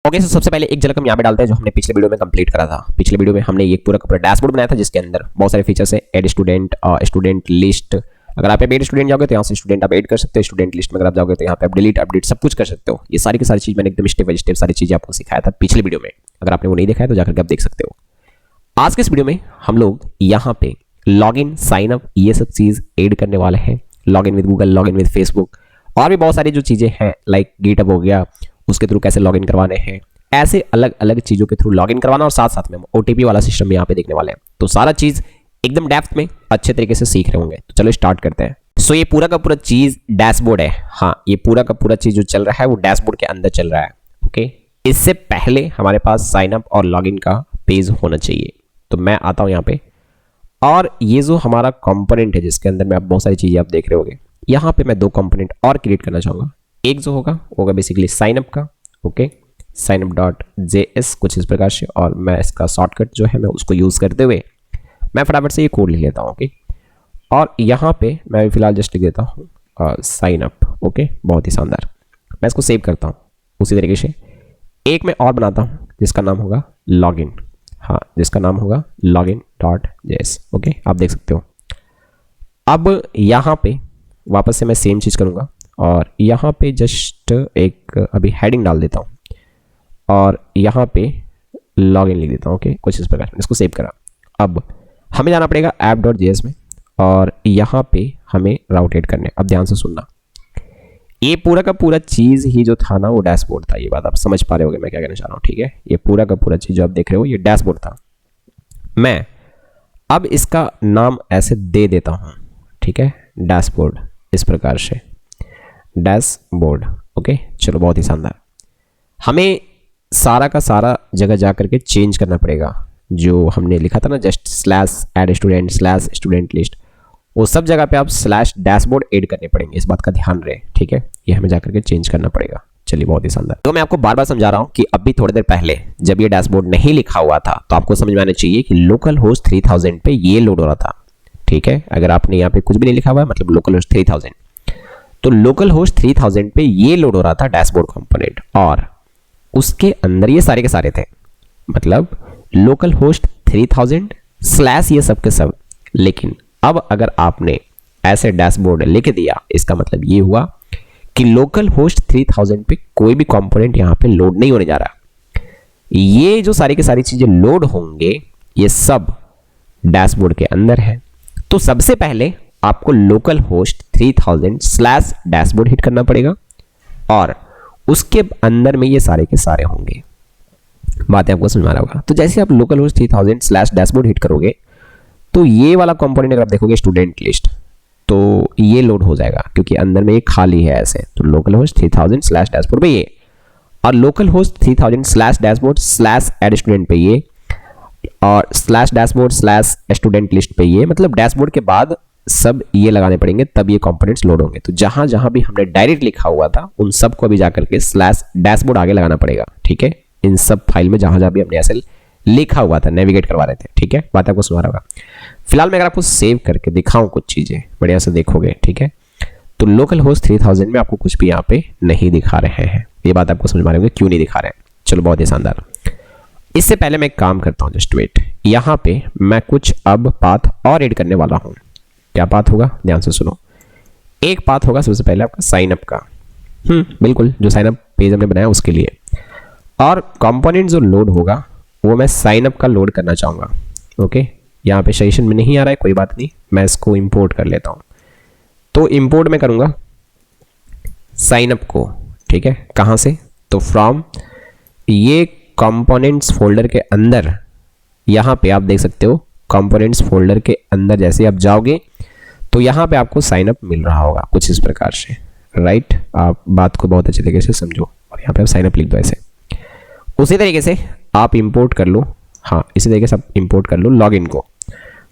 Okay, सबसे पहले एक झलक हम यहाँ पे डालते हैं जो हमने पिछले वीडियो में कंप्लीट करा था। पिछले वीडियो में हमने एक पूरा का पूरा डैशबोर्ड बनाया था जिसके अंदर बहुत सारे फीचर्स है। ऐड स्टूडेंट, स्टूडेंट लिस्ट, अगर आप ऐड स्टूडेंट जाओगे तो यहाँ से स्टूडेंट आप ऐड कर सकते हो। स्टूडेंट लिस्ट में अगर आप जाओगे तो यहाँ पे आप डिलीट, अपडेट सब कुछ कर सकते हो। ये सारी की सारी चीज मैंने एकदम स्टेप बाय स्टेप सारी चीजें आपको सिखाया था पिछले वीडियो में। अगर आपने वो नहीं देखा है तो जाकर आप देख सकते हो। आज के इस वीडियो में हम लोग यहाँ पे लॉग इन, साइन अप, ये सब चीज ऐड करने वाले हैं। Log in with Google, log in with Facebook और भी बहुत सारी जो चीजें हैं लाइक गिटहब हो गया, उसके थ्रू कैसे लॉग इन करवाने हैं, ऐसे अलग अलग चीजों के थ्रू लॉग इन करवाना और साथ साथ में ओटीपी वाला सिस्टम भी यहाँ पे देखने वाले हैं। तो सारा चीज एकदम डेप्थ में अच्छे तरीके से सीख रहे होंगे। तो चलो स्टार्ट करते हैं। सो ये पूरा का पूरा चीज डैशबोर्ड है। हाँ, ये पूरा का पूरा चीज जो चल रहा है वो डैशबोर्ड के अंदर चल रहा है। ओके, इससे पहले हमारे पास साइन अप और लॉग इन का पेज होना चाहिए। तो मैं आता हूँ यहाँ पे और ये जो हमारा कंपोनेंट है जिसके अंदर में आप बहुत सारी चीजें आप देख रहे होंगे, यहाँ पे मैं दो कंपोनेंट और क्रिएट करना चाहूंगा। एक जो होगा बेसिकली साइन अप का। ओके, signup.js कुछ इस प्रकार से, और मैं इसका शॉर्टकट जो है मैं उसको यूज करते हुए मैं फटाफट से ये कोड लिख लेता हूँ। ओके, और यहाँ पे मैं फिलहाल जस्ट लिख देता हूँ साइन अप। ओके, बहुत ही शानदार। मैं इसको सेव करता हूँ। उसी तरीके से एक मैं और बनाता हूँ जिसका नाम होगा लॉगिन। हाँ, जिसका नाम होगा login.js। ओके, आप देख सकते हो। अब यहाँ पे वापस से मैं सेम चीज़ करूँगा और यहाँ पे जस्ट एक अभी हेडिंग डाल देता हूँ और यहाँ पे लॉगिन लिख देता हूँ। ओके, कुछ इस प्रकार इसको सेव करा। अब हमें जाना पड़ेगा app.js में और यहाँ पे हमें राउट ऐड करने। अब ध्यान से सुनना, ये पूरा का पूरा चीज़ ही जो था ना वो डैशबोर्ड था। ये बात आप समझ पा रहे होगे मैं क्या कहना चाह रहा हूँ। ठीक है, ये पूरा का पूरा चीज़ जो आप देख रहे हो ये डैशबोर्ड था। मैं अब इसका नाम ऐसे दे देता हूँ। ठीक है, डैशबोर्ड, इस प्रकार से डैशबोर्ड। ओके, चलो बहुत ही शानदार। हमें सारा का सारा जगह जा करके चेंज करना पड़ेगा। जो हमने लिखा था ना just slash add student slash student list, वो सब जगह पे आप स्लैश डैशबोर्ड ऐड करने पड़ेंगे। इस बात का ध्यान रहे। ठीक है, ये हमें जा करके चेंज करना पड़ेगा। चलिए, बहुत ही शानदार। तो मैं आपको बार बार समझा रहा हूँ कि अभी थोड़ी देर पहले जब ये डैशबोर्ड नहीं लिखा हुआ था तो आपको समझ में आना चाहिए कि लोकल होस्ट 3000 पे ये लोड हो रहा था। ठीक है, अगर आपने यहाँ पे कुछ भी नहीं लिखा हुआ है मतलब लोकल होस्ट 3000, तो लोकल होस्ट 3000 पे ये लोड हो रहा था डैशबोर्ड कंपोनेंट, और उसके अंदर ये सारे के सारे थे। मतलब लोकल होस्ट 3000 स्लैश ये सब के सब। लेकिन अब अगर आपने ऐसे डैशबोर्ड लिख दिया, इसका मतलब ये हुआ कि लोकल होस्ट 3000 पे कोई भी कंपोनेंट यहाँ पे लोड नहीं होने जा रहा। ये जो सारी की सारी चीजें लोड होंगे ये सब डैशबोर्ड के अंदर है। तो सबसे पहले आपको local host 3000 slash dashboard hit करना पड़ेगा और उसके अंदर में ये सारे के सारे होंगे। बातें आपको समझ में आ रहा होगा। तो जैसे आप local host 3000 slash dashboard hit करोगे तो ये वाला कंपोनेंट अगर आप देखोगे स्टूडेंट लिस्ट, तो ये लोड हो जाएगा क्योंकि अंदर में ये खाली है ऐसे। तो लोकल होस्ट 3000 स्लैश डैशबोर्ड पे ये, और local host 3000 slash dashboard slash add student पे ये, और slash dashboard slash student list पे ये। मतलब डैशबोर्ड के बाद सब ये लगाने पड़ेंगे तब ये कंपोनेंट्स लोड होंगे। तो जहां जहां भी हमने डायरेक्ट लिखा हुआ था उन सब को अभी जाकर के स्लैश डैशबोर्ड आगे लगाना पड़ेगा। ठीक है, इन सब फाइल में जहां जहां भी हमने ऐसे लिखा हुआ था, नेविगेट करवा रहे थे। ठीक है, बात आपको सुना रहा होगा। फिलहाल मैं अगर आपको सेव करके दिखाऊं कुछ चीजें बढ़िया से देखोगे। ठीक है, तो लोकल होस्ट 3000 में आपको कुछ भी यहाँ पे नहीं दिखा रहे हैं। ये बात आपको समझ में आ रही होगी क्यों नहीं दिखा रहे हैं। चलो, बहुत ही शानदार। इससे पहले मैं एक काम करता हूँ, जस्ट वेट। यहाँ पे मैं कुछ अब पाथ और ऐड करने वाला हूँ। क्या पाथ होगा, ध्यान से सुनो। एक पाथ होगा सबसे पहले आपका साइन अप का। बिल्कुल, जो साइन अप पेज हमने बनाया उसके लिए। और कंपोनेंट जो लोड होगा वो मैं साइन अप का लोड करना चाहूँगा। ओके, यहाँ पे सजेशन में नहीं आ रहा है, कोई बात नहीं, मैं इसको इंपोर्ट कर लेता हूँ। तो इंपोर्ट में करूँगा साइन अप को। ठीक है, कहाँ से, तो फ्रॉम ये कंपोनेंट्स फोल्डर के अंदर, यहाँ पे आप देख सकते हो कंपोनेंट्स फोल्डर के अंदर जैसे आप जाओगे तो यहाँ पे आपको साइन अप मिल रहा होगा कुछ इस प्रकार से। राइट, आप बात को बहुत अच्छे तरीके से समझो और यहाँ पे आप साइन अप लिख दो ऐसे। उसी तरीके से आप इंपोर्ट कर लो। हाँ, इसी तरीके से आप इंपोर्ट कर लो लॉगिन को।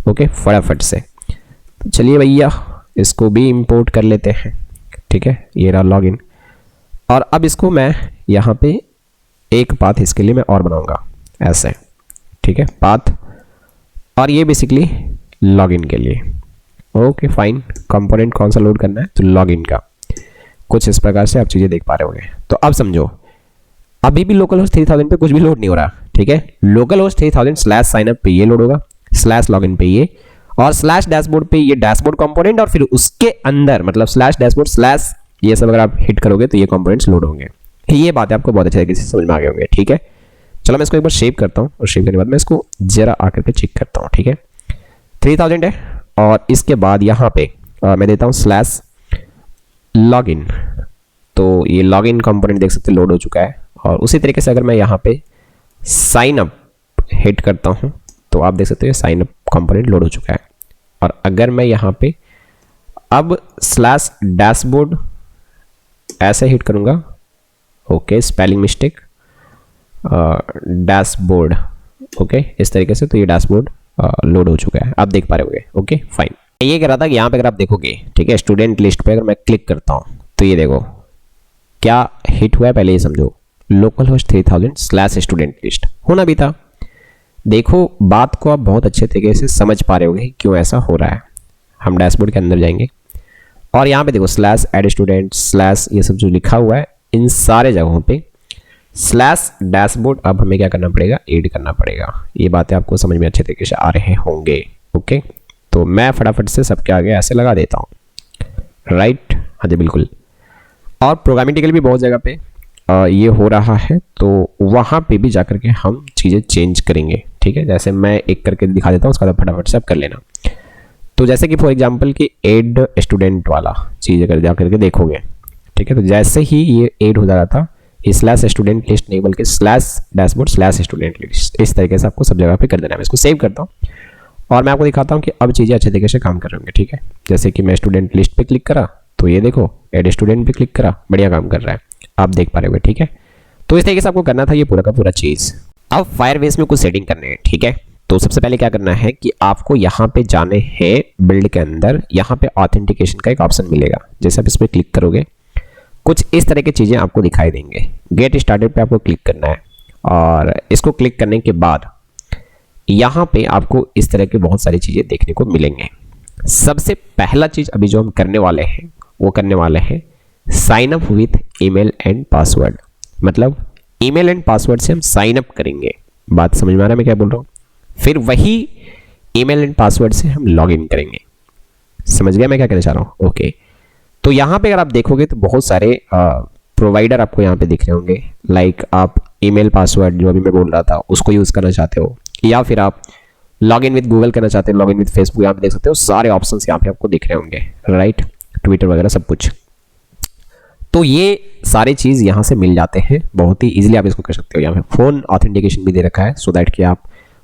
ओके, फटाफट से। तो चलिए भैया, इसको भी इंपोर्ट कर लेते हैं। ठीक है, ये रहा लॉगिन। और अब इसको मैं यहाँ पे एक पाथ इसके लिए मैं और बनाऊंगा ऐसे। ठीक है, पाथ, और ये बेसिकली लॉगिन के लिए। ओके फाइन, कंपोनेंट कौन सा लोड करना है, तो लॉगिन का। कुछ इस प्रकार से आप चीजें देख पा रहे होंगे। तो अब समझो, अभी भी लोकल होस्ट 3000 पे कुछ भी लोड नहीं हो रहा, ठीक है। Local host 3000 slash sign up पे ये लोड होगा, स्लैश लॉगिन पे ये, और स्लैश डैशबोर्ड पे ये डैशबोर्ड कंपोनेंट, और फिर उसके अंदर मतलब स्लैश डैशबोर्ड स्लैश ये सब अगर आप हिट करोगे तो ये कंपोनेंट्स लोड होंगे। ये बात है आपको बहुत अच्छे तरीके से समझ में आ गए होंगे, ठीक है। चलो मैं इसको एक बार शेव करता हूँ, और शेव करने के बाद मैं इसको जरा आकर के चेक करता हूँ, ठीक है। 3000 है, और इसके बाद यहाँ पे मैं देता हूँ स्लैश लॉगिन, तो ये लॉगिन कंपोनेंट देख सकते हैं लोड हो चुका है। और उसी तरीके से अगर मैं यहाँ पे साइन अप हिट करता हूँ तो आप देख सकते हो साइन अप कंपोनेंट लोड हो चुका है। और अगर मैं यहाँ पे अब स्लैश डैशबोर्ड ऐसे हिट करूँगा, okay spelling mistake, dashboard, okay इस तरीके से, तो ये डैशबोर्ड लोड हो चुका है, आप देख पा रहे होंगे, ओके फाइन। ये कह रहा था कि यहाँ पे अगर आप देखोगे, ठीक है, स्टूडेंट लिस्ट पे अगर मैं क्लिक करता हूँ तो ये देखो क्या हिट हुआ है, पहले ये समझो, local host 3000 slash student list होना भी था। देखो बात को आप बहुत अच्छे तरीके से समझ पा रहे होंगे क्यों ऐसा हो रहा है। हम डैशबोर्ड के अंदर जाएंगे और यहाँ पे देखो स्लैश एड स्टूडेंट स्लैश ये सब जो लिखा हुआ है, इन सारे जगहों पे स्लैश डैशबोर्ड अब हमें क्या करना पड़ेगा, ऐड करना पड़ेगा। ये बातें आपको समझ में अच्छे तरीके से आ रहे होंगे, ओके। तो मैं फटाफट से सबके आगे ऐसे लगा देता हूँ, राइट, हाँ जी बिल्कुल। और प्रोग्रामेटिकल भी बहुत जगह पे ये हो रहा है, तो वहाँ पे भी जाकर के हम चीज़ें चेंज करेंगे, ठीक है। जैसे मैं एक करके दिखा देता हूँ, उसका फटाफट से आप कर लेना। तो जैसे कि फॉर एग्जांपल कि ऐड स्टूडेंट वाला चीज़ अगर जा करके देखोगे, ठीक है, तो जैसे ही ये ऐड हो जा रहा था, स्लैश स्टूडेंट लिस्ट नहीं बल्कि slash dashboard slash student list, इस तरीके से आपको सब जगह पे कर देना है। मैं इसको सेव करता हूँ और मैं आपको दिखाता हूँ कि अब चीज़ें अच्छे तरीके से काम कर रहे होंगे, ठीक है। जैसे कि मैं स्टूडेंट लिस्ट पे क्लिक करा तो ये देखो ऐड स्टूडेंट पे क्लिक करा, बढ़िया काम कर रहा है, आप देख पा रहे होंगे, ठीक है। तो इस तरीके से आपको करना था ये पूरा का पूरा चीज़। अब फायरबेस में कुछ सेटिंग करने हैं, ठीक है। तो सबसे पहले क्या करना है कि आपको यहाँ पे जाने हैं बिल्ड के अंदर, यहाँ पे ऑथेंटिकेशन का एक ऑप्शन मिलेगा, जैसे आप इस पर क्लिक करोगे कुछ इस तरह की चीज़ें आपको दिखाई देंगे। गेट स्टार्टेड पे आपको क्लिक करना है और इसको क्लिक करने के बाद यहाँ पे आपको इस तरह की बहुत सारी चीज़ें देखने को मिलेंगे। सबसे पहला चीज़ अभी जो हम करने वाले हैं वो करने वाले हैं sign up with email and password, मतलब ईमेल एंड पासवर्ड से हम साइन अप करेंगे। बात समझ में आ रहा है मैं क्या बोल रहा हूँ। फिर वही ईमेल एंड पासवर्ड से हम लॉग इन करेंगे। समझ गया मैं क्या कहना चाह रहा हूँ, ओके। तो यहाँ पे अगर आप देखोगे तो बहुत सारे प्रोवाइडर आपको यहाँ पे दिख रहे होंगे, लाइक आप ईमेल पासवर्ड जो अभी मैं बोल रहा था उसको यूज़ करना चाहते हो, या फिर आप लॉग इन विद गूगल करना चाहते हो, लॉग इन विद फेसबुक, यहाँ पे देख सकते हो सारे ऑप्शंस यहाँ पे आपको दिख रहे होंगे, राइट, ट्विटर वगैरह सब कुछ। तो ये सारे चीज़ यहाँ से मिल जाते हैं बहुत ही इजीली, आप इसको कर सकते हो। यहाँ पे फ़ोन ऑथेंटिकेशन भी दे रखा है सो दैट कि आप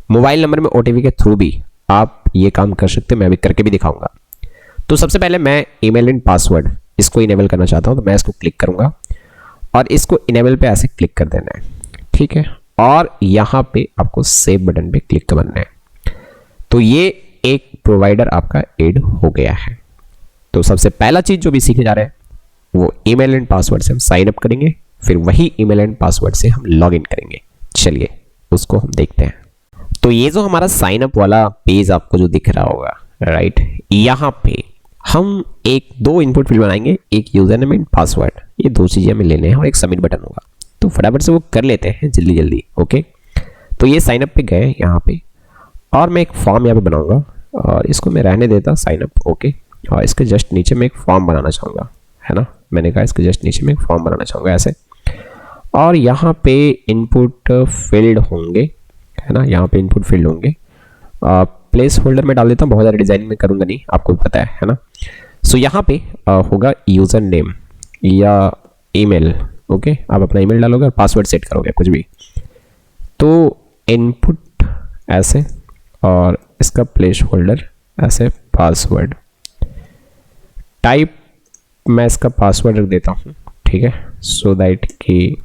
मोबाइल नंबर में OTP के थ्रू भी आप ये काम कर सकते हो। मैं अभी करके भी दिखाऊंगा। तो सबसे पहले मैं ईमेल एंड पासवर्ड इसको इनेबल करना चाहता हूँ, तो मैं इसको क्लिक करूँगा और इसको इनेबल पे ऐसे क्लिक कर देना है, ठीक है। और यहाँ पे आपको सेव बटन पे क्लिक करना है। तो ये एक प्रोवाइडर आपका ऐड हो गया है। तो सबसे पहला चीज़ जो भी सीखे जा रहे हैं वो ईमेल एंड पासवर्ड से हम साइन अप करेंगे, फिर वही ईमेल एंड पासवर्ड से हम लॉग इन करेंगे। चलिए उसको हम देखते हैं। तो ये जो हमारा साइन अप वाला पेज आपको जो दिख रहा होगा, राइट, यहाँ पे हम दो इनपुट फील्ड बनाएंगे, एक यूजर नेम एंड पासवर्ड, ये दो चीज़ें हमें लेने हैं और एक सबमिट बटन होगा। तो फटाफट से वो कर लेते हैं जल्दी जल्दी, ओके। तो ये साइन अप पे गए यहाँ पे और मैं एक फॉर्म यहाँ पे बनाऊंगा और इसको मैं रहने देता साइन अप, ओके। और इसके जस्ट नीचे मैं एक फॉर्म बनाना चाहूँगा, है ना, मैंने कहा इसके जस्ट नीचे में एक फॉर्म बनाना चाहूँगा ऐसे। और यहाँ पे इनपुट फील्ड होंगे, है ना, यहाँ पे इनपुट फील्ड होंगे। प्लेस होल्डर में डाल देता हूँ, बहुत ज़्यादा डिजाइनिंग में करूँगा नहीं, आपको भी पता है ना। सो यहाँ पे होगा यूज़र नेम या ईमेल, ओके। आप अपना ईमेल डालोगे और पासवर्ड सेट करोगे कुछ भी। तो इनपुट ऐसे और इसका प्लेस होल्डर ऐसे पासवर्ड टाइप, मैं इसका पासवर्ड रख देता हूँ, ठीक है, सो दैट कि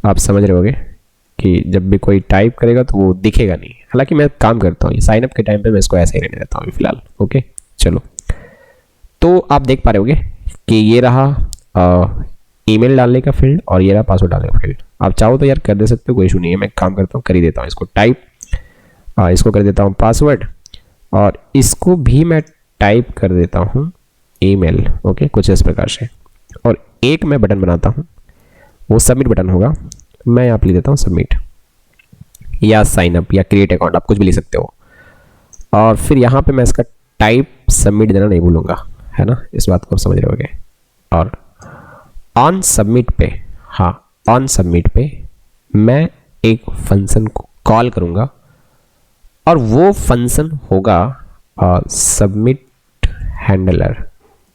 आप समझ रहे होगे कि जब भी कोई टाइप करेगा तो वो दिखेगा नहीं। हालांकि मैं काम करता हूँ ये साइन अप के टाइम पे, मैं इसको ऐसे ही रहने देता हूँ फिलहाल, ओके। चलो तो आप देख पा रहे होगे कि ये रहा ईमेल डालने का फील्ड और ये रहा पासवर्ड डालने का फील्ड। आप चाहो तो यार कर दे सकते हो, कोई इशू नहीं है। मैं काम करता हूँ, कर ही देता हूँ इसको टाइप, इसको कर देता हूँ पासवर्ड और इसको भी मैं टाइप कर देता हूँ ईमेल, ओके, कुछ इस प्रकार से। और एक मैं बटन बनाता हूँ वो सबमिट बटन होगा, मैं यहाँ पे लिख देता हूँ सबमिट, या साइन अप या क्रिएट अकाउंट, आप कुछ भी लिख सकते हो। और फिर यहाँ पे मैं इसका टाइप सबमिट देना नहीं भूलूंगा, है ना, इस बात को आप समझ रहे होगे। और ऑन सबमिट पे, हाँ ऑन सबमिट पे मैं एक फंक्शन को कॉल करूँगा और वो फंक्शन होगा submit handler.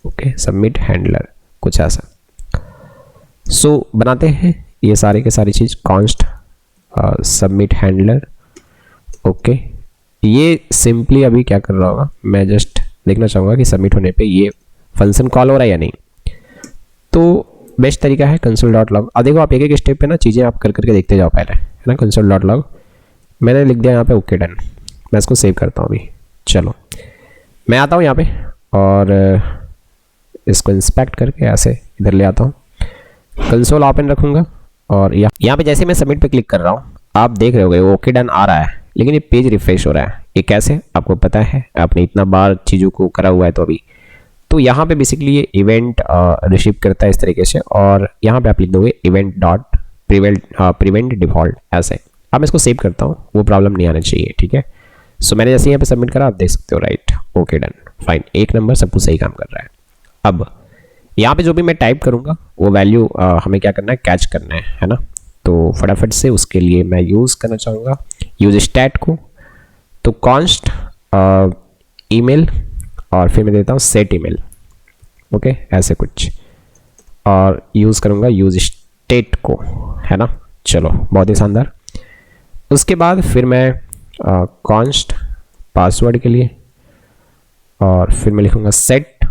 Okay, submit handler कुछ ऐसा। सो बनाते हैं ये सारे के सारी चीज़ कॉन्स्ट सबमिट हैंडलर। ओके, ये सिंपली अभी क्या कर रहा होगा, मैं जस्ट देखना चाहूँगा कि सबमिट होने पे ये फंक्शन कॉल हो रहा है या नहीं। तो बेस्ट तरीका है कंसोल डॉट लॉग। अब देखो आप एक एक स्टेप पे ना चीज़ें आप कर करके देखते जाओ पहले, है ना। कंसोल डॉट लॉग मैंने लिख दिया यहाँ पे, ओके डन। मैं इसको सेव करता हूँ अभी। चलो मैं आता हूँ यहाँ पे और इसको इंस्पेक्ट करके ऐसे इधर ले आता हूँ, कंसोल ओपन रखूँगा और यहाँ पे जैसे मैं सबमिट पे क्लिक कर रहा हूँ आप देख रहे होगे वो ओके डन आ रहा है, लेकिन ये पेज रिफ्रेश हो रहा है। ये कैसे, आपको पता है, आपने इतना बार चीज़ों को करा हुआ है। तो अभी तो यहाँ पे बेसिकली ये इवेंट रिसीव करता है इस तरीके से, और यहाँ पे आप लिख दोगे इवेंट डॉट प्रिवेंट डिफॉल्ट ऐसे। अब मैं इसको सेव करता हूँ, वो प्रॉब्लम नहीं आनी चाहिए, ठीक है। सो मैंने जैसे यहाँ पे सबमिट करा, आप देख सकते हो, राइट, ओके डन, फाइन, एक नंबर सब कुछ सही काम कर रहा है। अब यहाँ पे जो भी मैं टाइप करूँगा वो वैल्यू हमें क्या करना है, कैच करना है ना। तो फटाफट से उसके लिए मैं यूज़ करना चाहूँगा यूज स्टैट को। तो कॉन्स्ट ईमेल और फिर मैं देता हूँ सेट ईमेल, ओके ऐसे कुछ, और यूज़ करूँगा यूज स्टेट को, है ना। चलो बहुत ही शानदार। उसके बाद फिर मैं कॉन्स्ट पासवर्ड के लिए, और फिर मैं लिखूँगा सेट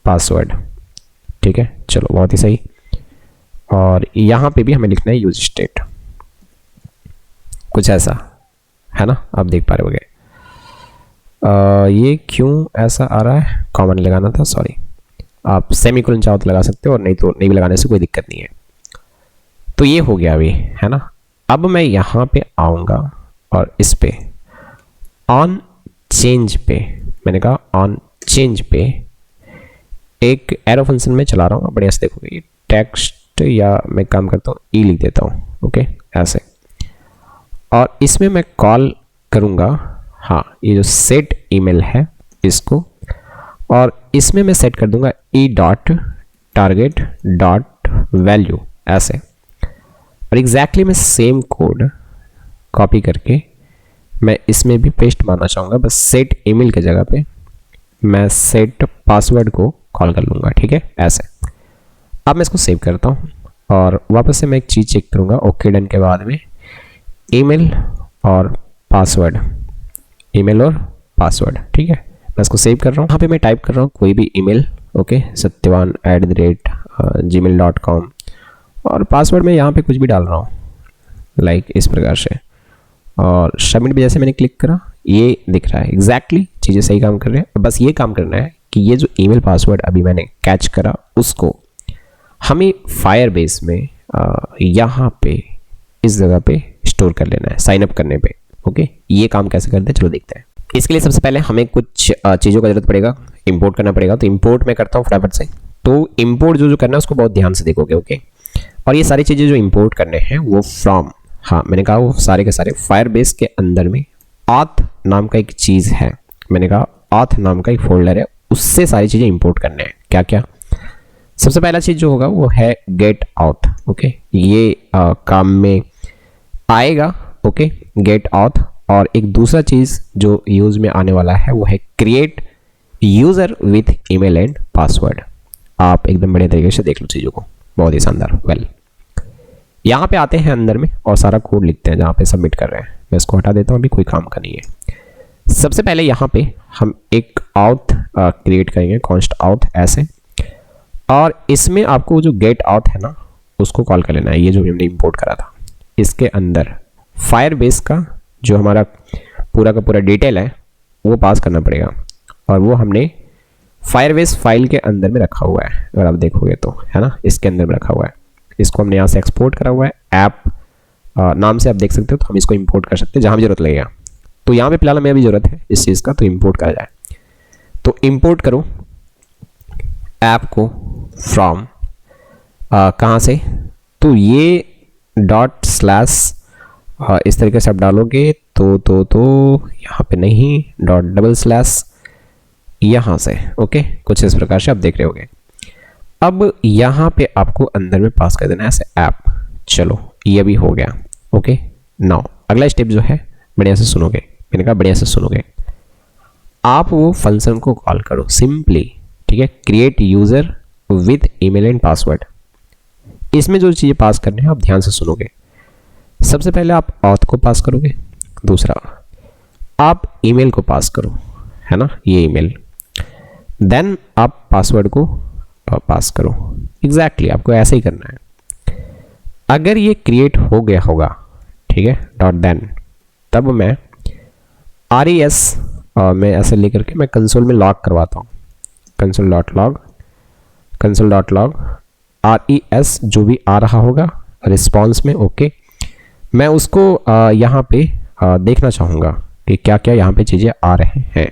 पासवर्ड, ठीक है। चलो बहुत ही सही। और यहाँ पे भी हमें लिखना है यूज स्टेट, कुछ ऐसा, है ना, आप देख पा रहे होगे। ये क्यों ऐसा आ रहा है, कॉमन लगाना था, सॉरी। आप सेमीकोलन चाहो तो लगा सकते हो, और नहीं तो नहीं भी लगाने से कोई दिक्कत नहीं है। तो ये हो गया अभी, है ना। अब मैं यहाँ पे आऊँगा और इस पे ऑन चेंज पे, मैंने कहा ऑन चेंज पे एक एरो फंक्शन में चला रहा हूँ, बढ़िया से देखोगे। ये टेक्स्ट, या मैं काम करता हूँ ई लिख देता हूँ, ओके ऐसे। और इसमें मैं कॉल करूँगा, हाँ ये जो सेट ईमेल है इसको, और इसमें मैं सेट कर दूंगा E dot target dot value ऐसे। और एग्जैक्टली मैं सेम कोड कॉपी करके मैं इसमें भी पेस्ट मारना चाहूँगा, बस सेट ईमेल के जगह पे मैं सेट पासवर्ड को कॉल कर लूँगा, ठीक है ऐसे। अब मैं इसको सेव करता हूँ और वापस से मैं एक चीज़ चेक करूँगा, ओके डन के बाद में ईमेल और पासवर्ड, ईमेल और पासवर्ड, ठीक है। मैं इसको सेव कर रहा हूँ। यहाँ पे मैं टाइप कर रहा हूँ कोई भी ईमेल, ओके satyavan@gmail.com, और पासवर्ड में यहाँ पे कुछ भी डाल रहा हूँ लाइक इस प्रकार से। और सबमिट पे जैसे मैंने क्लिक करा ये दिख रहा है, एग्जैक्टली चीज़ें सही काम कर रहे हैं। बस ये काम करना है कि ये जो ईमेल पासवर्ड अभी मैंने कैच करा उसको हमें फायरबेस में यहाँ पे इस जगह पे स्टोर कर लेना है साइन अप करने पे, ओके। ये काम कैसे करते हैं चलो देखते हैं। इसके लिए सबसे पहले हमें कुछ चीज़ों का जरूरत पड़ेगा, इंपोर्ट करना पड़ेगा। तो इंपोर्ट मैं करता हूँ फटाफट से। तो इंपोर्ट जो करना है उसको बहुत ध्यान से देखोगे, ओके। और ये सारी चीज़ें जो इंपोर्ट करने हैं वो फ्रॉम, हाँ मैंने कहा वो सारे के सारे फायरबेस के अंदर में ऑथ नाम का एक चीज़ है, मैंने कहा ऑथ नाम का एक फोल्डर है, उससे सारी चीज़ें इंपोर्ट करने हैं। क्या क्या, सबसे पहला चीज़ जो होगा वो है गेट आउट, ओके। ये काम में आएगा, ओके गेट आउट। और एक दूसरा चीज़ जो यूज़ में आने वाला है वो है create user with email and password. आप एकदम बड़े तरीके से देख लो चीज़ों को, बहुत ही शानदार। वेल यहाँ पे आते हैं अंदर में और सारा कोड लिखते हैं जहाँ पे सबमिट कर रहे हैं। मैं इसको हटा देता हूँ, अभी कोई काम का नहीं है। सबसे पहले यहाँ पे हम एक आउट क्रिएट करेंगे, कॉन्स्ट आउट ऐसे। और इसमें आपको जो गेट आउट है ना उसको कॉल कर लेना है, ये जो हमने इंपोर्ट करा था। इसके अंदर फायरबेस का जो हमारा पूरा का पूरा डिटेल है वो पास करना पड़ेगा, और वो हमने फायरबेस फाइल के अंदर में रखा हुआ है। अगर आप देखोगे तो, है ना, इसके अंदर में रखा हुआ है। इसको हमने यहाँ से एक्सपोर्ट करा हुआ है, ऐप नाम से आप देख सकते हो। तो हम इसको इंपोर्ट कर सकते हैं जहाँ भी जरूरत लगेगा। तो यहाँ पे फिलहाल हमें अभी जरूरत है इस चीज़ का, तो इंपोर्ट करा जाए। तो इंपोर्ट करो ऐप को फ्रॉम कहाँ से, तो ये डॉट स्लैश इस तरीके से आप डालोगे तो यहाँ पे नहीं, डॉट डबल स्लैश यहाँ से, ओके, कुछ इस प्रकार से आप देख रहे होगे। अब यहाँ पे आपको अंदर में पास कर देना है ऐसे ऐप। चलो ये भी हो गया, ओके। नाउ अगला स्टेप जो है, बढ़िया से सुनोगे, मैंने कहा बढ़िया से सुनोगे। आप वो फंक्शन को कॉल करो सिंपली, ठीक है, create user with email and password. इसमें जो चीज़ें पास करने हैं आप ध्यान से सुनोगे। सबसे पहले आप ऑथ को पास करोगे, दूसरा आप ईमेल को पास करो, है ना, ये ईमेल, देन आप पासवर्ड को पास करो। एग्जैक्टली आपको ऐसे ही करना है। अगर ये क्रिएट हो गया होगा, ठीक है, डॉट देन, तब मैं RES मैं ऐसे लेकर के मैं कंसोल में लॉग करवाता हूँ, कंसोल डॉट लॉग RES जो भी आ रहा होगा रिस्पॉन्स में, ओके। मैं उसको यहाँ पे देखना चाहूँगा कि क्या क्या यहाँ पे चीज़ें आ रहे हैं।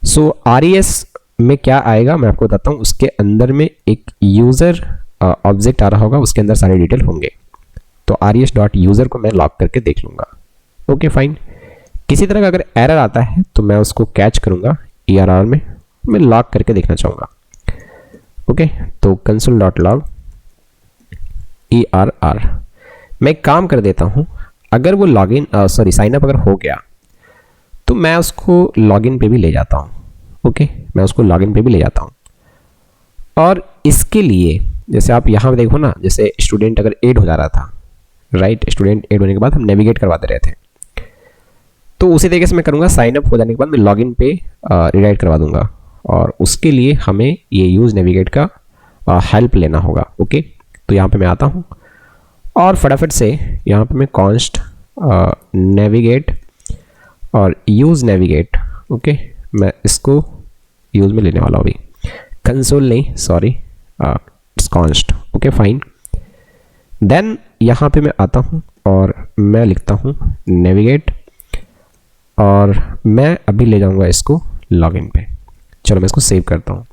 सो RES में क्या आएगा मैं आपको बताता हूँ। उसके अंदर में एक यूज़र ऑब्जेक्ट आ रहा होगा, उसके अंदर सारे डिटेल होंगे। तो RES डॉट यूज़र को मैं लॉग करके देख लूँगा, ओके फाइन। किसी तरह का अगर एरर आता है तो मैं उसको कैच करूँगा ERR में, मैं लॉग करके देखना चाहूँगा, ओके। तो कंसोल डॉट लॉग ERR मैं एक काम कर देता हूँ। अगर वो लॉगिन साइन अप अगर हो गया तो मैं उसको लॉगिन पे भी ले जाता हूँ, ओके, मैं उसको लॉगिन पे भी ले जाता हूँ। और इसके लिए जैसे आप यहाँ पे देखो ना, जैसे स्टूडेंट अगर ऐड हो जा रहा था, राइट, स्टूडेंट ऐड होने के बाद हम नेविगेट करवाते रहे थे, तो उसी तरीके से मैं करूँगा साइन अप हो जाने के बाद मैं लॉगिन पे रिडायरेक्ट करवा दूंगा। और उसके लिए हमें ये यूज़ नेविगेट का हेल्प लेना होगा, ओके। तो यहाँ पे मैं आता हूँ और फटाफट से यहाँ पे मैं कॉन्स्ट नेविगेट और यूज़ नेविगेट, ओके, मैं इसको यूज़ में लेने वाला हूँ अभी, कंसोल नहीं, sorry, it's const, okay fine. Then यहाँ पे मैं आता हूँ और मैं लिखता हूँ नेविगेट और मैं अभी ले जाऊँगा इसको लॉगिन पे। चलो मैं इसको सेव करता हूँ।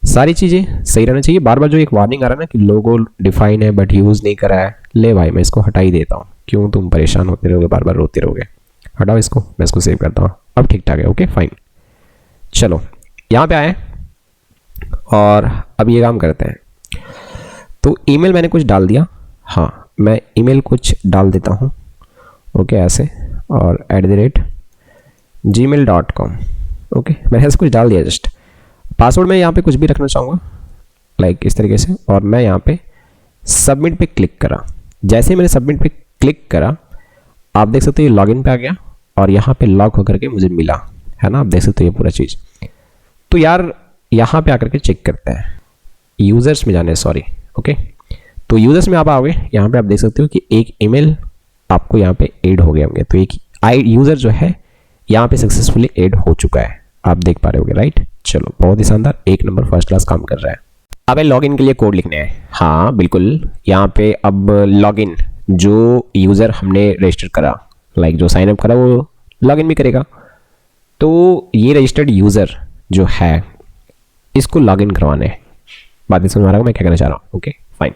सारी चीज़ें सही रहना चाहिए। बार बार जो एक वार्निंग आ रहा है ना कि लोगो डिफाइन है बट यूज़ नहीं करा है, ले भाई मैं इसको हटा ही देता हूँ, क्यों तुम परेशान होते रहोगे, बार बार रोते रहोगे, हटाओ इसको, मैं इसको सेव करता हूँ। अब ठीक ठाक है, ओके फाइन। चलो यहाँ पे आए और अब ये काम करते हैं। तो ईमेल मैंने कुछ डाल दिया, हाँ मैं ईमेल कुछ डाल देता हूँ, ओके ऐसे, और @gmail.com, ओके मैंने ऐसे कुछ डाल दिया। जस्ट पासवर्ड में यहाँ पे कुछ भी रखना चाहूँगा, लाइक इस तरीके से, और मैं यहाँ पे सबमिट पे क्लिक करा। जैसे ही मैंने सबमिट पे क्लिक करा आप देख सकते हो ये लॉगिन पे आ गया और यहाँ पे लॉग होकर के मुझे मिला, है ना, आप देख सकते हो ये पूरा चीज़। तो यार यहाँ पे आकर के चेक करते हैं, यूज़र्स में जाने, सॉरी, ओके। तो यूज़र्स में आप आओगे, यहाँ पे आप देख सकते हो कि एक ईमेल आपको यहाँ पे ऐड हो गए होंगे। तो एक यूज़र जो है यहाँ पे सक्सेसफुली ऐड हो चुका है, आप देख पा रहे होगे, राइट। चलो बहुत ही शानदार, एक नंबर फर्स्ट क्लास काम कर रहा है। अब लॉगिन के लिए कोड लिखने हैं, हाँ बिल्कुल। यहाँ पे अब लॉगिन जो यूज़र हमने रजिस्टर करा, लाइक जो साइन अप करा वो लॉगिन भी करेगा। तो ये रजिस्टर्ड यूज़र जो है इसको लॉगिन करवाना है। बात समझ आ रहा है मैं क्या करना चाह रहा हूँ, ओके फाइन।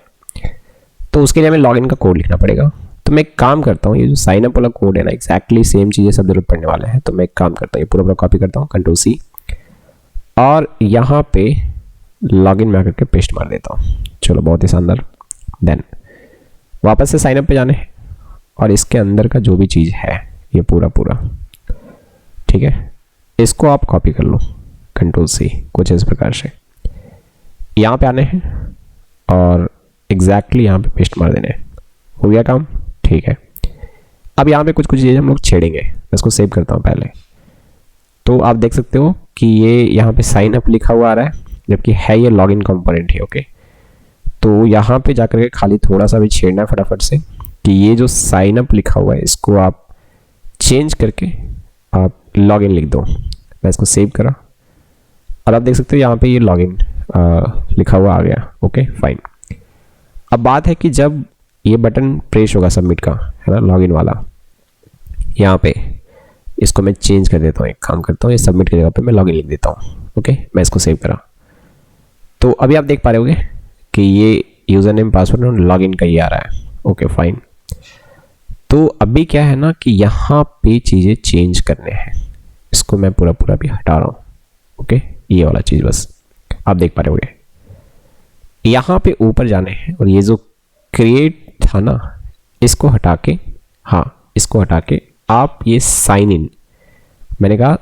तो उसके लिए हमें लॉगिन का कोड लिखना पड़ेगा। तो मैं एक काम करता हूँ, ये जो साइन अप वाला कोड है ना, एक्जैक्टली सेम चीज़ें सब जरूरत पड़ने वाले हैं। तो मैं एक काम करता हूँ, ये पूरा कॉपी करता हूँ, Ctrl+C, और यहाँ पे लॉगिन में आकर के पेस्ट मार देता हूँ। चलो बहुत ही शानदार। देन वापस से साइन अप पे जाने हैं और इसके अंदर का जो भी चीज़ है ये पूरा ठीक है, इसको आप कॉपी कर लो, Ctrl+C, कुछ इस प्रकार से यहाँ पे आने हैं और एग्जैक्टली यहाँ पे पेस्ट मार देने हैं। हो गया काम, ठीक है। अब यहाँ पे कुछ चीज़ें हम लोग छेड़ेंगे, मैं इसको सेव करता हूँ पहले। तो आप देख सकते हो कि ये यहाँ पे साइन अप लिखा हुआ आ रहा है, जबकि है ये लॉगिन कंपोनेंट है, ओके। तो यहाँ पे जाकर के खाली थोड़ा सा भी छेड़ना है फटाफट से कि ये जो साइन अप लिखा हुआ है इसको आप चेंज करके आप लॉगिन लिख दो। मैं इसको सेव करा और आप देख सकते हो यहाँ पे ये लॉगिन लिखा हुआ आ गया, ओके फाइन। अब बात है कि जब ये बटन प्रेस होगा सबमिट का, है ना, लॉगिन वाला, यहाँ पे इसको मैं चेंज कर देता हूँ, एक काम करता हूँ, ये सबमिट की जगह पे मैं लॉगिन लिख देता हूँ, ओके। मैं इसको सेव करा। तो अभी आप देख पा रहे होगे कि ये यूज़र नेम पासवर्ड और लॉगिन का ही आ रहा है। Okay fine. तो अभी क्या है ना कि यहाँ पे चीज़ें चेंज करने हैं, इसको मैं पूरा भी हटा रहा हूँ। ओके, ये वाला चीज़ बस आप देख पा रहे होंगे। यहाँ पे ऊपर जाने हैं और ये जो क्रिएट था ना, इसको हटा के, हाँ इसको हटा के आप ये साइन इन, मैंने कहा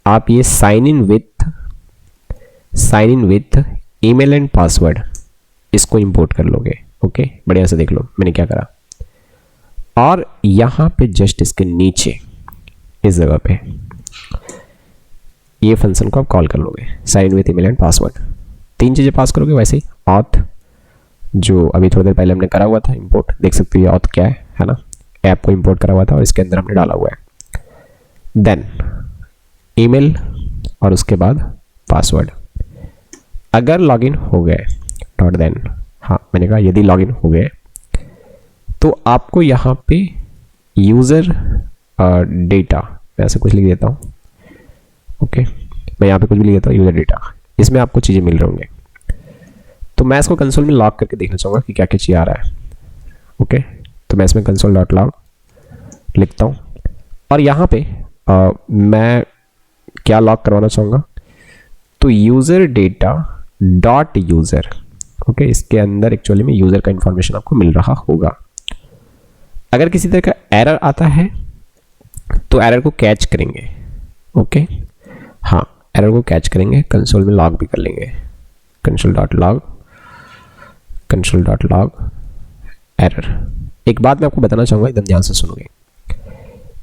आप ये sign in with email and password, इसको इंपोर्ट कर लोगे। ओके, बढ़िया से देख लो मैंने क्या करा। और यहाँ पे जस्ट इसके नीचे इस जगह पे ये फंक्शन को आप कॉल कर लोगे, sign in with email and password. 3 चीज़ें पास करोगे, वैसे ही ऑथ जो अभी थोड़ी देर पहले हमने करा हुआ था इंपोर्ट, देख सकते हो ये ऑथ क्या है ना, ऐप को इंपोर्ट करा हुआ था और इसके अंदर हमने डाला हुआ है। देन ईमेल और उसके बाद पासवर्ड। अगर लॉगिन हो गए डॉट देन, हाँ मैंने कहा यदि लॉगिन हो गए तो आपको यहाँ पे यूज़र डेटा, मैं ऐसे कुछ लिख देता हूँ। ओके, मैं यहाँ पे कुछ भी लिख देता हूँ, यूज़र डेटा, इसमें आपको चीज़ें मिल रही होंगे। तो मैं इसको कंसोल में लॉग करके देखना चाहूँगा कि क्या क्या चीज़ आ रहा है। ओके, तो मैं इसमें कंसोल डॉट लॉग लिखता हूँ और यहाँ पे मैं क्या लॉग करवाना चाहूँगा, तो user data dot user. Okay, इसके अंदर एक्चुअली में यूज़र का इंफॉर्मेशन आपको मिल रहा होगा। अगर किसी तरह का एरर आता है तो एरर को कैच करेंगे। ओके, हाँ एरर को कैच करेंगे, कंसोल में लॉग भी कर लेंगे, कंसोल डॉट लॉग एरर। एक बात मैं आपको बताना चाहूँगा, एकदम ध्यान से सुनोगे।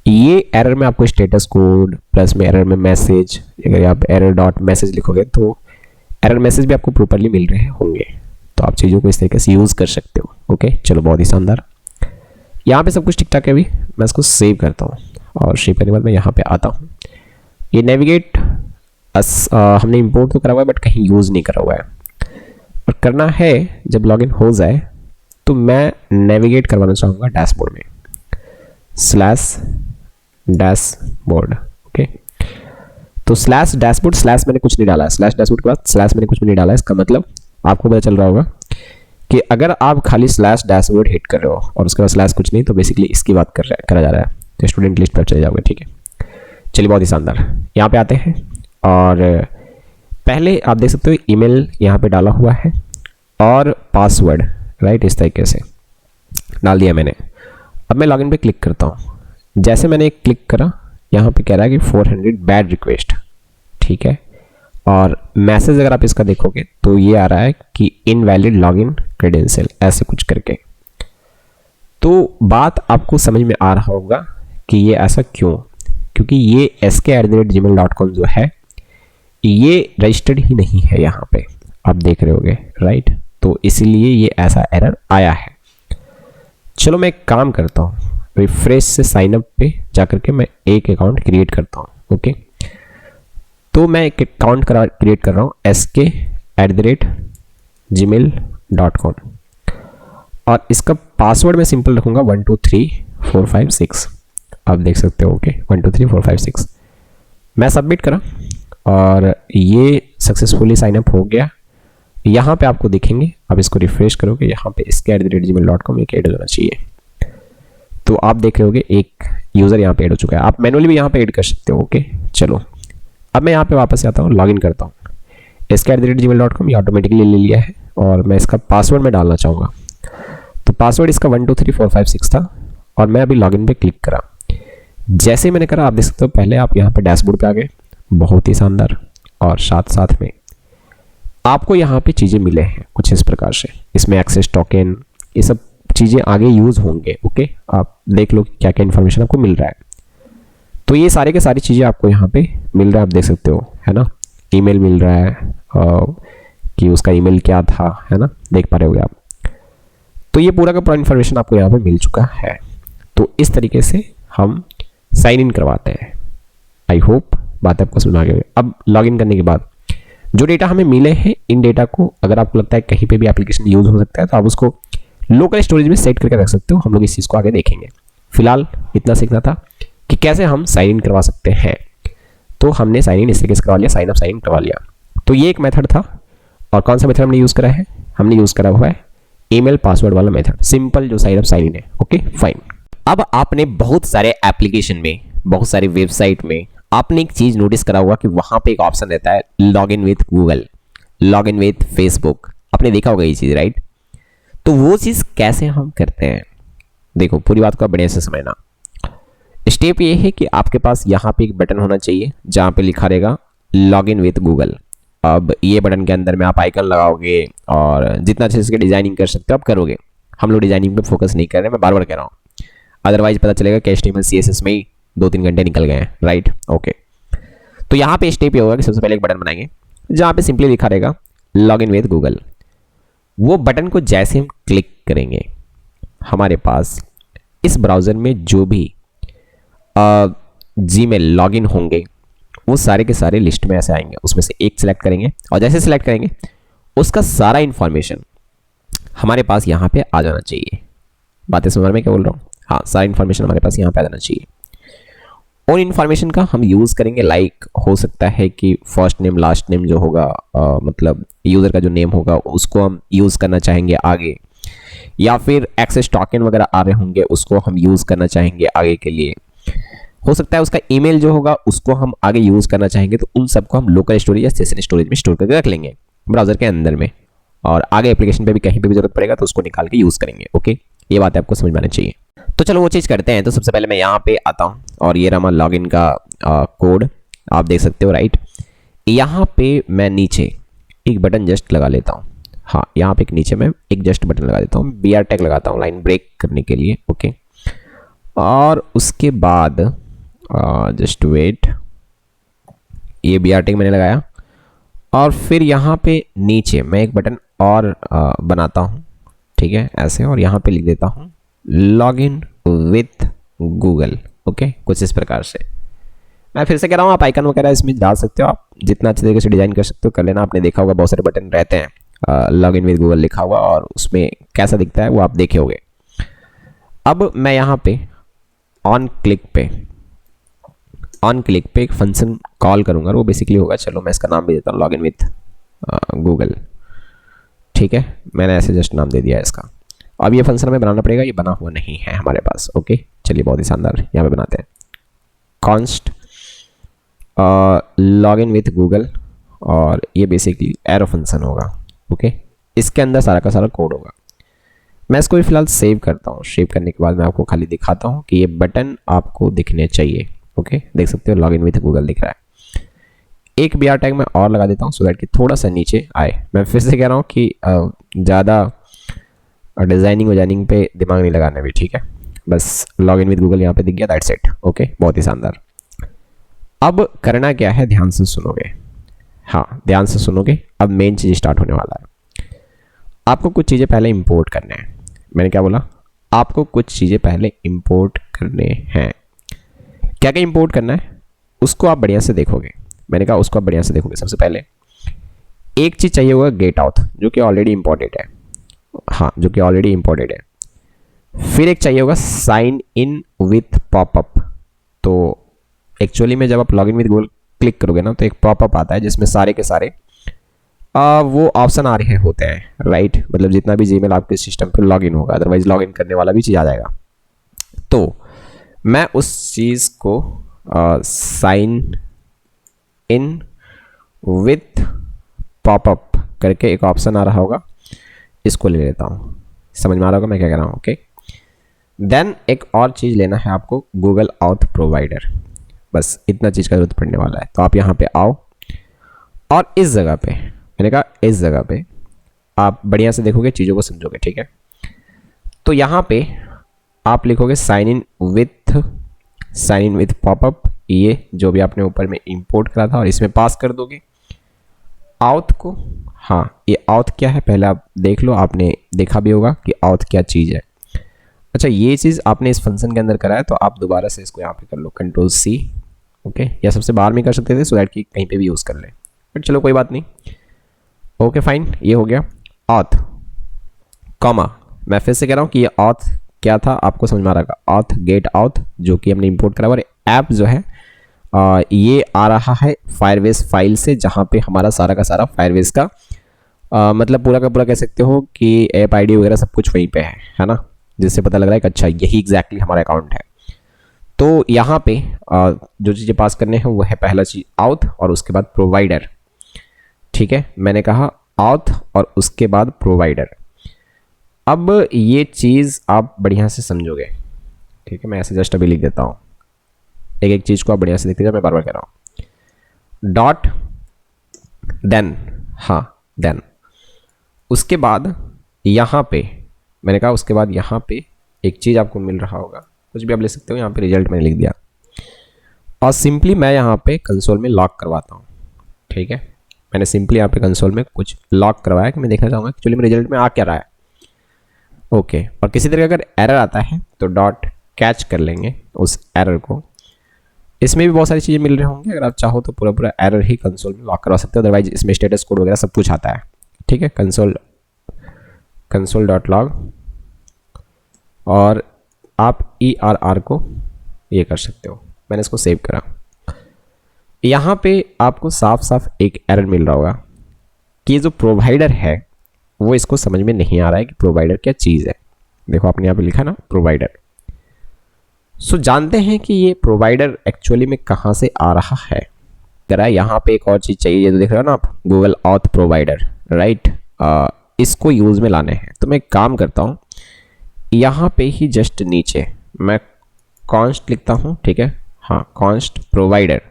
ये एरर में आपको स्टेटस कोड प्लस में एरर में मैसेज, अगर आप एरर डॉट मैसेज लिखोगे तो एरर मैसेज भी आपको प्रॉपर्ली मिल रहे होंगे। तो आप चीज़ों को इस तरीके से यूज़ कर सकते हो। ओके, चलो बहुत ही शानदार। यहाँ पे सब कुछ ठीक ठाक है। अभी मैं इसको सेव करता हूँ और सेव करने के बाद मैं यहाँ पे आता हूँ। ये नेविगेट हमने इंपोर्ट तो करा हुआ है बट कहीं यूज़ नहीं करा हुआ है, और करना है जब लॉगिन हो जाए तो मैं नेविगेट करवाना चाहूँगा डैशबोर्ड में, स्लैश डैशबोर्ड। ओके, तो स्लैश डैशबोर्ड, स्लैश मैंने कुछ नहीं डाला है, स्लैश डैशबोर्ड के बाद स्लैश मैंने कुछ भी नहीं डाला है। इसका मतलब आपको पता चल रहा होगा कि अगर आप खाली स्लैश डैशबोर्ड हिट कर रहे हो और उसके बाद स्लैश कुछ नहीं, तो बेसिकली इसकी बात करा जा रहा है। तो स्टूडेंट लिस्ट पर चले जाओगे। ठीक है, चलिए बहुत ही शानदार। यहाँ पे आते हैं और पहले आप देख सकते हो ईमेल यहाँ पे डाला हुआ है और पासवर्ड, राइट, इस तरीके से डाल दिया मैंने। अब मैं लॉगिन पे क्लिक करता हूँ। जैसे मैंने क्लिक करा, यहाँ पे कह रहा है कि 400 बैड रिक्वेस्ट। ठीक है, और मैसेज अगर आप इसका देखोगे तो ये आ रहा है कि इनवैलिड लॉगिन क्रेडेंशियल, ऐसे कुछ करके। तो बात आपको समझ में आ रहा होगा कि ये ऐसा क्यों, क्योंकि ये sk@gmail.com जो है ये रजिस्टर्ड ही नहीं है, यहाँ पे आप देख रहे होगे, राइट। तो इसीलिए ये ऐसा एरर आया है। चलो मैं एक काम करता हूँ, रिफ्रेश से साइन अप पे जाकर के मैं एक अकाउंट क्रिएट करता हूँ। ओके, तो मैं एक अकाउंट क्रिएट कर रहा हूँ sk@gmail.com और इसका पासवर्ड मैं सिंपल रखूँगा 123456। आप देख सकते हो। ओके, 123456 मैं सबमिट करा और ये सक्सेसफुली साइन अप हो गया। यहाँ पे आपको दिखेंगे, आप इसको रिफ्रेश करोगे, यहाँ पे sk@gmail.com एक ऐड होना चाहिए। तो आप देख रहे होगे एक यूज़र यहाँ पे ऐड हो चुका है। आप मैनुअली भी यहाँ पे ऐड कर सकते हो। ओके, चलो अब मैं यहाँ पे वापस आता हूँ, लॉगिन करता हूँ। sk@gmail.com ये ऑटोमेटिकली ले लिया है और मैं इसका पासवर्ड में डालना चाहूँगा। तो पासवर्ड इसका 123456 था और मैं अभी लॉगिन पे क्लिक करा। जैसे मैंने करा, आप देख सकते हो पहले आप यहाँ पे डैशबोर्ड पे आ गए, बहुत ही शानदार। और साथ में आपको यहाँ पे चीज़ें मिले हैं कुछ इस प्रकार से, इसमें एक्सेस टोकन, ये सब चीज़ें आगे यूज़ होंगे। ओके, आप देख लो क्या क्या इन्फॉर्मेशन आपको मिल रहा है। तो ये सारे के सारी चीज़ें आपको यहाँ पे मिल रहा है, आप देख सकते हो, है ना। ईमेल मिल रहा है कि उसका ईमेल क्या था, है ना, देख पा रहे होगे आप। तो ये पूरा का पूरा इन्फॉर्मेशन आपको यहाँ पे मिल चुका है। तो इस तरीके से हम साइन इन करवाते हैं। आई होप बात आपको समझ आ गई। अब लॉगिन करने के बाद जो डेटा हमें मिले हैं, इन डेटा को अगर आपको लगता है कहीं पे भी एप्लीकेशन यूज़ हो सकता है तो आप उसको लोकल स्टोरेज में सेट करके रख सकते हो। हम लोग इस चीज़ को आगे देखेंगे। फिलहाल इतना सीखना था कि कैसे हम साइन इन करवा सकते हैं। तो हमने साइन इन इस तरीके से करवा लिया, साइन अप साइन इन करवा लिया। तो ये एक मेथड था। और कौन सा मेथड हमने यूज़ करा है, हमने यूज़ करा हुआ है ईमेल पासवर्ड वाला मेथड, सिंपल जो साइन अप साइन इन है। Okay fine. अब आपने बहुत सारे एप्लीकेशन में, बहुत सारी वेबसाइट में आपने एक चीज नोटिस करा होगा कि वहां पे एक ऑप्शन रहता है log in with Google, log in with Facebook. आपने देखा होगा ये चीज, राइट? तो वो चीज कैसे हम करते हैं, देखो पूरी बात को बढ़िया से समझना। स्टेप ये है कि आपके पास यहाँ पे एक बटन होना चाहिए जहाँ पे लिखा रहेगा लॉग इन विथ गूगल। अब ये बटन के अंदर में आप आइकन लगाओगे और जितना अच्छे से डिजाइनिंग कर सकते हो आप करोगे। हम लोग डिजाइनिंग पे फोकस नहीं कर रहे, मैं बार बार कह रहा हूँ, अदरवाइज पता चलेगा कि HTML CSS में ही 2-3 घंटे निकल गए हैं, राइट? ओके। तो यहाँ पे स्टेप ये होगा कि सबसे पहले एक बटन बनाएंगे जहाँ पे सिंपली लिखा रहेगा लॉग इन विथ गूगल। वो बटन को जैसे हम क्लिक करेंगे, हमारे पास इस ब्राउज़र में जो भी Gmail लॉगिन होंगे वो सारे के सारे लिस्ट में ऐसे आएंगे। उसमें से एक सिलेक्ट करेंगे और जैसे सिलेक्ट करेंगे उसका सारा इंफॉर्मेशन हमारे पास यहाँ पे आ जाना चाहिए। बातें समझ में क्या बोल रहा हूँ? हाँ, सारा इंफॉर्मेशन हमारे पास यहाँ पे आ जाना चाहिए। उन इंफॉर्मेशन का हम यूज़ करेंगे, लाइक हो सकता है कि फर्स्ट नेम लास्ट नेम जो होगा, मतलब यूज़र का जो नेम होगा उसको हम यूज़ करना चाहेंगे आगे, या फिर एक्सेस टोकन वगैरह आ रहे होंगे उसको हम यूज़ करना चाहेंगे आगे के लिए। हो सकता है उसका ईमेल जो होगा उसको हम आगे यूज़ करना चाहेंगे, तो उन सबको हम लोकल स्टोरेज या सेशन स्टोरेज में स्टोर करके रख लेंगे ब्राउज़र के अंदर में, और आगे एप्लीकेशन पे भी कहीं पे भी जरूरत पड़ेगा तो उसको निकाल के यूज़ करेंगे। ओके, ये बात आपको समझ में आनी चाहिए। तो चलो वो चीज़ करते हैं। तो सबसे पहले मैं यहाँ पे आता हूँ और ये रहा लॉगिन का कोड, आप देख सकते हो, राइट? यहाँ पे मैं नीचे एक बटन जस्ट लगा लेता हूँ। हाँ, यहाँ पे एक नीचे मैं एक जस्ट बटन लगा देता हूँ, BR टैग लगाता हूँ लाइन ब्रेक करने के लिए। ओके, और उसके बाद जस्ट वेट, ये BR टैग मैंने लगाया और फिर यहाँ पे नीचे मैं एक बटन और बनाता हूँ, ठीक है, ऐसे, और यहाँ पे लिख देता हूँ log in with Google. Okay, कुछ इस प्रकार से। मैं फिर से कह रहा हूँ, आप आइकन वगैरह इसमें डाल सकते हो, आप जितना अच्छे तरीके से डिजाइन कर सकते हो कर लेना। आपने देखा होगा बहुत सारे बटन रहते हैं लॉग इन विथ गूगल लिखा हुआ, और उसमें कैसा दिखता है वो आप देखे होंगे। अब मैं यहाँ पे ऑन क्लिक पे एक फंक्शन कॉल करूँगा और वो बेसिकली होगा, चलो मैं इसका नाम भी देता हूँ लॉग इन विथ गूगल। ठीक है, मैंने ऐसे जस्ट नाम दे दिया है इसका। अब ये फंक्शन हमें बनाना पड़ेगा, ये बना हुआ नहीं है हमारे पास। ओके, चलिए बहुत ही शानदार, यहाँ पे बनाते हैं const log in with Google, और ये बेसिकली एरो फंक्शन होगा। ओके, इसके अंदर सारा का सारा कोड होगा। मैं इसको भी फिलहाल सेव करता हूँ। सेव करने के बाद मैं आपको खाली दिखाता हूँ कि ये बटन आपको दिखने चाहिए। ओके, देख सकते हो लॉग इन विथ गूगल दिख रहा है। एक BR टैग मैं और लगा देता हूँ सो दैट कि थोड़ा सा नीचे आए। मैं फिर से कह रहा हूँ कि ज़्यादा डिजाइनिंग पे दिमाग नहीं लगाना भी, ठीक है? बस लॉग इन विथ गूगल यहाँ पे दिख गया, दैट्स इट। ओके, बहुत ही शानदार। अब करना क्या है, ध्यान से सुनोगे। हाँ, ध्यान से सुनोगे। अब मेन चीज़ स्टार्ट होने वाला है। आपको कुछ चीज़ें पहले इंपोर्ट करने हैं। मैंने क्या बोला? आपको कुछ चीज़ें पहले इंपोर्ट करने हैं। क्या क्या इंपोर्ट करना है उसको आप बढ़िया से देखोगे। मैंने कहा उसको आप बढ़िया से देखोगे। सबसे पहले एक चीज़ चाहिए होगा गेट आउट, जो कि ऑलरेडी इंपॉर्टेंट है। हाँ, जो कि ऑलरेडी इंपॉर्टेंट है। फिर एक चाहिए होगा साइन इन विथ पॉपअप। तो एक्चुअली में जब आप log in with Google click करोगे ना तो एक पॉपअप आता है जिसमें सारे के सारे वो ऑप्शन आ रहे होते हैं, राइट? मतलब जितना भी जीमेल आपके सिस्टम पे लॉग इन होगा, अदरवाइज लॉग इन करने वाला भी चीज़ आ जाएगा। तो मैं उस चीज़ को साइन इन विथ पॉपअप करके एक ऑप्शन आ रहा होगा, इसको ले लेता हूँ। समझ में आ रहा होगा मैं क्या कह रहा हूँ? ओके, देन एक और चीज़ लेना है आपको, गूगल ऑथ प्रोवाइडर। बस इतना चीज़ का जरूरत पड़ने वाला है। तो आप यहाँ पे आओ और इस जगह पे, मैंने कहा इस जगह पे आप बढ़िया से देखोगे, चीज़ों को समझोगे, ठीक है? तो यहाँ पे आप लिखोगे साइन इन विथ पॉपअप, ये जो भी आपने ऊपर में इंपोर्ट करा था, और इसमें पास कर दोगे आउथ को। हाँ, ये आउथ क्या है पहले आप देख लो, आपने देखा भी होगा कि आउथ क्या चीज़ है। अच्छा, ये चीज़ आपने इस फंक्शन के अंदर करा है तो आप दोबारा से इसको यहाँ पे कर लो, Ctrl+C। ओके, या सबसे बाहर में कर सकते थे सो दैट कि कहीं पे भी यूज़ कर ले, बट चलो कोई बात नहीं। ओके फाइन, ये हो गया ऑथ कॉमा। मैं फिर से कह रहा हूँ कि ये ऑथ क्या था आपको समझ में आ रहा है? ऑथ गेट ऑथ जो कि हमने इंपोर्ट करा, और ऐप जो है ये आ रहा है फायरबेस फाइल से, जहाँ पे हमारा सारा का सारा फायरबेस का मतलब पूरा का पूरा कह सकते हो कि ऐप आईडी वगैरह सब कुछ वहीं पे है ना, जिससे पता लग रहा है कि अच्छा यही एग्जैक्टली हमारा अकाउंट है। तो यहाँ पे जो चीज़ें पास करने हैं वो है पहला चीज़ आउथ और उसके बाद प्रोवाइडर। ठीक है, मैंने कहा आउथ और उसके बाद प्रोवाइडर। अब ये चीज़ आप बढ़िया से समझोगे। ठीक है, मैं ऐसे जस्ट अभी लिख देता हूँ, एक एक चीज़ को आप बढ़िया से देखिएगा, मैं बार बार कह रहा हूँ। डॉट देन, हाँ देन, उसके बाद यहाँ पे मैंने कहा उसके बाद यहाँ पे एक चीज़ आपको मिल रहा होगा, कुछ भी आप ले सकते हो, यहाँ पे रिजल्ट मैंने लिख दिया और सिंपली मैं यहाँ पे कंसोल में लॉक करवाता हूँ। ठीक है, मैंने सिंपली यहाँ पे कंसोल में कुछ लॉक करवाया कि मैं देखना चाहूँगा एक्चुअली में रिजल्ट में आ क्या रहा है। ओके, और किसी तरह का अगर एरर आता है तो डॉट कैच कर लेंगे उस एरर को। इसमें भी बहुत सारी चीज़ें मिल रही होंगी, अगर आप चाहो तो पूरा पूरा एरर ही कंसोल में लॉक करवा सकते हो, अदरवाइज इसमें स्टेटस कोड वगैरह सब कुछ आता है। ठीक है, कंसोल डॉट लॉग, और आप ERR को ये कर सकते हो। मैंने इसको सेव करा, यहाँ पे आपको साफ साफ एक एरर मिल रहा होगा कि जो प्रोवाइडर है वो इसको समझ में नहीं आ रहा है कि प्रोवाइडर क्या चीज़ है। देखो आपने यहाँ पे लिखा ना प्रोवाइडर। सो जानते हैं कि ये प्रोवाइडर एक्चुअली में कहाँ से आ रहा है। जरा यहाँ पे एक और चीज़ चाहिए, ये तो देख रहे हो ना आप, गूगल ऑथ प्रोवाइडर, राइट। इसको यूज़ में लाने हैं तो मैं एक काम करता हूँ, यहाँ पे ही जस्ट नीचे मैं कॉन्स्ट लिखता हूँ। ठीक है, हाँ कॉन्स्ट प्रोवाइडर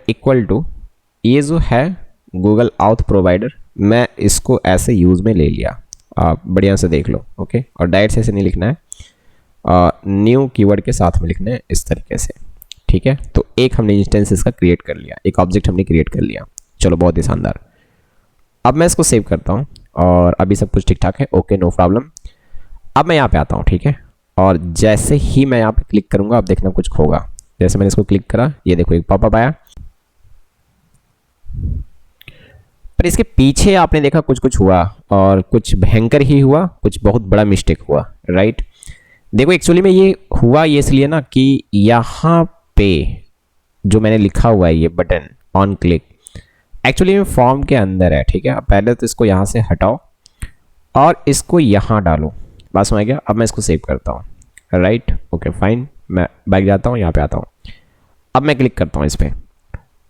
इक्वल टू ये जो है गूगल ऑथ प्रोवाइडर, मैं इसको ऐसे यूज़ में ले लिया। आप बढ़िया से देख लो। ओके, और डायरेक्ट से ऐसे नहीं लिखना है, न्यू कीवर्ड के साथ में लिखना है इस तरीके से। ठीक है, तो एक हमने इंस्टेंस इसका क्रिएट कर लिया, एक ऑब्जेक्ट हमने क्रिएट कर लिया। चलो बहुत ही शानदार। अब मैं इसको सेव करता हूँ और अभी सब कुछ ठीक ठाक है। Okay, no problem. अब मैं यहाँ पे आता हूँ। ठीक है, और जैसे ही मैं यहाँ पे क्लिक करूँगा आप देखना कुछ होगा। जैसे मैंने इसको क्लिक करा, ये देखो एक पॉपअप आया, पर इसके पीछे आपने देखा कुछ कुछ हुआ और कुछ भयंकर ही हुआ, कुछ बहुत बड़ा मिस्टेक हुआ, राइट। देखो एक्चुअली में ये हुआ ये इसलिए ना कि यहाँ पे जो मैंने लिखा हुआ है ये बटन ऑन क्लिक एक्चुअली में फॉर्म के अंदर है। ठीक है, अब पहले तो इसको यहाँ से हटाओ और इसको यहाँ डालो, बस हो गया। अब मैं इसको सेव करता हूँ, राइट। ओके फाइन, मैं बैक जाता हूँ, यहाँ पे आता हूँ। अब मैं क्लिक करता हूँ इस पर,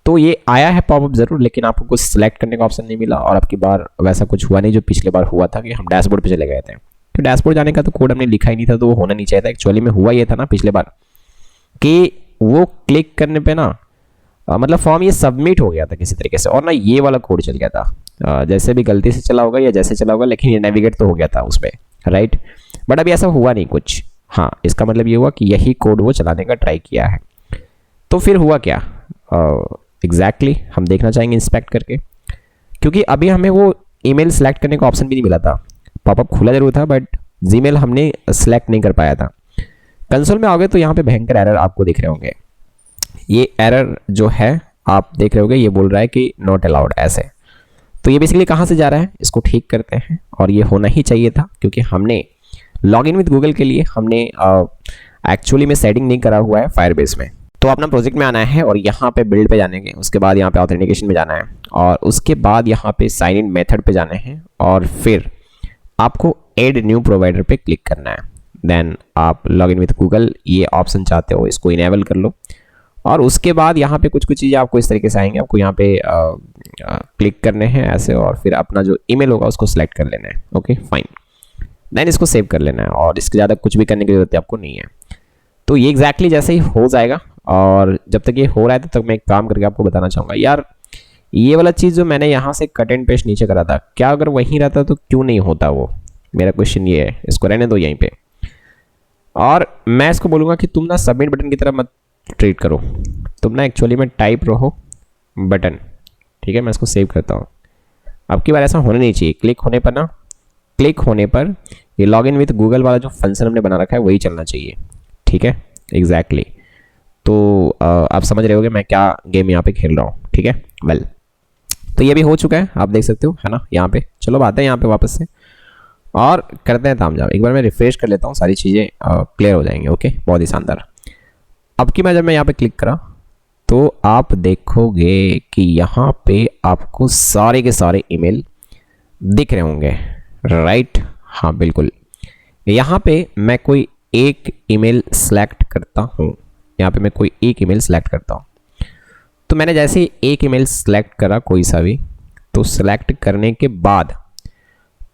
तो ये आया है पॉपअप ज़रूर, लेकिन आपको कुछ सिलेक्ट करने का ऑप्शन नहीं मिला और आपकी बार वैसा कुछ हुआ नहीं जो पिछले बार हुआ था कि हम डैशबोर्ड पे चले गए थे। तो डैशबोर्ड जाने का तो कोड हमने लिखा ही नहीं था, तो वो होना नहीं चाहिए था। एक्चुअली में हुआ ये था ना पिछले बार कि वो क्लिक करने पे ना मतलब फॉर्म ये सबमिट हो गया था किसी तरीके से, और ना ये वाला कोड चल गया था। जैसे भी गलती से चला होगा या जैसे चला होगा, लेकिन ये नेविगेट तो हो गया था उसमें, राइट। बट अभी ऐसा हुआ नहीं कुछ। हाँ, इसका मतलब ये हुआ कि यही कोड वो चलाने का ट्राई किया है। तो फिर हुआ क्या एग्जैक्टली हम देखना चाहेंगे इंस्पेक्ट करके, क्योंकि अभी हमें वो ईमेल सेलेक्ट करने का ऑप्शन भी नहीं मिला था। पॉपअप खुला जरूर था बट जीमेल हमने सेलेक्ट नहीं कर पाया था। कंसोल में आओगे तो यहाँ पे भयंकर एरर आपको दिख रहे होंगे। ये एरर जो है आप देख रहे होंगे, ये बोल रहा है कि नॉट अलाउड ऐसे। तो ये बेसिकली कहाँ से जा रहा है, इसको ठीक करते हैं। और ये होना ही चाहिए था क्योंकि हमने लॉगिन विद गूगल के लिए हमने एक्चुअली में सेटिंग नहीं करा हुआ है फायरबेस में। तो अपना प्रोजेक्ट में आना है और यहाँ पे बिल्ड पे जाने के, उसके बाद यहाँ पे ऑथेंटिकेशन में जाना है और उसके बाद यहाँ पे साइन इन मेथड पे जाने हैं और फिर आपको ऐड न्यू प्रोवाइडर पे क्लिक करना है। देन आप लॉगिन विद गूगल ये ऑप्शन चाहते हो इसको इनेबल कर लो और उसके बाद यहाँ पे कुछ कुछ चीज़ें आपको इस तरीके से आएंगे। आपको यहाँ पे क्लिक करने हैं ऐसे और फिर अपना जो ईमेल होगा उसको सिलेक्ट कर लेना है। ओके फाइन, देन इसको सेव कर लेना है और इसके ज़्यादा कुछ भी करने की जरूरत आपको नहीं है। तो ये एग्जैक्टली जैसे ही हो जाएगा और जब तक ये हो रहा है तब तक मैं एक काम करके आपको बताना चाहूँगा। यार ये वाला चीज़ जो मैंने यहाँ से कट एंड पेस्ट नीचे करा था, क्या अगर वहीं रहता तो क्यों नहीं होता वो, मेरा क्वेश्चन ये है। इसको रहने दो यहीं पे और मैं इसको बोलूँगा कि तुम ना सबमिट बटन की तरह मत ट्रीट करो, तुम ना एक्चुअली में टाइप रहो बटन। ठीक है, मैं इसको सेव करता हूँ। अब की बार ऐसा होना नहीं चाहिए। क्लिक होने पर ये लॉगिन विथ गूगल वाला जो फंक्शन हमने बना रखा है वही चलना चाहिए। ठीक है एग्जैक्टली। तो आप समझ रहे होगे मैं क्या गेम यहाँ पे खेल रहा हूँ। ठीक है वेल, तो ये भी हो चुका है, आप देख सकते हो है ना यहाँ पे। चलो बात है यहाँ पे वापस से और करते हैं तामझाम। एक बार मैं रिफ्रेश कर लेता हूँ, सारी चीज़ें क्लियर हो जाएंगी। ओके बहुत ही शानदार। अब की मैं जब मैं यहाँ पे क्लिक करा तो आप देखोगे कि यहाँ पे आपको सारे के सारे ईमेल दिख रहे होंगे, राइट। हाँ बिल्कुल, यहाँ पे मैं कोई एक ईमेल सेलेक्ट करता हूँ, यहाँ पे मैं कोई एक ईमेल सेलेक्ट करता हूँ। तो मैंने जैसे ही एक ईमेल सेलेक्ट करा कोई सा भी, तो सेलेक्ट करने के बाद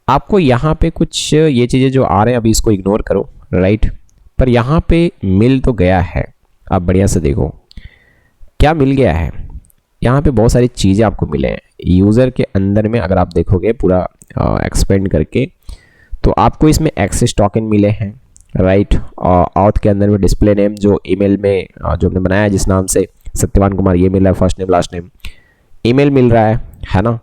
आपको यहाँ पे कुछ ये चीज़ें जो आ रहे हैं अभी इसको इग्नोर करो, राइट। पर यहाँ पे मिल तो गया है, आप बढ़िया से देखो क्या मिल गया है। यहाँ पे बहुत सारी चीज़ें आपको मिले हैं यूज़र के अंदर में। अगर आप देखोगे पूरा एक्सपेंड करके, तो आपको इसमें एक्सेस टोकन मिले हैं, राइट। आउट के अंदर में डिस्प्ले नेम जो ईमेल में जो हमने बनाया है जिस नाम से सत्यवान कुमार, ये मिल रहा है, first name last name, email मिल रहा है ना।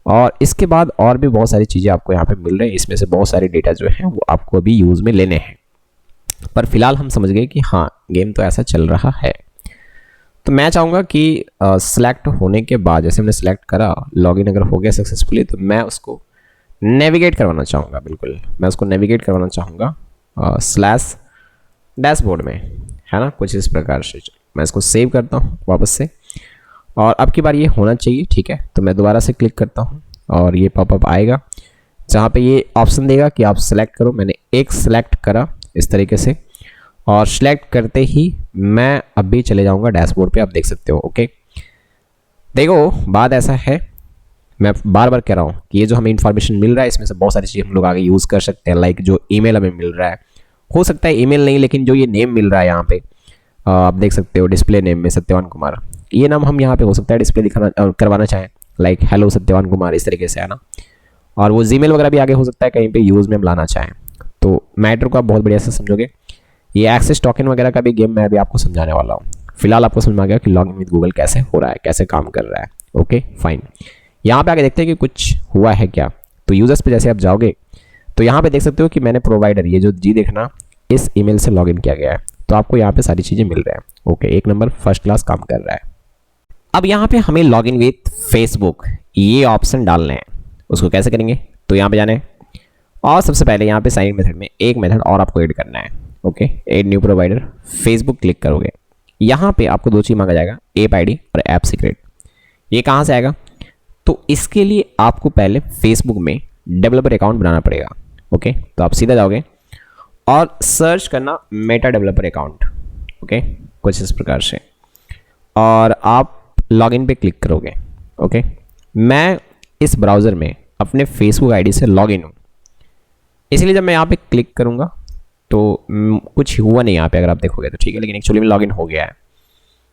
और इसके बाद और भी बहुत सारी चीज़ें आपको यहाँ पे मिल रही हैं। इसमें से बहुत सारे डेटा जो हैं वो आपको अभी यूज़ में लेने हैं। पर फिलहाल हम समझ गए कि हाँ गेम तो ऐसा चल रहा है। तो मैं चाहूँगा कि सिलेक्ट होने के बाद, जैसे हमने सेलेक्ट करा, लॉगिन अगर हो गया सक्सेसफुली, तो मैं उसको नेविगेट करवाना चाहूँगा। बिल्कुल मैं उसको नेविगेट करवाना चाहूँगा स्लैश डैशबोर्ड में, है ना, कुछ इस प्रकार से। मैं इसको सेव करता हूँ वापस से, और अब की बार ये होना चाहिए, ठीक है। तो मैं दोबारा से क्लिक करता हूँ और ये पॉपअप आएगा जहाँ पे ये ऑप्शन देगा कि आप सेलेक्ट करो। मैंने एक सेलेक्ट करा इस तरीके से, और सेलेक्ट करते ही मैं अभी चले जाऊँगा डैशबोर्ड पे, आप देख सकते हो। ओके, देखो बात ऐसा है, मैं बार बार कह रहा हूँ कि ये जो हमें इन्फॉर्मेशन मिल रहा है इसमें से बहुत सारी चीज़ें हम लोग आगे यूज़ कर सकते हैं। लाइक जो ईमेल हमें मिल रहा है, हो सकता है ईमेल नहीं, लेकिन जो ये नेम मिल रहा है यहाँ पे आप देख सकते हो, डिस्प्ले नेम में सत्यवान कुमार, ये नाम हम यहाँ पे हो सकता है डिस्प्ले दिखाना करवाना चाहें, लाइक हेलो सत्यवान कुमार इस तरीके से, है ना। और वो जीमेल वगैरह भी आगे हो सकता है कहीं पे यूज़ में हम लाना चाहें। तो मैटर को आप बहुत बढ़िया से समझोगे। ये एक्सेस टोकन वगैरह का भी गेम मैं अभी आपको समझाने वाला हूँ। फिलहाल आपको समझ में आ गया कि लॉगिन विद गूगल कैसे हो रहा है, कैसे काम कर रहा है। ओके फाइन, यहाँ पे आगे देखते हैं कि कुछ हुआ है क्या। तो यूजर्स पे जैसे आप जाओगे तो यहाँ पे देख सकते हो कि मैंने प्रोवाइडर, ये जो जी देखना, इस ईमेल से लॉगिन किया गया है। तो आपको यहाँ पे सारी चीज़ें मिल रहा है। ओके, एक नंबर फर्स्ट क्लास काम कर रहा है। अब यहाँ पे हमें लॉगिन विथ फेसबुक ये ऑप्शन डालने हैं। उसको कैसे करेंगे, तो यहाँ पे जाना है और सबसे पहले यहाँ पे साइन मेथड में एक मेथड और आपको ऐड करना है। Okay, add new provider, Facebook click करोगे, यहाँ पे आपको दो चीज़ मांगा जाएगा, ऐप आईडी और ऐप सीक्रेट। ये कहाँ से आएगा, तो इसके लिए आपको पहले फेसबुक में डेवलपर अकाउंट बनाना पड़ेगा। ओके, तो आप सीधा जाओगे और सर्च करना मेटा डेवलपर अकाउंट। ओके, कुछ इस प्रकार से, और आप लॉगिन पे क्लिक करोगे। ओके, मैं इस ब्राउज़र में अपने फेसबुक आईडी से लॉगिन हूँ, इसलिए जब मैं यहाँ पे क्लिक करूँगा तो कुछ हुआ नहीं यहाँ पे, अगर आप देखोगे तो, ठीक है। लेकिन एक्चुअली में लॉगिन हो गया है।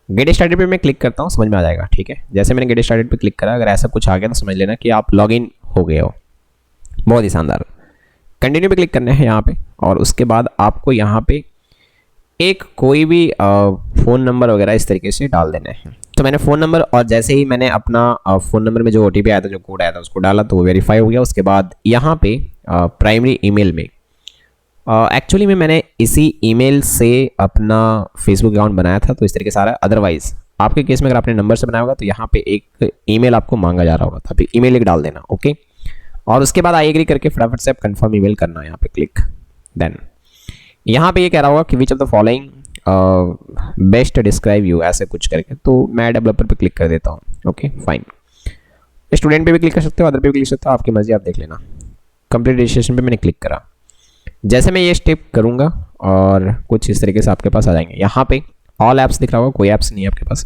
गेट स्टार्टेड पे मैं क्लिक करता हूँ, समझ में आ जाएगा, ठीक है। जैसे मैंने गेट स्टार्टेड पे क्लिक करा, अगर ऐसा कुछ आ गया तो समझ लेना कि आप लॉगिन हो गए हो। बहुत ही शानदार। कंटिन्यू पे क्लिक करना है यहाँ पे, और उसके बाद आपको यहाँ पे एक कोई भी फ़ोन नंबर वगैरह इस तरीके से डाल देना है। तो मैंने फ़ोन नंबर, और जैसे ही मैंने अपना फ़ोन नंबर में जो OTP आया था, जो कोड आया था, उसको डाला तो वो वेरीफाई हो गया। उसके बाद यहाँ पे प्राइमरी ईमेल में एक्चुअली में मैंने इसी ईमेल से अपना फेसबुक अकाउंट बनाया था, तो इस तरीके से आ रहा है। अदरवाइज आपके केस में अगर आपने नंबर से बनाया होगा तो यहाँ पे एक ईमेल आपको मांगा जा रहा होगा, तो आप ईमेल एक डाल देना। ओके, और उसके बाद आई एग्री करके फटाफट से आप कंफर्म ईमेल करना, यहाँ पे क्लिक। देन यहाँ पे ये कह रहा होगा कि which of the following best describe you, ऐसे कुछ करके। तो मैं डेवलपर पे क्लिक कर देता हूँ। ओके फाइन, स्टूडेंट पे भी क्लिक कर सकते हो, अदर पे भी क्लिक कर सकते हो, आपकी मर्जी, आप देख लेना। कंप्लीट रजिस्ट्रेशन पे मैंने क्लिक करा। जैसे मैं ये स्टेप करूँगा और कुछ इस तरीके से आपके पास आ जाएंगे। यहाँ पे ऑल ऐप्स दिख रहा होगा, कोई ऐप्स नहीं है आपके पास।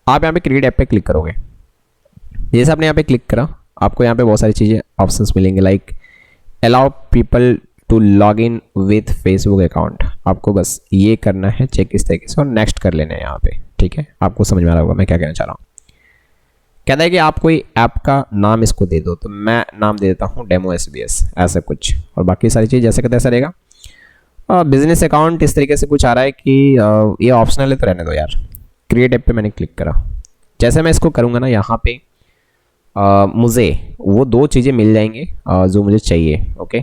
आप यहाँ पे क्रिएट ऐप पे क्लिक करोगे। जैसे आपने यहाँ पे क्लिक करा, आपको यहाँ पे बहुत सारी चीज़ें ऑप्शंस मिलेंगे, like allow people to log in with Facebook account. आपको बस ये करना है चेक इस तरीके से, और नेक्स्ट कर लेना है यहाँ पे, ठीक है। आपको समझ में आ रहा होगा मैं क्या कहना चाह रहा हूँ। कहता है कि आप कोई ऐप का नाम इसको दे दो, तो मैं नाम दे देता हूँ डेमो SBS, ऐसा कुछ। और बाकी सारी चीज़ जैसे कहते ऐसा रहेगा। बिजनेस अकाउंट इस तरीके से कुछ आ रहा है कि ये ऑप्शनल है, तो रहने दो यार। क्रिएट ऐप पे मैंने क्लिक करा। जैसे मैं इसको करूँगा ना, यहाँ पे मुझे वो दो चीज़ें मिल जाएंगे जो मुझे चाहिए। ओके,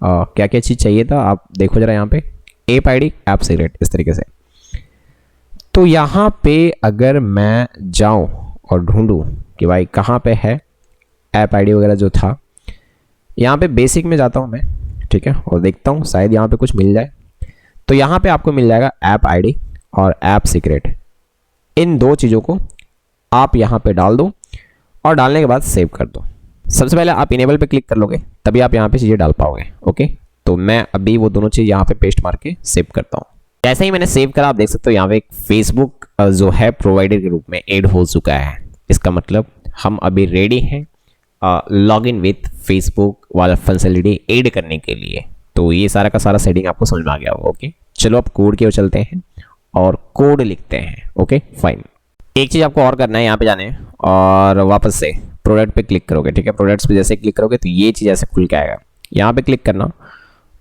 क्या क्या चीज़ चाहिए था आप देखो जरा, यहाँ पे ऐप आईडी, ऐप सीक्रेट, इस तरीके से। तो यहाँ पे अगर मैं जाऊँ और ढूंढूं कि भाई कहाँ पे है ऐप आईडी वगैरह जो था, यहाँ पे बेसिक में जाता हूँ मैं, ठीक है, और देखता हूँ शायद यहाँ पे कुछ मिल जाए। तो यहाँ पे आपको मिल जाएगा ऐप आईडी और ऐप सीक्रेट। इन दो चीज़ों को आप यहाँ पे डाल दो और डालने के बाद सेव कर दो। सबसे पहले आप इनेबल पे क्लिक कर लोगे तभी आप यहाँ पे चीज़ें डाल पाओगे। ओके, तो मैं अभी वो दोनों चीज़ यहाँ पे पेस्ट मार के सेव करता हूँ। जैसे ही मैंने सेव करा आप देख सकते हो यहाँ पे एक फेसबुक जो है प्रोवाइडर के रूप में ऐड हो चुका है। इसका मतलब हम अभी रेडी हैं लॉग इन विथ फेसबुक वाला फंक्शनलिटी ऐड करने के लिए। तो ये सारा का सारा सेटिंग आपको समझ में आ गया होगा। ओके, चलो अब कोड की ओर चलते हैं और कोड लिखते हैं। ओके फाइन, एक चीज़ आपको और करना है, यहाँ पे जाने और वापस से प्रोडक्ट पे क्लिक करोगे। ठीक है, प्रोडक्ट्स पे जैसे क्लिक करोगे तो ये चीज़ ऐसे खुल के आएगा। यहाँ पे क्लिक करना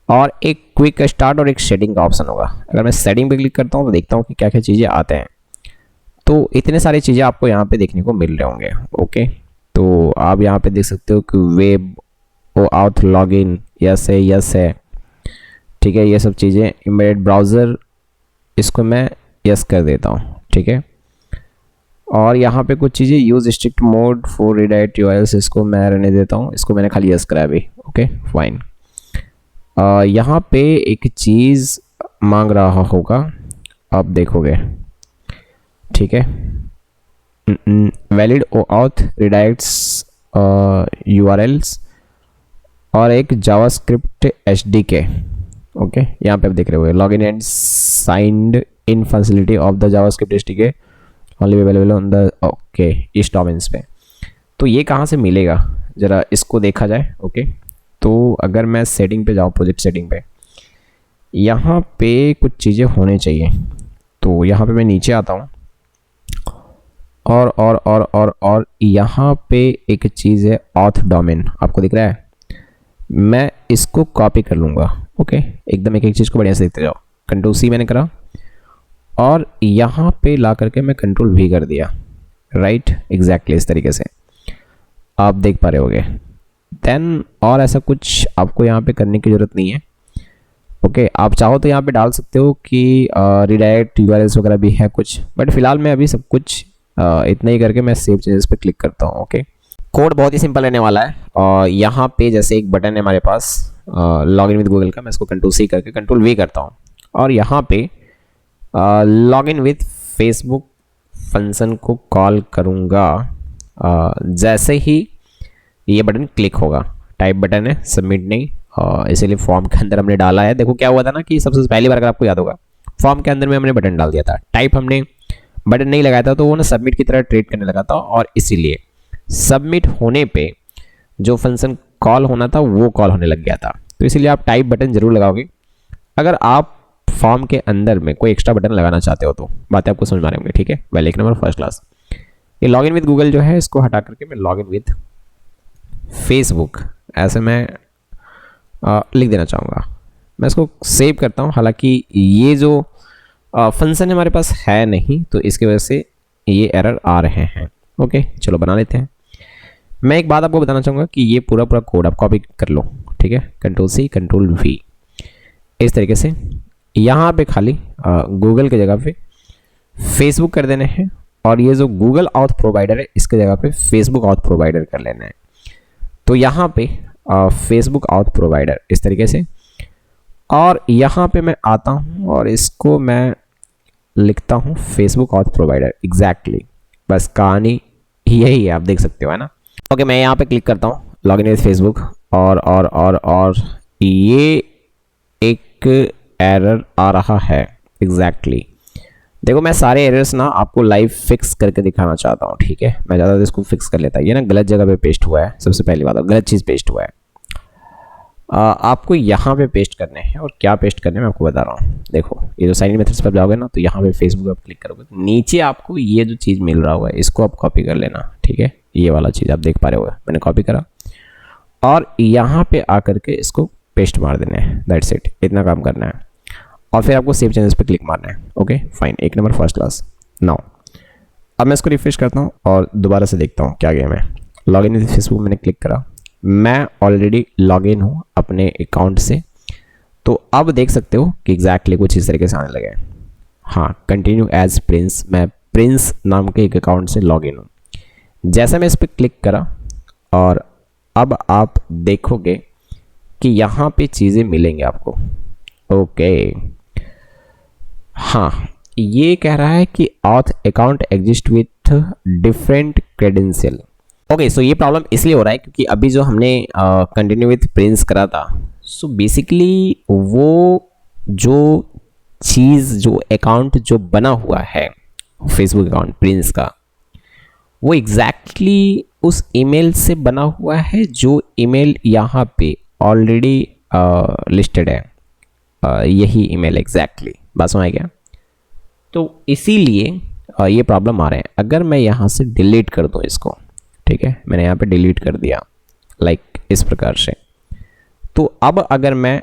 और एक क्विक स्टार्ट और एक सेटिंग का ऑप्शन होगा। अगर मैं सेटिंग पे क्लिक करता हूँ तो देखता हूँ कि क्या क्या चीज़ें आते हैं। तो इतने सारी चीज़ें आपको यहाँ पे देखने को मिल रहे होंगे। ओके, तो आप यहाँ पे देख सकते हो कि web O auth log in yes है। ठीक है, ये सब चीज़ें इमेड ब्राउज़र, इसको मैं यस कर देता हूँ। ठीक है, और यहाँ पे कुछ चीज़ें use strict mode for redirect URLs, इसको मैं रहने देता हूँ, इसको मैंने खाली यस करा अभी। ओके फाइन, यहाँ पे एक चीज़ मांग रहा होगा, आप देखोगे। ठीक है, वैलिड ओ आउथ रिडायरेक्ट्स यूआरएल्स और एक जावास्क्रिप्ट एचडीके। ओके, यहाँ पे आप देख रहे हो log in and signed in facility of the JavaScript HDK only available on the okay इस डोमेन्स पे। तो ये कहाँ से मिलेगा ज़रा इसको देखा जाए। ओके, तो अगर मैं सेटिंग पे जाऊँ, प्रोजेक्ट सेटिंग पे, यहाँ पे कुछ चीज़ें होने चाहिए। तो यहाँ पे मैं नीचे आता हूँ और यहाँ पे एक चीज़ है ऑथ डोमेन, आपको दिख रहा है। मैं इसको कॉपी कर लूँगा। ओके, एकदम एक एक चीज़ को बढ़िया से देखते जाओ। कंट्रोल सी मैंने करा और यहाँ पे ला करके मैं कंट्रोल वी कर दिया। राइट, एग्जैक्टली इस तरीके से आप देख पा रहे होगे। देन और ऐसा कुछ आपको यहाँ पे करने की ज़रूरत नहीं है। ओके, आप चाहो तो यहाँ पे डाल सकते हो कि रिडायरेक्ट यूआरएल्स वगैरह भी है कुछ, बट फिलहाल मैं अभी सब कुछ इतना ही करके मैं सेव चेंजेस पे क्लिक करता हूँ। ओके, कोड बहुत ही सिंपल रहने वाला है। और यहाँ पे जैसे एक बटन है हमारे पास लॉग इन विद गूगल का, मैं इसको कंट्रोल सी करके कंट्रोल वी करता हूँ और यहाँ पे log in with Facebook function को कॉल करूँगा। जैसे ही ये बटन क्लिक होगा, टाइप बटन है, सबमिट नहीं, इसीलिए फॉर्म के अंदर हमने डाला है। देखो क्या हुआ था ना कि सबसे पहली बार अगर आपको याद होगा फॉर्म के अंदर में हमने बटन डाल दिया था, टाइप हमने बटन नहीं लगाया था, तो वो ना सबमिट की तरह ट्रीट करने लगा था और इसीलिए सबमिट होने पे जो फंक्शन कॉल होना था वो कॉल होने लग गया था। तो इसीलिए आप टाइप बटन जरूर लगाओगे अगर आप फॉर्म के अंदर में कोई एक्स्ट्रा बटन लगाना चाहते हो तो। बातें आपको समझ में आ रही होंगी। ठीक है, वेल एक नंबर फर्स्ट क्लास। ये लॉग इन विद गूगल जो है इसको हटा करके मैं लॉग इन विद फेसबुक ऐसे मैं लिख देना चाहूँगा। मैं इसको सेव करता हूँ। हालांकि ये जो फंक्शन हमारे पास है नहीं, तो इसकी वजह से ये एरर आ रहे हैं। ओके, चलो बना लेते हैं। मैं एक बात आपको बताना चाहूँगा कि ये पूरा कोड आप कॉपी कर लो। ठीक है, कंट्रोल सी कंट्रोल वी इस तरीके से यहाँ पे खाली गूगल की जगह पे फेसबुक कर देने हैं और ये जो गूगल ऑथ प्रोवाइडर है इसके जगह पे फेसबुक ऑथ प्रोवाइडर कर लेना है। तो यहाँ पे फेसबुक ऑथ प्रोवाइडर इस तरीके से, और यहाँ पे मैं आता हूँ और इसको मैं लिखता हूँ फेसबुक ऑथ प्रोवाइडर। एग्जैक्टली, बस कहानी यही है, आप देख सकते हो, है ना। ओके, मैं यहाँ पे क्लिक करता हूँ लॉग इन विद फेसबुक और ये एक एरर आ रहा है। एग्जैक्टली, देखो मैं सारे एरर्स ना आपको लाइव फिक्स करके दिखाना चाहता हूँ। ठीक है, मैं ज़्यादा इसको फिक्स कर लेता है। ये ना गलत जगह पे पेस्ट हुआ है, सबसे पहली बात, गलत चीज़ पेस्ट हुआ है। आपको यहाँ पे पेस्ट करने हैं और क्या पेस्ट करने मैं आपको बता रहा हूँ। देखो ये जो साइन इन मेथड्स पर जाओगे ना तो यहाँ पे फेसबुक आप क्लिक करोगे तो नीचे आपको ये जो चीज़ मिल रहा हुआ है इसको आप कॉपी कर लेना। ठीक है, ये वाला चीज़ आप देख पा रहे हो, मैंने कॉपी करा और यहाँ पे आकर के इसको पेस्ट मार देना है। दैट्स इट, इतना काम करना है और फिर आपको सेव चेंजेस पे क्लिक मारना है। ओके फाइन, एक नंबर फर्स्ट क्लास। नाउ अब मैं इसको रिफ्रेश करता हूँ और दोबारा से देखता हूँ क्या गेम है। लॉग इन विद फेसबुक मैंने क्लिक करा, मैं ऑलरेडी लॉग इन हूँ अपने अकाउंट से, तो अब देख सकते हो कि एग्जैक्टली कुछ इस तरीके से आने लगे। हाँ, कंटिन्यू एज प्रिंस, मैं प्रिंस नाम के एक अकाउंट से लॉग इन हूँ। जैसे मैं इस पर क्लिक करा और अब आप देखोगे कि यहाँ पे चीज़ें मिलेंगी आपको। ओके, हाँ ये कह रहा है कि auth account exist with different credential. Okay, so ये प्रॉब्लम इसलिए हो रहा है क्योंकि अभी जो हमने कंटिन्यू विथ प्रिंस करा था, सो बेसिकली वो जो चीज़, जो अकाउंट जो बना हुआ है फेसबुक अकाउंट प्रिंस का, वो एग्जैक्टली उस ईमेल से बना हुआ है जो ईमेल यहाँ पे ऑलरेडी लिस्टेड है। यही ईमेल एग्जैक्टली, बात समझ गया। तो इसीलिए ये प्रॉब्लम आ रहा है। अगर मैं यहाँ से डिलीट कर दूँ इसको, ठीक है, मैंने यहाँ पे डिलीट कर दिया लाइक इस प्रकार से, तो अब अगर मैं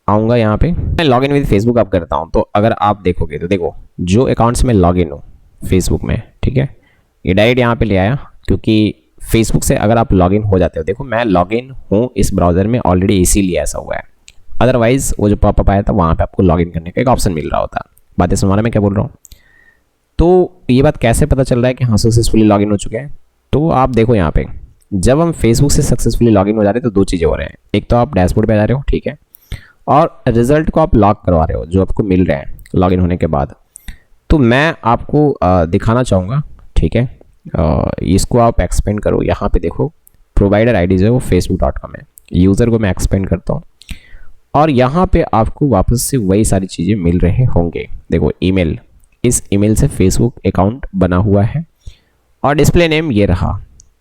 आऊँगा यहाँ पे, मैं लॉग इन विद फेसबुक अब करता हूँ, तो अगर आप देखोगे तो देखो जो अकाउंट से मैं लॉग इन हूँ फेसबुक में, ठीक है, ये डायरेक्ट यहाँ पे ले आया क्योंकि फेसबुक से अगर आप लॉग इन हो जाते हो, देखो मैं लॉग इन हूँ इस ब्राउज़र में ऑलरेडी, इसीलिए ऐसा हुआ है। अदरवाइज वो जो पॉपअप आया था वहाँ पे आपको लॉग इन करने का एक ऑप्शन मिल रहा होता। बातें समझ में क्या बोल रहा हूँ? तो ये बात कैसे पता चल रहा है कि हाँ सक्सेसफुली लॉग इन हो चुके हैं? तो आप देखो यहाँ पे जब हम फेसबुक से सक्सेसफुली लॉग इन हो जा रहे हैं तो दो चीज़ें हो रहे हैं। एक तो आप डैशबोर्ड पे आ रहे हो, ठीक है, और रिजल्ट को आप लॉक करवा रहे हो जो आपको मिल रहे हैं लॉग इन होने के बाद। तो मैं आपको दिखाना चाहूँगा, ठीक है, इसको आप एक्सपेंड करो। यहाँ पे देखो प्रोवाइडर आईडी जो है वो facebook.com है, यूज़र को मैं एक्सपेंड करता हूँ और यहाँ पे आपको वापस से वही सारी चीज़ें मिल रहे होंगे। देखो ईमेल, इस ईमेल से फेसबुक अकाउंट बना हुआ है और डिस्प्ले नेम ये रहा।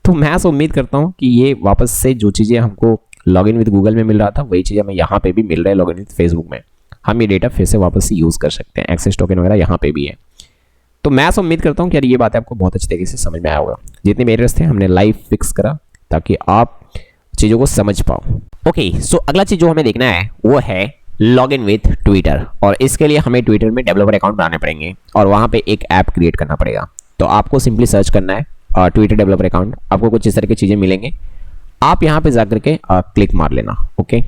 तो मैं ऐसा उम्मीद करता हूँ कि ये वापस से जो चीज़ें हमको लॉगिन विद गूगल में मिल रहा था वही चीज़ें हमें यहाँ पे भी मिल रहा है लॉगिन विद फेसबुक में। हम ये डेटा फिर से वापस से यूज़ कर सकते हैं, एक्सेस टोकन वगैरह यहाँ पे भी है। तो मैं ऐसा उम्मीद करता हूँ कि यार ये बात आपको बहुत अच्छी तरीके से समझ में आया होगा। जितने मेरे थे हमने लाइव फिक्स करा ताकि आप चीज़ों को समझ पाओ। ओके, सो अगला चीज़ जो हमें देखना है वो है लॉगिन विथ ट्विटर, और इसके लिए हमें ट्विटर में डेवलपर अकाउंट बनाने पड़ेंगे और वहाँ पे एक ऐप क्रिएट करना पड़ेगा। तो आपको सिंपली सर्च करना है ट्विटर डेवलपर अकाउंट, आपको कुछ इस तरह की चीज़ें मिलेंगे। आप यहाँ पे जाकर के क्लिक मार लेना, ओके।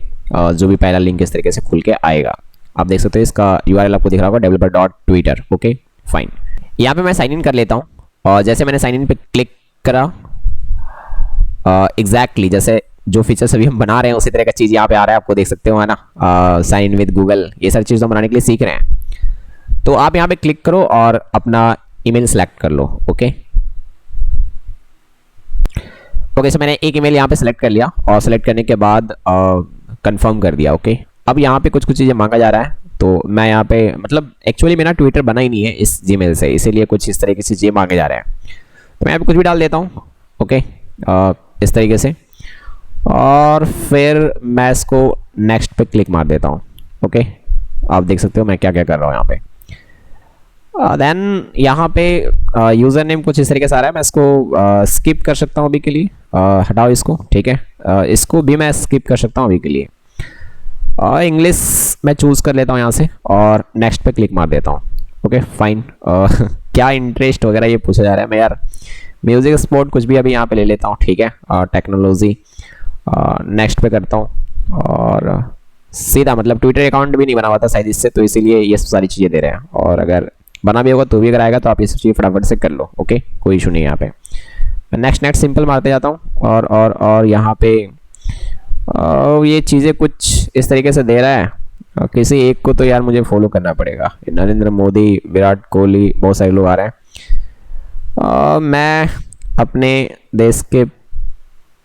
जो भी पहला लिंक इस तरीके से खुल के आएगा, आप देख सकते हो इसका URL आपको दिख रहा होगा developer.twitter, ओके फाइन। यहाँ पे मैं साइन इन कर लेता हूँ और जैसे मैंने साइन इन पे क्लिक करा, एग्जैक्टली जैसे जो फीचर्स अभी हम बना रहे हैं उसी तरह का चीज़ यहाँ पे आ रहा है, आपको देख सकते हो, है ना, साइन इन विद गूगल, ये सारी चीज़ हम बनाने के लिए सीख रहे हैं। तो आप यहाँ पे क्लिक करो और अपना ईमेल सेलेक्ट कर लो, ओके। ओके, सो मैंने एक ईमेल यहाँ पे सेलेक्ट कर लिया और सेलेक्ट करने के बाद कंफर्म कर दिया, ओके। अब यहाँ पे कुछ चीज़ें मांगा जा रहा है, तो मैं यहाँ पे मतलब एक्चुअली मेरा ट्विटर बना ही नहीं है इस जीमेल से, इसीलिए कुछ इस तरीके से चीज़ें मांगे जा रहे हैं। तो मैं यहाँ पे कुछ भी डाल देता हूँ, ओके, इस तरीके से, और फिर मैं इसको नेक्स्ट पे क्लिक मार देता हूँ, ओके। आप देख सकते हो मैं क्या क्या कर रहा हूँ यहाँ पे। देन यहाँ पे यूज़र नेम कुछ इस तरीके से आ रहा है, मैं इसको स्किप कर सकता हूँ अभी के लिए, हटाओ इसको, ठीक है। इसको भी मैं स्किप कर सकता हूँ अभी के लिए। इंग्लिश मैं चूज़ कर लेता हूँ यहाँ से और नेक्स्ट पे क्लिक मार देता हूँ, ओके फाइन। क्या इंटरेस्ट वगैरह ये पूछा जा रहा है, मैं यार म्यूज़िक स्पोर्ट कुछ भी अभी यहाँ पे ले लेता हूँ, ठीक है। टेक्नोलॉजी नेक्स्ट पे करता हूँ और सीधा, मतलब ट्विटर अकाउंट भी नहीं बना हुआ था शायद इससे, तो इसीलिए ये सारी चीज़ें दे रहे हैं। और अगर बना भी होगा तो भी अगर आएगा तो आप ये सब चीज़ फटाफट से कर लो, ओके, कोई इशू नहीं है यहाँ पे। नेक्स्ट सिंपल मारते जाता हूँ और यहाँ पे ये चीज़ें कुछ इस तरीके से दे रहा है। किसी एक को तो यार मुझे फॉलो करना पड़ेगा, नरेंद्र मोदी, विराट कोहली, बहुत सारे लोग आ रहे हैं। मैं अपने देश के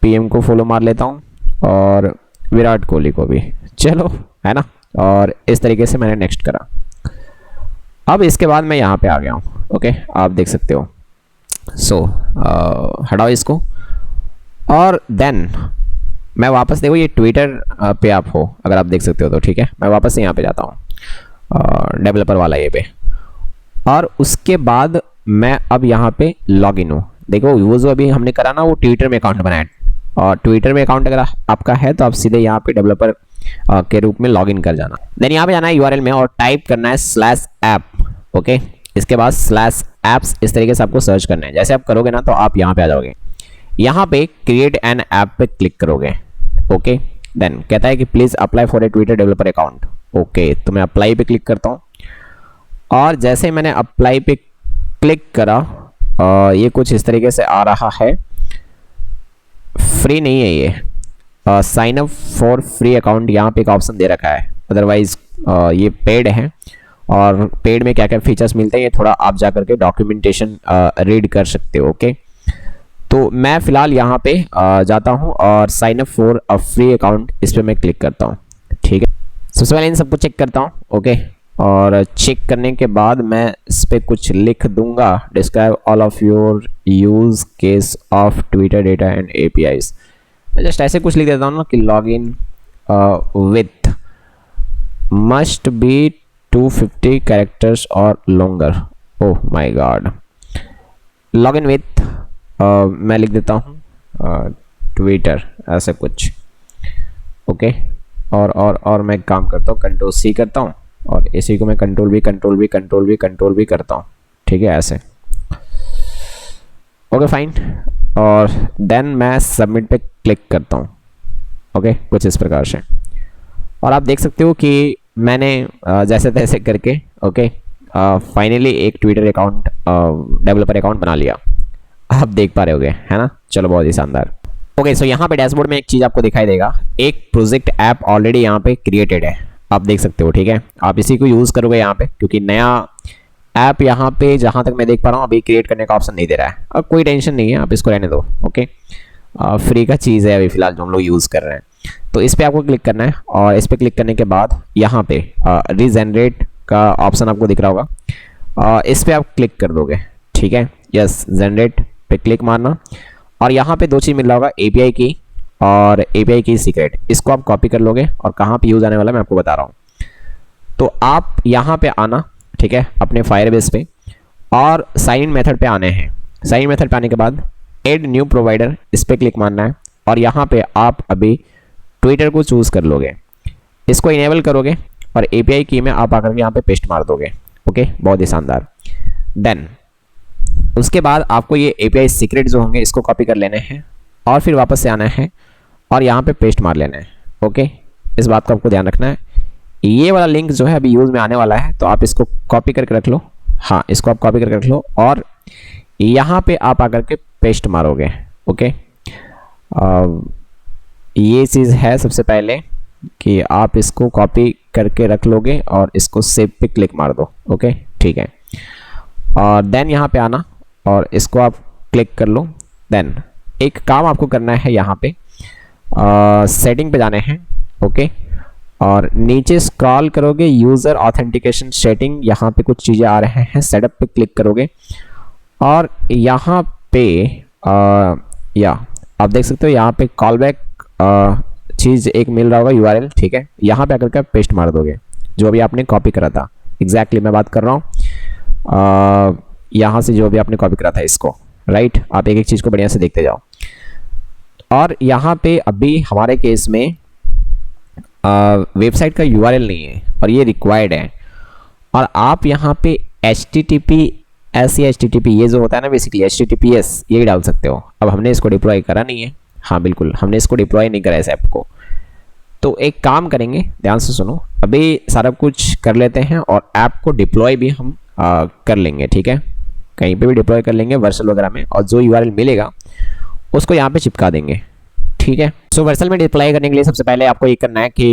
PM को फॉलो मार लेता हूँ और विराट कोहली को भी, चलो, है ना। और इस तरीके से मैंने नेक्स्ट करा। अब इसके बाद मैं यहाँ पे आ गया हूँ, ओके, आप देख सकते हो। सो हटाओ इसको और देन मैं वापस, देखो ये ट्विटर पे आप हो अगर आप देख सकते हो तो, ठीक है। मैं वापस से यहाँ पे जाता हूँ डेवलपर वाला ये पे, और उसके बाद मैं अब यहाँ पे लॉग इन हूँ। देखो वो जो अभी हमने करा ना वो ट्विटर में अकाउंट बनाया, और ट्विटर में अकाउंट अगर आपका है तो आप सीधे यहाँ पे डेवलपर के रूप में लॉग इन कर जाना। देन यहाँ पे जाना है URL में और टाइप करना है /app, ओके। इसके बाद /apps इस तरीके से आपको सर्च करना है। जैसे आप करोगे ना तो आप यहाँ पे आ जाओगे, यहाँ पे क्रिएट एन ऐप पे क्लिक करोगे, ओके। देन कहता है कि please apply for a Twitter developer account, okay. तो मैं अप्लाई पे क्लिक करता हूँ और जैसे मैंने अप्लाई पे क्लिक करा ये कुछ इस तरीके से आ रहा है। फ्री नहीं है ये, sign up for free account यहाँ पे एक ऑप्शन दे रखा है, अदरवाइज ये पेड है और पेड में क्या क्या फीचर्स मिलते हैं ये थोड़ा आप जा करके डॉक्यूमेंटेशन रीड कर सकते हो। ओके, तो मैं फिलहाल यहाँ पे जाता हूँ और sign up for a free account, इस पर मैं क्लिक करता हूँ। ठीक है, सबसे पहले इन सबको चेक करता हूँ। ओके, और चेक करने के बाद मैं इस पर कुछ लिख दूंगा, describe all of your use case of Twitter data and APIs. मैं जस्ट ऐसे कुछ लिख देता हूँ ना कि log in with must be 250 characters और longer. Oh my god, log in with मैं लिख देता हूँ ट्विटर, ऐसे कुछ। ओके, और मैं काम करता हूँ कंट्रोल सी करता हूँ और इसी को मैं कंट्रोल भी करता हूँ। ठीक है, ऐसे। ओके फाइन, और देन मैं सबमिट पे क्लिक करता हूँ। ओके, कुछ इस प्रकार से। और आप देख सकते हो कि मैंने जैसे तैसे करके ओके फाइनली एक ट्विटर अकाउंट डेवलपर अकाउंट बना लिया। आप देख पा रहे होगे, है ना। चलो, बहुत ही शानदार। ओके, सो यहाँ पे डैशबोर्ड में एक चीज़ आपको दिखाई देगा, एक प्रोजेक्ट ऐप ऑलरेडी यहाँ पे क्रिएटेड है, आप देख सकते हो। ठीक है, आप इसी को यूज़ करोगे यहाँ पे, क्योंकि नया ऐप यहाँ पे जहाँ तक मैं देख पा रहा हूँ अभी क्रिएट करने का ऑप्शन नहीं दे रहा है। अब कोई टेंशन नहीं है, आप इसको रहने दो। ओके, फ्री का चीज़ है अभी फिलहाल जो हम लोग यूज़ कर रहे हैं। तो इस पर आपको क्लिक करना है और इस पर क्लिक करने के बाद यहाँ पे रीजनरेट का ऑप्शन आपको दिख रहा होगा, इस पर आप क्लिक कर दोगे। ठीक है, यस, जनरेट पे क्लिक मारना और यहाँ पे दो चीज़ मिल रहा होगा, एपीआई की और एपीआई की सीक्रेट। इसको आप कॉपी कर लोगे और कहाँ पे यूज़ आने वाला मैं आपको बता रहा हूँ। तो आप यहाँ पे आना, ठीक है, अपने फायरबेस पे, और साइन इन मेथड पे आने हैं। साइन इन मेथड पे आने के बाद ऐड न्यू प्रोवाइडर, इस पर क्लिक मारना है और यहाँ पे आप अभी ट्विटर को चूज़ कर लोगे, इसको इनेबल करोगे और एपीआई की में आप आकर के यहाँ पे पेस्ट मार दोगे। ओके, बहुत ही शानदार। देन उसके बाद आपको ये एपीआई सीक्रेट जो होंगे इसको कॉपी कर लेने हैं और फिर वापस से आना है और यहाँ पे पेस्ट मार लेना है। ओके, इस बात का आपको ध्यान रखना है। ये वाला लिंक जो है अभी यूज़ में आने वाला है, तो आप इसको कॉपी करके रख लो। हाँ, इसको आप कॉपी करके रख लो और यहाँ पे आप आकर के पेस्ट मारोगे। ओके, ये चीज़ है सबसे पहले कि आप इसको कॉपी करके रख लोगे और इसको सेव पे क्लिक मार दो। ओके, ठीक है, और देन यहाँ पे आना और इसको आप क्लिक कर लो। देन एक काम आपको करना है, यहाँ पे सेटिंग पे जाने हैं। ओके, और नीचे स्क्रॉल करोगे, यूज़र ऑथेंटिकेशन सेटिंग, यहाँ पे कुछ चीज़ें आ रहे हैं, सेटअप पे क्लिक करोगे और यहाँ पे या आप देख सकते हो यहाँ पे कॉल बैक चीज़ एक मिल रहा होगा, यूआरएल। ठीक है, यहाँ पे आकर के पेस्ट मार दोगे जो अभी आपने कॉपी करा था। एग्जैक्टली मैं बात कर रहा हूँ यहाँ से जो भी आपने कॉपी करा था इसको, राइट। आप एक एक चीज़ को बढ़िया से देखते जाओ। और यहाँ पे अभी हमारे केस में वेबसाइट का यूआरएल नहीं है और ये रिक्वायर्ड है, और आप यहाँ पे HTTPS या HTTP ये जो होता है ना, बेसिकली HTTPS ये डाल सकते हो। अब हमने इसको डिप्लॉय करा नहीं है, हाँ बिल्कुल हमने इसको डिप्लॉय नहीं करा इस ऐप को। तो एक काम करेंगे, ध्यान से सुनो, अभी सारा कुछ कर लेते हैं और ऐप को डिप्लॉय भी हम कर लेंगे। ठीक है, कहीं पे भी डिप्लॉय कर लेंगे वर्सल वगैरह में, और जो यूआरएल मिलेगा उसको यहाँ पे चिपका देंगे। ठीक है, सो वर्सल में डिप्लॉय करने के लिए सबसे पहले आपको ये करना है कि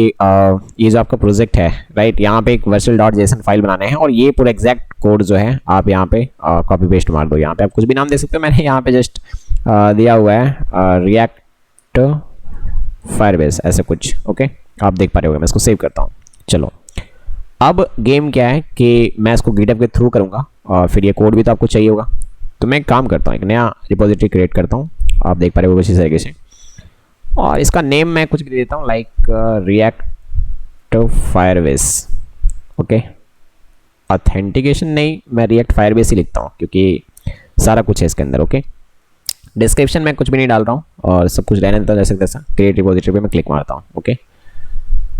ये जो आपका प्रोजेक्ट है, राइट, यहाँ पे एक virtual.json फाइल बनाना है और ये पूरा एग्जैक्ट कोड जो है आप यहाँ पे कॉपी पेस्ट मार दो। यहाँ पे आप कुछ भी नाम दे सकते हो, मैंने यहाँ पे जस्ट दिया हुआ है रिएक्ट फायरबेस, ऐसे कुछ। ओके, आप देख पा रहे होगे, मैं इसको सेव करता हूँ। चलो, अब गेम क्या है कि मैं इसको गिटहब के थ्रू करूँगा और फिर ये कोड भी तो आपको चाहिए होगा। तो मैं एक काम करता हूँ, एक नया रिपोजिटरी क्रिएट करता हूँ, आप देख पा रहे हो इसी तरीके से, और इसका नेम मैं कुछ भी दे देता हूँ, like react Firebase. Okay, authentication नहीं, मैं रिएक्ट फायरबेस ही लिखता हूँ क्योंकि सारा कुछ है इसके अंदर। ओके, डिस्क्रिप्शन में कुछ भी नहीं डाल रहा हूँ और सब कुछ रहने देता हूँ जैसे तैसा। क्रिएट रिपोजिटरी पे मैं क्लिक मारता हूँ। ओके,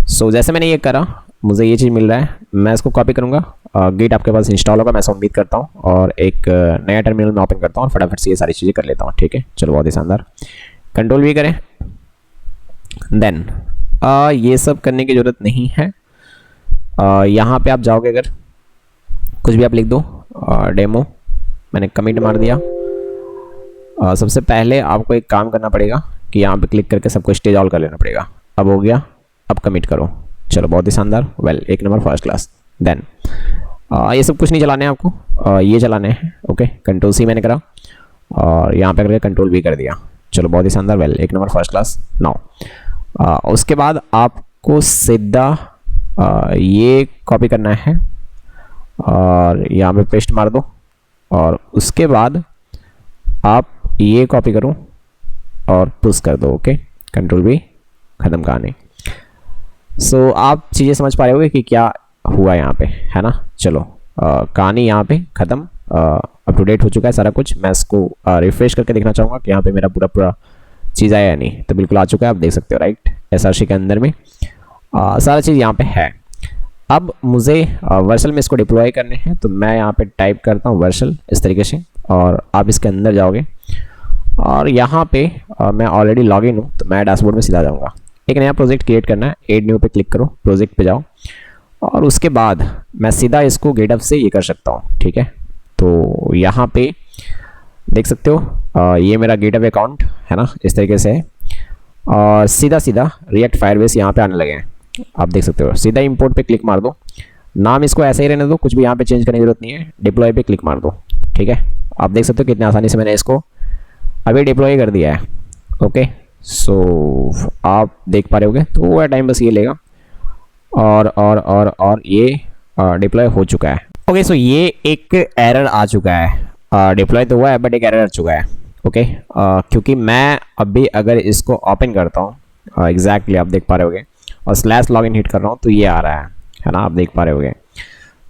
सो जैसे मैंने ये करा, मुझे ये चीज़ मिल रहा है, मैं इसको कॉपी करूँगा। गिट आपके पास इंस्टॉल होगा, मैं ऐसा उम्मीद करता हूँ, और एक नया टर्मिनल में ओपन करता हूँ और फटाफट से ये सारी चीज़ें कर लेता हूँ। ठीक है, चलो, बहुत ही शानदार। कंट्रोल भी करें, देन ये सब करने की ज़रूरत नहीं है। यहाँ पे आप जाओगे, अगर कुछ भी आप लिख दो, डेमो, मैंने कमिट मार दिया। सबसे पहले आपको एक काम करना पड़ेगा कि यहाँ पे क्लिक करके सबको स्टेज ऑल कर लेना पड़ेगा। अब हो गया, अब कमिट करो। चलो, बहुत ही शानदार, वेल, एक नंबर, फर्स्ट क्लास। देन ये सब कुछ नहीं चलाने हैं आपको, ये चलाने हैं। ओके, कंट्रोल सी मैंने करा और यहाँ पे करके कंट्रोल भी कर दिया। चलो बहुत ही शानदार, वेल, एक नंबर, फर्स्ट क्लास। नाउ उसके बाद आपको सीधा ये कॉपी करना है और यहाँ पे पेस्ट मार दो और उसके बाद आप ये कॉपी करो और पुश कर दो। ओके, कंट्रोल भी, ख़त्म कहानी। सो आप चीज़ें समझ पा रहे होगे कि क्या हुआ यहाँ पे, है ना। चलो कहानी यहाँ पे ख़त्म, अप टू डेट हो चुका है सारा कुछ। मैं इसको रिफ्रेश करके देखना चाहूँगा कि यहाँ पे मेरा पूरा चीज़ आया या नहीं। तो बिल्कुल आ चुका है, आप देख सकते हो, राइट। SRC के अंदर में सारा चीज़ यहाँ पे है। अब मुझे वर्सल में इसको डिप्लॉय करने हैं, तो मैं यहाँ पे टाइप करता हूँ वर्सल इस तरीके से और आप इसके अंदर जाओगे और यहाँ पे मैं ऑलरेडी लॉग इन हूँ, तो मैं डैशबोर्ड में सीधा जाऊँगा। एक नया प्रोजेक्ट क्रिएट करना है, ऐड न्यू पे क्लिक करो, प्रोजेक्ट पे जाओ और उसके बाद मैं सीधा इसको गेटअप से ये कर सकता हूँ, ठीक है। तो यहाँ पे देख सकते हो ये मेरा गेटअप अकाउंट है ना, इस तरीके से है और सीधा रिएक्ट फायरबेस यहाँ पे आने लगे हैं, आप देख सकते हो। सीधा इंपोर्ट पे क्लिक मार दो, नाम इसको ऐसे ही रहने दो, कुछ भी यहाँ पे चेंज करने की जरूरत नहीं है। डिप्लॉय पे क्लिक मार दो, ठीक है। आप देख सकते हो कितनी आसानी से मैंने इसको अभी डिप्लॉय कर दिया है। ओके, सो आप देख पा रहे होगे, तो वो टाइम बस ये लेगा और ये डिप्लॉय हो चुका है। ओके, सो ये एक एरर आ चुका है, डिप्लॉय तो हुआ है बट एक एरर आ चुका है। ओके, क्योंकि मैं अभी अगर इसको ओपन करता हूँ एग्जैक्टली आप देख पा रहे होगे और स्लैश लॉगिन हिट कर रहा हूँ तो ये आ रहा है ना, आप देख पा रहे होगे।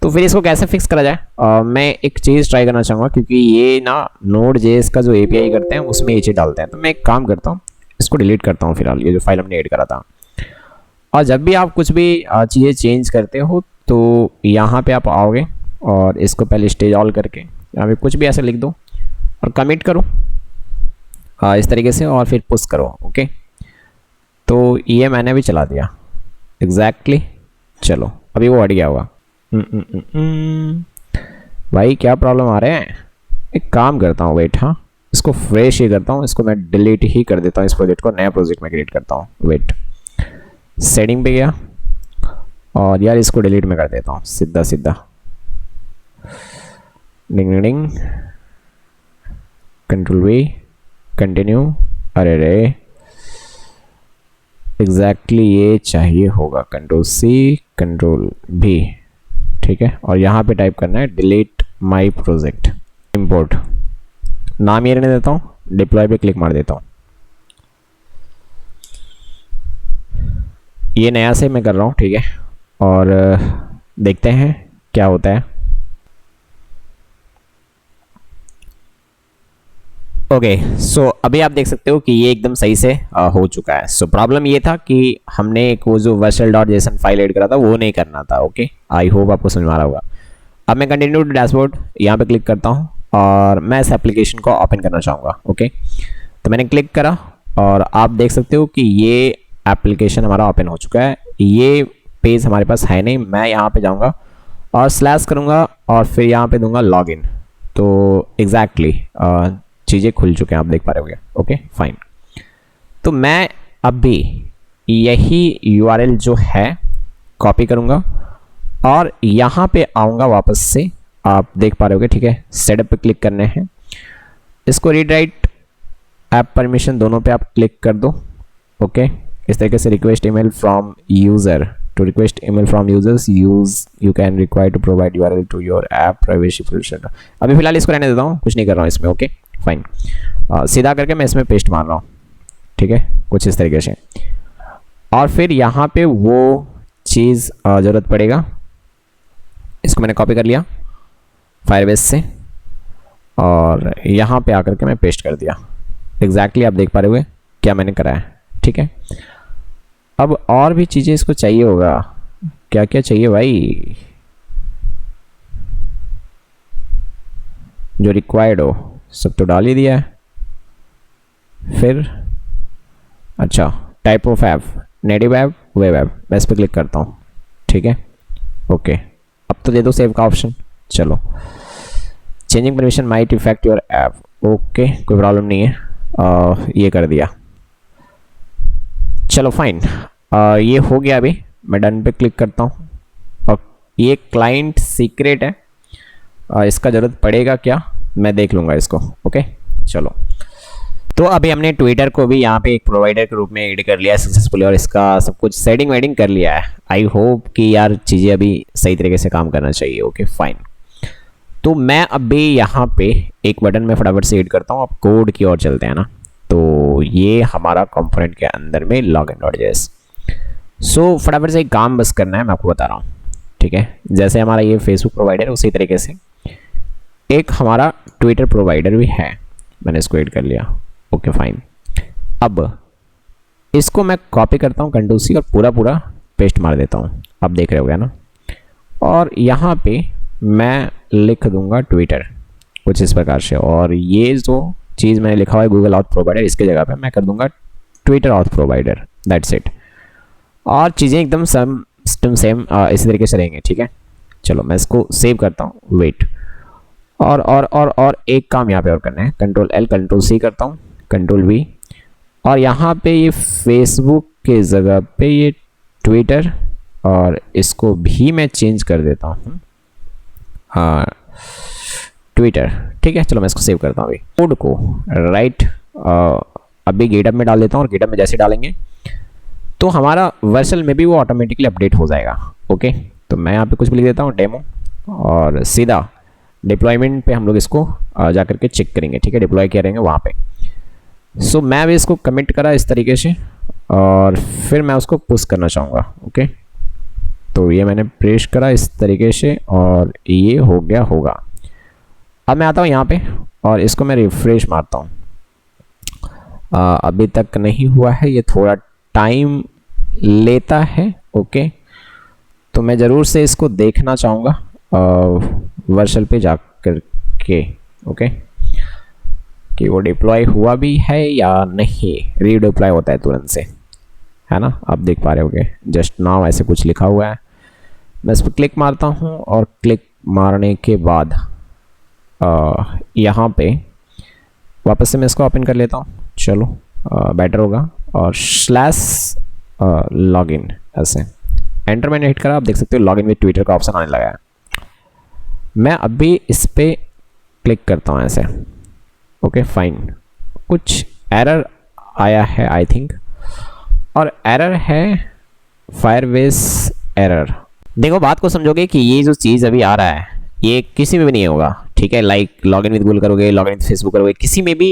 तो फिर इसको कैसे फिक्स करा जाए, मैं एक चीज़ ट्राई करना चाहूँगा, क्योंकि ये ना Node.js का जो API करते हैं उसमें ये चीज़ डालते हैं। तो मैं एक काम करता हूँ, इसको डिलीट करता हूँ फिलहाल, ये जो फाइल हमने ऐड करा था। और जब भी आप कुछ भी चीज़ें चेंज करते हो तो यहाँ पे आप आओगे और इसको पहले स्टेज ऑल करके यहाँ पे कुछ भी ऐसे लिख दो और कमिट करो इस तरीके से और फिर पुश करो। ओके, तो ये मैंने भी चला दिया एग्जैक्टली। चलो अभी वो हट गया होगा। भाई क्या प्रॉब्लम आ रहे हैं, एक काम करता हूँ, वेट, हाँ इसको फ्रेश ही करता हूँ, इसको मैं डिलीट ही कर देता हूँ, इस प्रोजेक्ट को नया प्रोजेक्ट में क्रिएट करता हूँ। वेट, सेटिंग पे गया और यार इसको डिलीट में कर देता हूँ सीधा डिंग कंट्रोल V, कंटिन्यू। अरे रे, एग्जैक्टली ये चाहिए होगा, कंट्रोल C, कंट्रोल V, ठीक है। और यहाँ पे टाइप करना है डिलीट माई प्रोजेक्ट, इंपोर्ट, नाम ये रहने देता हूँ, डिप्लॉय पे क्लिक मार देता हूँ। ये नया से मैं कर रहा हूँ, ठीक है, और देखते हैं क्या होता है। ओके, सो अभी आप देख सकते हो कि ये एकदम सही से हो चुका है। सो प्रॉब्लम ये था कि हमने एक वो जो वर्सल.json फाइल ऐड करा था वो नहीं करना था। ओके, आई होप आपको समझ में आ रहा होगा। अब मैं कंटिन्यू टू डैशबोर्ड यहाँ पे क्लिक करता हूँ और मैं इस एप्लीकेशन को ओपन करना चाहूँगा। ओके, तो मैंने क्लिक करा और आप देख सकते हो कि ये एप्लीकेशन हमारा ओपन हो चुका है। ये पेज हमारे पास है नहीं, मैं यहाँ पे जाऊँगा और स्लैश करूँगा और फिर यहाँ पे दूंगा लॉगिन, तो एग्जैक्टली चीज़ें खुल चुके हैं, आप देख पा रहे होंगे। ओके फाइन, तो मैं अभी यही URL जो है कॉपी करूँगा और यहाँ पे आऊँगा वापस से, आप देख पा रहे होगे, ठीक है। सेटअप पे क्लिक करने हैं, इसको रीड राइट ऐप परमिशन दोनों पे आप क्लिक कर दो। ओके, इस तरीके से request email from user, to request email from users you can require to provide URL to your app privacy feature. अभी फिलहाल इसको रहने देता हूँ, कुछ नहीं कर रहा हूँ इसमें। ओके फाइन, सीधा करके मैं इसमें पेस्ट मार रहा हूँ, ठीक है, कुछ इस तरीके से। और फिर यहाँ पे वो चीज़ ज़रूरत पड़ेगा, इसको मैंने कॉपी कर लिया फायरबेस से और यहाँ पे आकर के मैं पेस्ट कर दिया। एग्जैक्टली आप देख पा रहे हुए क्या मैंने करा है, ठीक है। अब और भी चीज़ें इसको चाहिए होगा, क्या क्या चाहिए भाई, जो रिक्वायर्ड हो सब तो डाल ही दिया है। फिर अच्छा, type of app, native app, web app, मैं इस पर क्लिक करता हूँ, ठीक है। ओके, अब तो दे दो सेव का ऑप्शन। चलो, changing permission might effect your app, okay कोई प्रॉब्लम नहीं है, ये कर दिया। चलो फाइन, ये हो गया। अभी मैं डन पे क्लिक करता हूँ और ये क्लाइंट सीक्रेट है, इसका ज़रूरत पड़ेगा क्या, मैं देख लूँगा इसको। ओके चलो, तो अभी हमने ट्विटर को भी यहाँ पे एक प्रोवाइडर के रूप में ऐड कर लिया है सक्सेसफुली, और इसका सब कुछ सेटिंग वेटिंग कर लिया है। आई होप कि यार चीज़ें अभी सही तरीके से काम करना चाहिए। ओके फाइन, तो मैं अभी यहाँ पे एक बटन में फटाफट से ऐड करता हूँ। अब कोड की ओर चलते हैं ना, तो ये हमारा कंपोनेंट के अंदर में login.js। सो फटाफट से एक काम बस करना है, मैं आपको बता रहा हूँ, ठीक है। जैसे हमारा ये फेसबुक प्रोवाइडर है, उसी तरीके से एक हमारा ट्विटर प्रोवाइडर भी है, मैंने इसको ऐड कर लिया। ओके फाइन, अब इसको मैं कॉपी करता हूँ Ctrl+C और पूरा पेस्ट मार देता हूँ। अब देख रहे हो गया ना, और यहाँ पे मैं लिख दूंगा ट्विटर कुछ इस प्रकार से, और ये जो चीज़ मैंने लिखा हुआ है गूगल ऑथ प्रोवाइडर, इसके जगह पे मैं कर दूंगा Twitter auth provider, that's it. और चीज़ें एकदम सेम इसी तरीके से रहेंगे, ठीक है। चलो मैं इसको सेव करता हूँ, वेट। और एक काम यहाँ पे और करना है, Ctrl+L Ctrl+C करता हूँ, Ctrl+V, और यहाँ पे ये फेसबुक के जगह पे ये ट्विटर, और इसको भी मैं चेंज कर देता हूँ, हाँ ट्विटर, ठीक है। चलो मैं इसको सेव करता हूँ अभी कोड को, राइट। अभी गेटअप में डाल देता हूँ, और गेटअप में जैसे डालेंगे तो हमारा वर्सल में भी वो ऑटोमेटिकली अपडेट हो जाएगा। ओके, तो मैं यहाँ पे कुछ भी लिख देता हूँ डेमो, और सीधा डिप्लॉयमेंट पे हम लोग इसको जा करके चेक करेंगे, ठीक है, डिप्लॉय करेंगे वहाँ पे। सो मैं भी इसको कमिट करा इस तरीके से, और फिर मैं उसको पुश करना चाहूँगा। ओके, तो ये मैंने प्रेस करा इस तरीके से, और ये हो गया होगा। अब मैं आता हूँ यहाँ पे, और इसको मैं रिफ्रेश मारता हूँ। अभी तक नहीं हुआ है, ये थोड़ा टाइम लेता है। ओके, तो मैं ज़रूर से इसको देखना चाहूँगा वर्सल पे जा कर के, ओके, कि वो डिप्लॉय हुआ भी है या नहीं। रीडिप्लॉय होता है तुरंत से, है ना, आप देख पा रहे होगे, जस्ट नाउ ऐसे कुछ लिखा हुआ है। मैं इस पर क्लिक मारता हूँ, और क्लिक मारने के बाद यहाँ पे वापस से मैं इसको ओपन कर लेता हूँ, चलो बेटर होगा, और /login ऐसे एंटर मैंने हिट करा। आप देख सकते हो लॉगिन विद ट्विटर का ऑप्शन आने लगा है। मैं अभी इस पर क्लिक करता हूँ ऐसे। ओके फाइन, कुछ एरर आया है आई थिंक, और एरर है फायरबेस एरर। देखो बात को समझोगे कि ये जो चीज़ अभी आ रहा है ये किसी में भी नहीं होगा, ठीक है। लाइक लॉगिन विद गूगल करोगे, लॉगिन विद फेसबुक करोगे, किसी में भी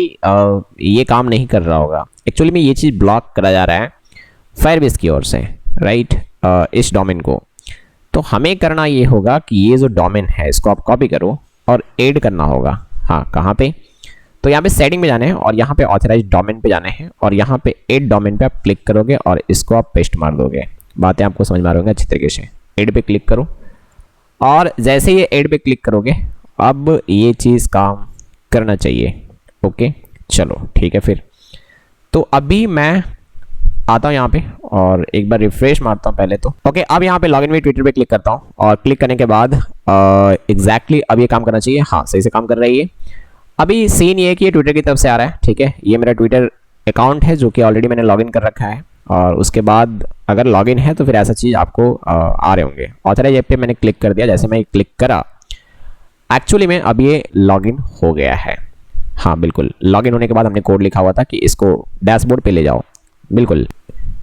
ये काम नहीं कर रहा होगा। एक्चुअली में ये चीज़ ब्लॉक करा जा रहा है फायरबेस की ओर से, राइट, इस डोमेन को। तो हमें करना ये होगा कि ये जो डोमेन है इसको आप कॉपी करो और ऐड करना होगा। हाँ, कहाँ पे, तो यहाँ पे सेटिंग में जाना है, और यहाँ पे ऑथराइज डोमेन पे जाना है, और यहाँ पे ऐड डोमेन पे आप क्लिक करोगे, और इसको आप पेस्ट मार दोगे। बातें आपको समझ में आ रही होंगी अच्छी तरीके से। ऐड पे क्लिक करो, और जैसे ये ऐड पे क्लिक करोगे अब ये चीज़ काम करना चाहिए। ओके चलो ठीक है फिर। तो अभी मैं आता हूँ यहाँ पे, और एक बार रिफ्रेश मारता हूँ पहले तो। ओके, अब यहाँ पे लॉगिन विद ट्विटर पे क्लिक करता हूँ, और क्लिक करने के बाद एग्जैक्टली अब ये काम करना चाहिए। हाँ, सही से काम कर रही है। अभी सीन ये है कि ये ट्विटर की तरफ से आ रहा है, ठीक है। ये मेरा ट्विटर अकाउंट है जो कि ऑलरेडी मैंने लॉगिन कर रखा है, और उसके बाद अगर लॉगिन है तो फिर ऐसा चीज़ आपको आ रहे होंगे। ऑथराइज ऐप पे मैंने क्लिक कर दिया, जैसे मैं क्लिक करा एक्चुअली में अब ये लॉगिन हो गया है। हाँ बिल्कुल, लॉगिन होने के बाद हमने कोड लिखा हुआ था कि इसको डैशबोर्ड पे ले जाओ। बिल्कुल,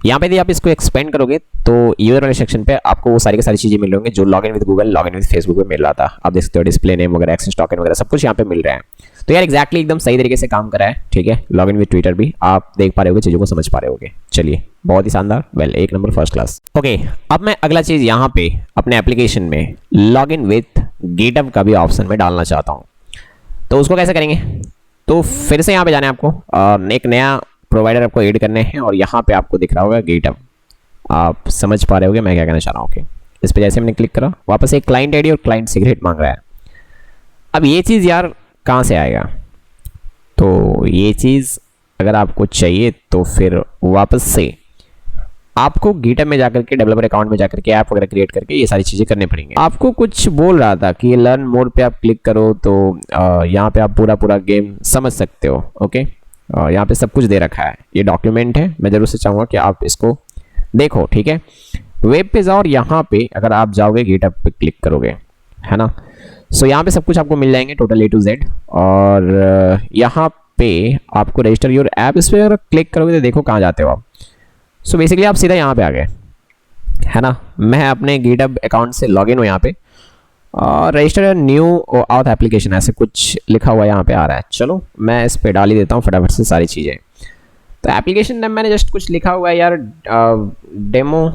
यहाँ पे यदि आप इसको एक्सपेंड करोगे तो यूजर वाले सेक्शन पे आपको वो सारी की सारी चीज़ें मिल होंगी जो login with Google, login with Facebook पे मिल रहा था। आप देख सकते हो डिस्प्ले नेम वगैरह, एक्सेस टोकन वगैरह सब कुछ यहाँ पे मिल रहा है। तो यार एग्जैक्टली एकदम सही तरीके से काम कर रहा है, ठीक है। लॉगिन विद ट्विटर भी आप देख पा रहे होगे, चीज़ों को समझ पा रहे होगे। चलिए, बहुत ही शानदार, वेल एक नंबर फर्स्ट क्लास। ओके, अब मैं अगला चीज़ यहाँ पे अपने एप्लीकेशन में लॉगिन विद गिटहब का भी ऑप्शन में डालना चाहता हूँ। तो उसको कैसे करेंगे, तो फिर से यहाँ पे जाना है आपको, एक नया प्रोवाइडर आपको ऐड करने हैं, और यहाँ पे आपको दिख रहा होगा गिटहब। आप समझ पा रहे होगे मैं क्या कहना चाह रहा हूँ। ओके, इस पर जैसे मैंने क्लिक करा वापस एक क्लाइंट आईडी और क्लाइंट सीक्रेट मांग रहा है। अब ये चीज़ यार कहाँ से आएगा, तो ये चीज़ अगर आपको चाहिए तो फिर वापस से आपको गिटहब में जाकर के डेवलपर अकाउंट में जाकर के ऐप वगैरह क्रिएट करके ये सारी चीज़ें करनी पड़ेंगी। आपको कुछ बोल रहा था कि लर्न मोर पे आप क्लिक करो तो यहाँ पे आप पूरा गेम समझ सकते हो। ओके, यहाँ पे सब कुछ दे रखा है, ये डॉक्यूमेंट है, मैं जरूर से चाहूँगा कि आप इसको देखो, ठीक है। वेब पे जाओ और यहाँ पे अगर आप जाओगे गिटहब पे क्लिक करोगे, है ना, सो यहाँ पे सब कुछ आपको मिल जाएंगे टोटल A to Z। और यहाँ पे आपको रजिस्टर योर ऐप, इस पर अगर क्लिक करोगे तो देखो कहाँ जाते हो आप। सो बेसिकली आप सीधा यहाँ पे आ गए, है ना। मैं अपने गिटहब अकाउंट से लॉगिन हूँ यहाँ पे, और रजिस्टर न्यू आउथ एप्लीकेशन ऐसे कुछ लिखा हुआ यहाँ पे आ रहा है। चलो मैं इस पे डाल ही देता हूँ फटाफट से सारी चीज़ें। तो एप्लीकेशन नेम मैंने जस्ट कुछ लिखा हुआ है यार, डेमो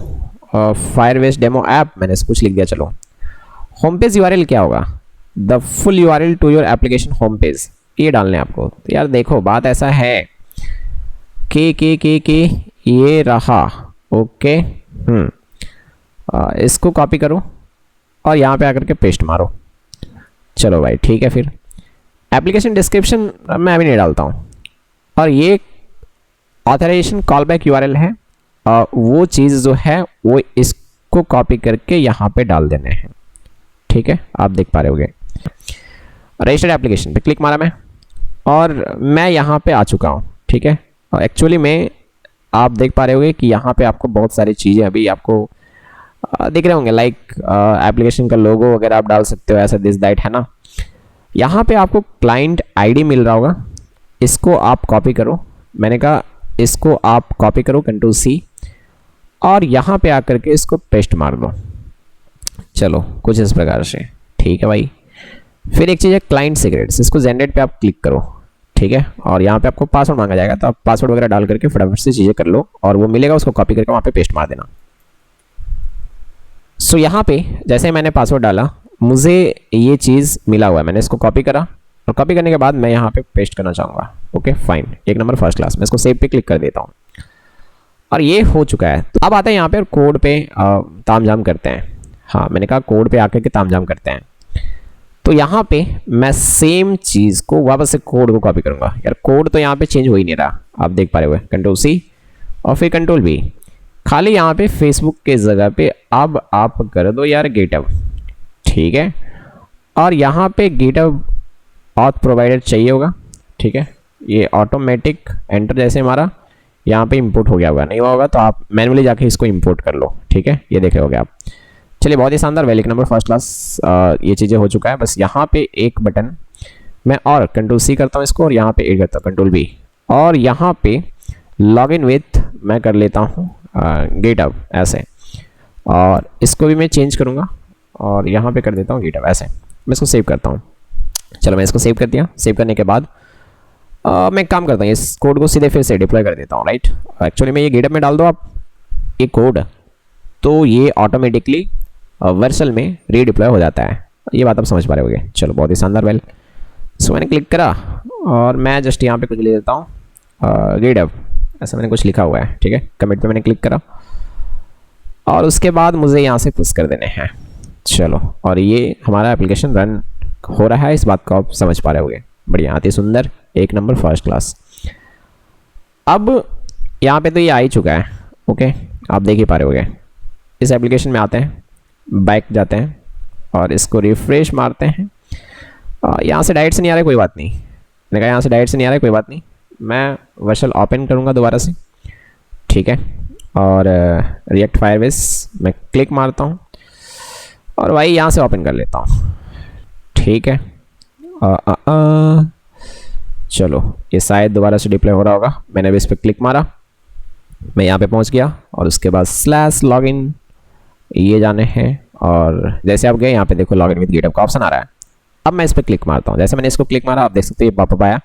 फायरबेस डेमो ऐप, मैंने कुछ लिख दिया। चलो होम पेज URL क्या होगा, the full URL to your application home page, ये डालने आपको। तो यार देखो बात ऐसा है कि ये रहा, ओके। इसको कॉपी करो और यहाँ पे आकर के पेस्ट मारो। चलो भाई ठीक है। फिर एप्लीकेशन डिस्क्रिप्शन मैं अभी नहीं डालता हूँ, और ये ऑथराइजेशन कॉलबैक URL है, वो चीज़ जो है वो इसको कॉपी करके यहाँ पे डाल देने हैं, ठीक है। आप देख पा रहे होगे रजिस्टर्ड एप्लीकेशन पे क्लिक मारा मैं, और मैं यहाँ पे आ चुका हूँ, ठीक है। और एक्चुअली में आप देख पा रहे होगे कि यहाँ पे आपको बहुत सारी चीज़ें अभी आपको दिख रहे होंगे, लाइक एप्लीकेशन का लोगो वगैरह आप डाल सकते हो, ऐसा दिस दैट, है ना। यहाँ पे आपको क्लाइंट ID मिल रहा होगा, इसको आप कॉपी करो। मैंने कहा इसको आप कॉपी करो Ctrl+C, और यहाँ पे आकर के इसको पेस्ट मार दो। चलो कुछ इस प्रकार से, ठीक है भाई। फिर एक चीज़ है क्लाइंट सीक्रेट्स, इसको जनरेट पे आप क्लिक करो, ठीक है। और यहाँ पे आपको पासवर्ड मांगा जाएगा, तो आप पासवर्ड वगैरह डाल करके फटाफट से चीज़ें कर लो, और वो मिलेगा उसको कॉपी करके वहाँ पे पेस्ट मार देना। सो यहाँ पे जैसे मैंने पासवर्ड डाला, मुझे ये चीज़ मिला हुआ है, मैंने इसको कॉपी करा, और कॉपी करने के बाद मैं यहाँ पे पेस्ट करना चाहूँगा। Okay fine, 1 number first class. मैं इसको सेव पे क्लिक कर देता हूँ, और ये हो चुका है। तो अब आते हैं यहाँ पे और कोड पे तामझाम करते हैं। हाँ मैंने कहा कोड पे आकर के तामझाम करते हैं। तो यहाँ पे मैं सेम चीज़ को वापस से कोड को कॉपी करूँगा। यार कोड तो यहाँ पे चेंज हो ही नहीं रहा, आप देख पा रहे हुए। Ctrl+C और फिर Ctrl+V, खाली यहाँ पे फेसबुक के जगह पे अब आप कर दो यार गिटहब, ठीक है। और यहाँ पे गिटहब ऑथ प्रोवाइडर चाहिए होगा, ठीक है। ये ऑटोमेटिक एंटर जैसे हमारा यहाँ पे इंपोर्ट हो गया होगा, नहीं हुआ होगा तो आप मैनुअली जाके इसको इंपोर्ट कर लो, ठीक है। ये देखे होगे आप। चलिए बहुत ही शानदार, वेल 1 नंबर फर्स्ट क्लास। ये चीज़ें हो चुका है। बस यहाँ पे एक बटन मैं और Ctrl+C करता हूँ इसको, और यहाँ पे एड करता हूँ Ctrl+V, और यहाँ पे लॉगिन विथ मैं कर लेता हूँ गिटहब ऐसे, और इसको भी मैं चेंज करूँगा और यहाँ पे कर देता हूँ गिटहब ऐसे। मैं इसको सेव करता हूँ। चलो मैं इसको सेव कर दिया। सेव करने के बाद मैं एक काम करता हूँ, इस कोड को सीधे फिर से डिप्लॉय कर देता हूँ, राइट। एक्चुअली मैं ये गिटहब में डाल दो आप ये कोड, तो ये ऑटोमेटिकली वर्सल में रीडिप्लॉय हो जाता है। ये बात आप समझ पा रहे होगे। चलो बहुत ही शानदार, वेल। सो मैंने क्लिक करा, और मैं जस्ट यहाँ पे कुछ ले देता हूँ गिटहब, ऐसा मैंने कुछ लिखा हुआ है, ठीक है। कमिट पे मैंने क्लिक करा, और उसके बाद मुझे यहाँ से पुश कर देने हैं। चलो, और ये हमारा एप्लीकेशन रन हो रहा है, इस बात को आप समझ पा रहे होगे। बढ़िया, अति सुंदर, 1 नंबर फर्स्ट क्लास। अब यहाँ पे तो ये आ ही चुका है, ओके, आप देख ही पा रहे होगे। इस एप्लीकेशन में आते हैं, बैक जाते हैं, और इसको रिफ्रेश मारते हैं। यहाँ से डायरेक्ट से नहीं आ रहा है, कोई बात नहीं। मैंने कहा यहाँ से डायरेक्ट से नहीं आ रहा है, कोई बात नहीं। मैं वर्चुअल ओपन करूँगा दोबारा से, ठीक है। और रिएक्ट फायरबेस मैं क्लिक मारता हूँ, और भाई यहाँ से ओपन कर लेता हूँ, ठीक है। चलो ये शायद दोबारा से डिप्लॉय हो रहा होगा। मैंने भी इस पर क्लिक मारा, मैं यहाँ पे पहुँच गया, और उसके बाद /login ये जाने हैं। और जैसे आप गए यहाँ पे देखो लॉगिन विद गिटहब का ऑप्शन आ रहा है। अब मैं इस पर क्लिक मारता हूँ। जैसे मैंने इसको क्लिक मारा, आप देख सकते हो ये पॉपअप आया।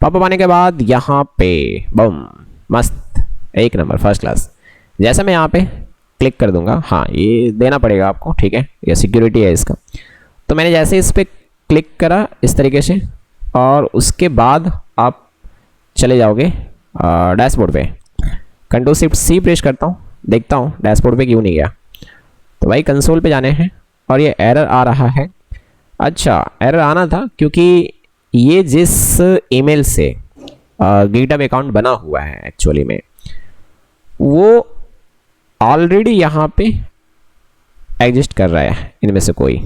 पॉपअप आने के बाद यहाँ पे बम मस्त, 1 नंबर फर्स्ट क्लास। जैसे मैं यहाँ पे क्लिक कर दूंगा, हाँ ये देना पड़ेगा आपको, ठीक है, ये सिक्योरिटी है इसका। तो मैंने जैसे इस पर क्लिक करा इस तरीके से, और उसके बाद आप चले जाओगे डैशबोर्ड पे। Ctrl+Shift+C प्रेस करता हूँ, देखता हूँ डैशबोर्ड पे क्यों नहीं गया। तो भाई कंसोल पे जाने हैं, और ये एरर आ रहा है। अच्छा, एरर आना था क्योंकि ये जिस ईमेल से गिटहब अकाउंट बना हुआ है एक्चुअली में, वो ऑलरेडी यहाँ पे एग्जिस्ट कर रहा है इनमें से कोई,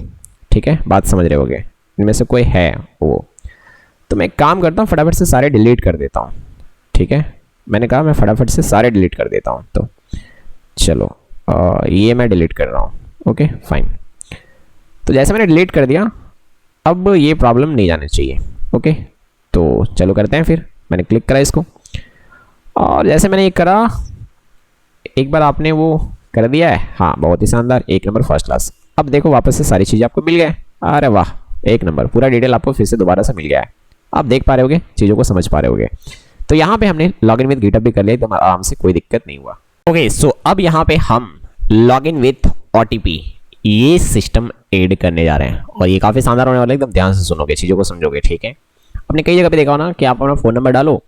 ठीक है, बात समझ रहे होगे। इनमें से कोई है वो, तो मैं एक काम करता हूँ, फटाफट से सारे डिलीट कर देता हूँ, ठीक है। मैंने कहा मैं फटाफट से सारे डिलीट कर देता हूँ। तो चलो ये मैं डिलीट कर रहा हूँ। Okay fine. तो जैसे मैंने डिलीट कर दिया, अब ये प्रॉब्लम नहीं जानी चाहिए। ओके तो चलो करते हैं फिर। मैंने क्लिक करा इसको, और जैसे मैंने ये करा, एक बार आपने वो कर दिया है, हाँ बहुत ही शानदार, 1 नंबर फर्स्ट क्लास। अब देखो वापस से सारी चीज़ें आपको मिल गए। अरे वाह, 1 नंबर, पूरा डिटेल आपको फिर से दोबारा से मिल गया है। आप देख पा रहे होगे, चीज़ों को समझ पा रहे होगे। तो यहाँ पे हमने लॉगिन विद गिटहब भी कर लिया एकदम आराम से, कोई दिक्कत नहीं हुआ। ओके सो अब यहाँ पे हम लॉगिन विथ OTP ये सिस्टम ऐड करने जा रहे हैं, और ये काफ़ी शानदार होने वाला है। एकदम ध्यान से सुनोगे, चीज़ों को समझोगे, ठीक है। आपने कई जगह पे देखा हो ना कि आप अपना फ़ोन नंबर डालो,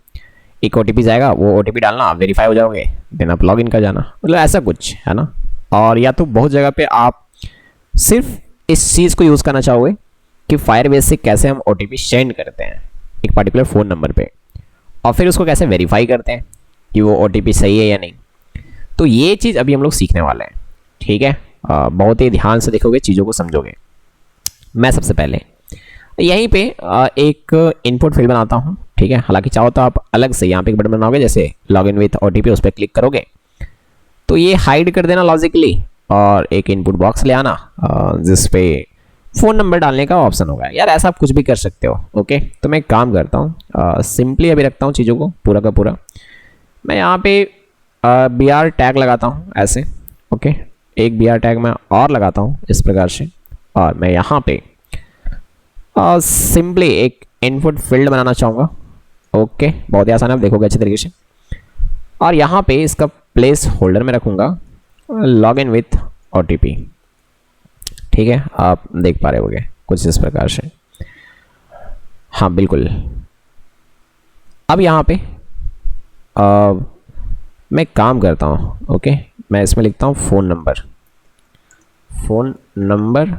एक OTP जाएगा, वो OTP डालना, वेरीफाई हो जाओगे, देन आप लॉगिन कर जाना, मतलब ऐसा कुछ है ना। और या तो बहुत जगह पे आप सिर्फ इस चीज़ को यूज़ करना चाहोगे कि फायरबेस से कैसे हम OTP सेंड करते हैं एक पर्टिकुलर फ़ोन नंबर पे, और फिर उसको कैसे वेरीफाई करते हैं कि वो OTP सही है या नहीं। तो ये चीज़ अभी हम लोग सीखने वाले हैं, ठीक है। बहुत ही ध्यान से देखोगे, चीज़ों को समझोगे। मैं सबसे पहले यहीं पे एक इनपुट फील्ड बनाता हूँ, ठीक है। हालांकि चाहो तो आप अलग से यहाँ पे एक बटन बनाओगे, जैसे लॉगिन विथ OTP, उस पर क्लिक करोगे तो ये हाइड कर देना लॉजिकली, और एक इनपुट बॉक्स ले आना जिस पे फ़ोन नंबर डालने का ऑप्शन होगा। यार ऐसा आप कुछ भी कर सकते हो। ओके तो मैं एक काम करता हूँ, सिंपली अभी रखता हूँ चीज़ों को पूरा का पूरा। मैं यहाँ पे BR टैग लगाता हूँ ऐसे। ओके एक BR टैग मैं और लगाता हूँ इस प्रकार से, और मैं यहाँ पे सिंपली एक इनपुट फील्ड बनाना चाहूँगा। ओके बहुत ही आसान है, आप देखोगे अच्छे तरीके से। और यहाँ पे इसका प्लेस होल्डर में रखूँगा लॉगिन विथ OTP, ठीक है। आप देख पा रहे होगे कुछ इस प्रकार से, हाँ बिल्कुल। अब यहाँ पे मैं काम करता हूँ। ओके मैं इसमें लिखता हूँ फ़ोन नंबर,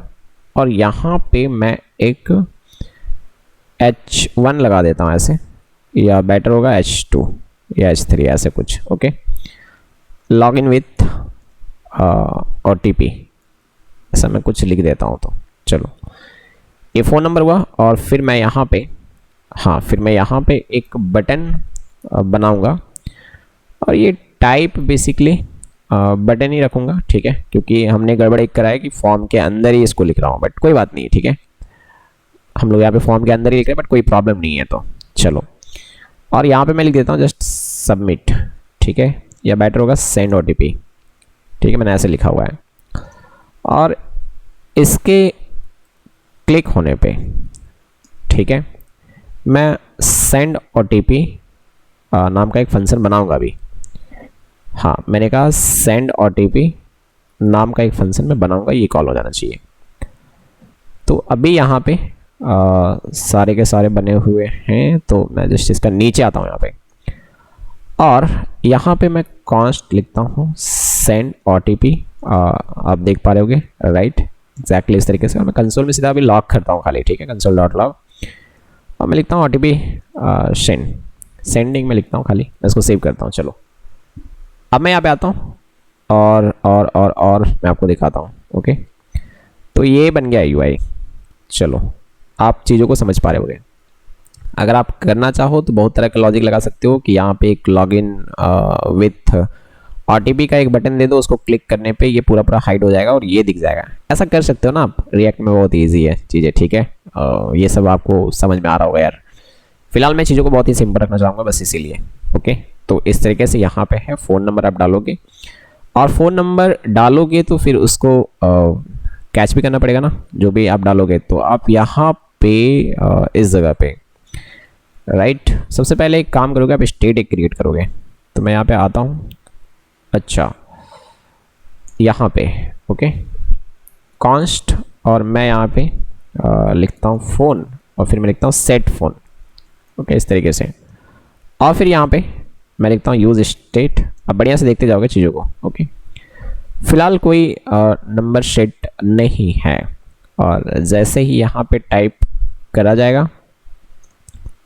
और यहाँ पे मैं एक H1 लगा देता हूँ ऐसे, या बेटर होगा H2 या H3 ऐसे कुछ। ओके लॉगिन विथ OTP ऐसा मैं कुछ लिख देता हूँ। तो चलो ये फ़ोन नंबर हुआ, और फिर मैं यहाँ पे, हाँ फिर मैं यहाँ पे एक बटन बनाऊँगा, और ये टाइप बेसिकली बटन ही रखूँगा, ठीक है। क्योंकि हमने गड़बड़ एक करा है कि फॉर्म के अंदर ही इसको लिख रहा हूँ, बट कोई बात नहीं, ठीक है। हम लोग यहाँ पे फॉर्म के अंदर ही लिख रहे हैं, बट कोई प्रॉब्लम नहीं है। तो चलो, और यहाँ पे मैं लिख देता हूँ जस्ट सबमिट, ठीक है, या बेटर होगा सेंड OTP, ठीक है। मैंने ऐसे लिखा हुआ है, और इसके क्लिक होने पे, ठीक है, मैं सेंड OTP नाम का एक फंक्शन बनाऊंगा अभी। हाँ मैंने कहा सेंड OTP नाम का एक फंक्शन मैं बनाऊंगा, ये कॉल हो जाना चाहिए। तो अभी यहाँ पे सारे के सारे बने हुए हैं, तो मैं जस्ट इसका नीचे आता हूँ यहाँ पे, और यहाँ पे मैं कॉन्स्ट लिखता हूँ सेंड OTP। आप देख पा रहे होगे राइट, एग्जैक्टली इस तरीके से। और मैं कंसोल में सीधा अभी लॉग करता हूँ खाली, ठीक है, console.log, और मैं लिखता हूँ OTP सेंडिंग में लिखता हूँ खाली, मैं इसको सेव करता हूँ। चलो अब मैं यहाँ पे आता हूँ, और मैं आपको दिखाता हूँ। ओके तो ये बन गया UI। चलो आप चीज़ों को समझ पा रहे होगे। अगर आप करना चाहो तो बहुत तरह का लॉजिक लगा सकते हो कि यहाँ पे एक लॉगिन विथ OTP का एक बटन दे दो, उसको क्लिक करने पे ये पूरा हाइड हो जाएगा और ये दिख जाएगा। ऐसा कर सकते हो ना आप, रिएक्ट में बहुत ईजी है चीज़ें, ठीक है। ये सब आपको समझ में आ रहा होगा यार। फिलहाल मैं चीज़ों को बहुत ही सिंपल रखना चाहूँगा बस इसीलिए। ओके तो इस तरीके से यहाँ पे है फ़ोन नंबर आप डालोगे, और फ़ोन नंबर डालोगे तो फिर उसको कैच भी करना पड़ेगा ना, जो भी आप डालोगे। तो आप यहाँ पे इस जगह पे राइट, सबसे पहले एक काम करोगे, आप स्टेट एक क्रिएट करोगे। तो मैं यहाँ पे आता हूँ, अच्छा यहाँ पे ओके कॉन्स्ट, और मैं यहाँ पे लिखता हूँ फ़ोन, और फिर मैं लिखता हूँ सेट फ़ोन। ओके इस तरीके से, और फिर यहाँ पे मैं लिखता हूँ यूज़ स्टेट। अब बढ़िया से देखते जाओगे चीज़ों को। ओके फिलहाल कोई नंबर सेट नहीं है, और जैसे ही यहाँ पे टाइप करा जाएगा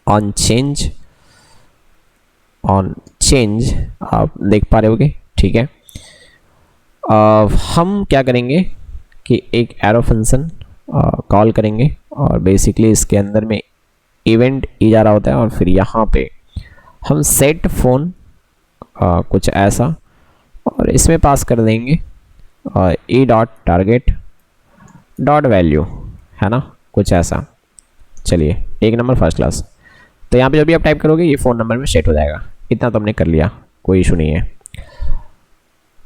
ऑन चेंज आप देख पा रहे होगे, ठीक है। हम क्या करेंगे कि एक एरो फंक्शन कॉल करेंगे, और बेसिकली इसके अंदर में इवेंट ई जा रहा होता है, और फिर यहाँ पे हम सेट फ़ोन कुछ ऐसा, और इसमें पास कर देंगे और E dot target dot value, है ना, कुछ ऐसा। चलिए 1 नंबर फर्स्ट क्लास। तो यहाँ पे जब भी आप टाइप करोगे ये फ़ोन नंबर में सेट हो जाएगा। इतना तो हमने कर लिया, कोई इशू नहीं है।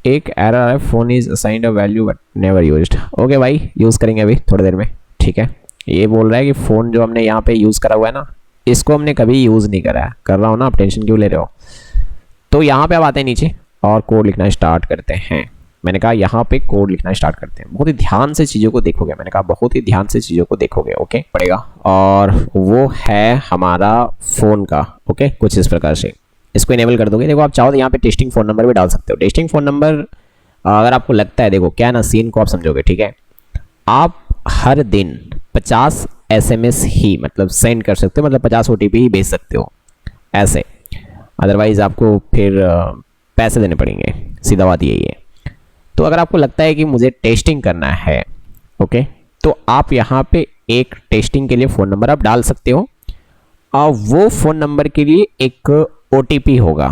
एक एरर है, phone is assigned a value but never used. Okay भाई, यूज़ करेंगे अभी थोड़ी देर में, ठीक है। ये बोल रहा है कि फ़ोन जो हमने यहाँ पे यूज़ करा हुआ है ना, इसको हमने कभी यूज़ नहीं करा है। कर रहा हूँ ना, आप टेंशन क्यों ले रहे हो। तो यहाँ पे आप आते हैं नीचे और कोड लिखना स्टार्ट करते हैं। मैंने कहा यहाँ पे कोड लिखना स्टार्ट करते हैं। बहुत ही ध्यान से चीज़ों को देखोगे, मैंने कहा बहुत ही ध्यान से चीज़ों को देखोगे, ओके पड़ेगा। और वो है हमारा फ़ोन का, ओके, कुछ इस प्रकार से इसको इनेबल कर दोगे। देखो आप चाहो तो यहाँ पे टेस्टिंग फ़ोन नंबर भी डाल सकते हो। टेस्टिंग फ़ोन नंबर अगर आपको लगता है, देखो क्या ना, सीन को आप समझोगे, ठीक है। आप हर दिन 50 SMS ही मतलब सेंड कर सकते हो, मतलब 50 OTP ही भेज सकते हो ऐसे, अदरवाइज़ आपको फिर पैसे देने पड़ेंगे, सीधा बात यही है। तो अगर आपको लगता है कि मुझे टेस्टिंग करना है, ओके, तो आप यहाँ पे एक टेस्टिंग के लिए फ़ोन नंबर आप डाल सकते हो और वो फ़ोन नंबर के लिए एक OTP होगा।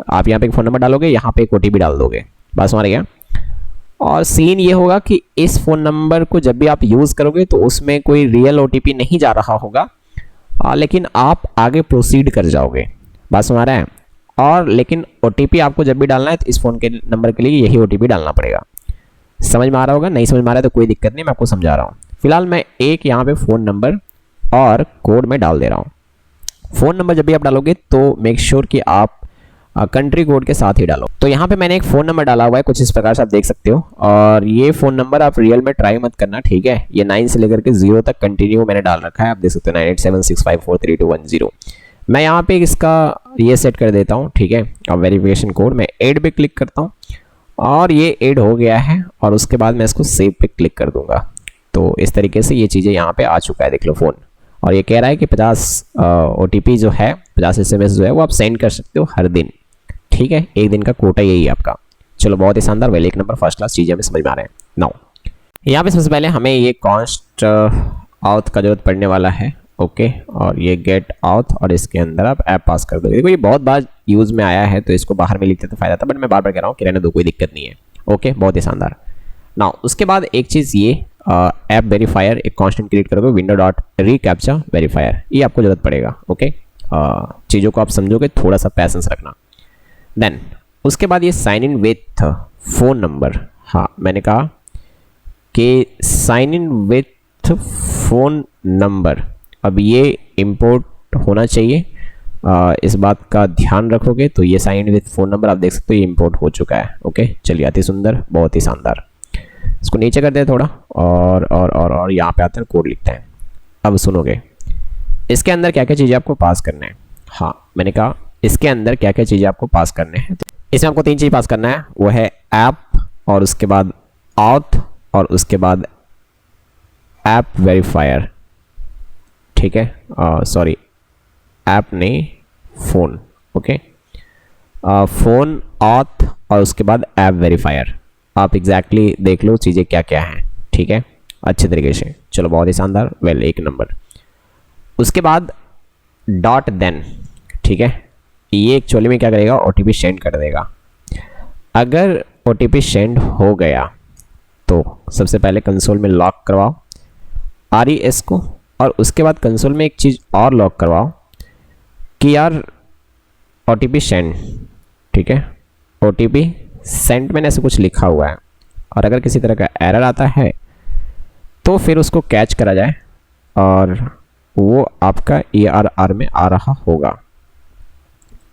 आप यहाँ पे एक फ़ोन नंबर डालोगे, यहाँ पे एक OTP डाल दोगे, बस हमारे क्या। और सीन ये होगा कि इस फ़ोन नंबर को जब भी आप यूज़ करोगे तो उसमें कोई रियल OTP नहीं जा रहा होगा, लेकिन आप आगे प्रोसीड कर जाओगे, बात समझ रहे हैं। और लेकिन OTP आपको जब भी डालना है तो इस फ़ोन के नंबर के लिए यही OTP डालना पड़ेगा। समझ में आ रहा होगा, नहीं समझ में आ रहा है तो कोई दिक्कत नहीं, मैं आपको समझा रहा हूँ। फिलहाल मैं एक यहाँ पे फ़ोन नंबर और कोड में डाल दे रहा हूँ। फ़ोन नंबर जब भी आप डालोगे तो मेक श्योर कि आप कंट्री कोड के साथ ही डालो। तो यहाँ पे मैंने एक फ़ोन नंबर डाला हुआ है, कुछ इस प्रकार से आप देख सकते हो। और ये फ़ोन नंबर आप रियल में ट्राई मत करना, ठीक है। ये 9 से लेकर के 0 तक कंटिन्यू मैंने डाल रखा है, आप देख सकते हो 9876543210। मैं यहाँ पे इसका ये सेट कर देता हूँ, ठीक है। और वेरिफिकेशन कोड मैं ऐड पे क्लिक करता हूँ और ये ऐड हो गया है। और उसके बाद मैं इसको सेव पे क्लिक कर दूंगा। तो इस तरीके से ये चीज़ें यहाँ पे आ चुका है, देख लो फ़ोन। और ये कह रहा है कि 50 OTP जो है, 50 SMS जो है वो आप सेंड कर सकते हो हर दिन, ठीक है। एक दिन का कोटा यही है आपका। चलो बहुत ही शानदार, वेल 1 नंबर फर्स्ट क्लास, चीज़ें हमें समझ में आ रहे हैं। नाउ यहाँ पे सबसे पहले हमें ये कॉन्स्ट आउट का जरूरत पड़ने वाला है, ओके। और ये गेट आउट और इसके अंदर आप ऐप पास कर दोगे। देखो ये बहुत बार यूज़ में आया है तो इसको बाहर में लिखते तो फायदा था, बट मैं बार बार कह रहा हूँ कि रहने दो, कोई दिक्कत नहीं है, ओके। बहुत ही शानदार। नाउ उसके बाद एक चीज़ ये ऐप वेरीफायर, एक कॉन्स्टेंट क्रिएट करोगे, विंडो डॉट रीकैप्चा वेरीफायर, ये आपको जरूरत पड़ेगा, ओके। चीज़ों को आप समझोगे, थोड़ा सा पैसेंस रखना। देन उसके बाद ये sign in with phone number, हाँ मैंने कहा कि sign in with phone number, अब ये इंपोर्ट होना चाहिए। इस बात का ध्यान रखोगे तो ये sign in with phone number आप देख सकते हो, ये इंपोर्ट हो चुका है, ओके। चलिए अति सुंदर, बहुत ही शानदार। इसको नीचे करते हैं थोड़ा और यहाँ पे आते हैं, कोड लिखते हैं। अब सुनोगे इसके अंदर क्या क्या चीज़ें आपको पास करने हैं। हाँ मैंने कहा इसके अंदर क्या क्या चीज़ें आपको पास करने हैं। इसमें आपको 3 चीज़ पास करना है, वो है ऐप और उसके बाद आउट और उसके बाद ऐप वेरीफायर, ठीक है। सॉरी ऐप नहीं, फ़ोन, ओके। फ़ोन आउट और उसके बाद ऐप वेरीफायर। आप एग्जैक्टली देख लो चीज़ें क्या क्या हैं, ठीक है, अच्छे तरीके से। चलो बहुत ही शानदार, वेल 1 नंबर। उसके बाद डॉट देन, ठीक है। ये एक्चुअली में क्या करेगा, OTP सेंड कर देगा। अगर OTP सेंड हो गया तो सबसे पहले कंसोल में लॉक करवाओ RES को, और उसके बाद कंसोल में एक चीज़ और लॉक करवाओ कि यार OTP सेंड, ठीक है। OTP सेंड मैंने ऐसे कुछ लिखा हुआ है, और अगर किसी तरह का एरर आता है तो फिर उसको कैच करा जाए और वो आपका ERR में आ रहा होगा,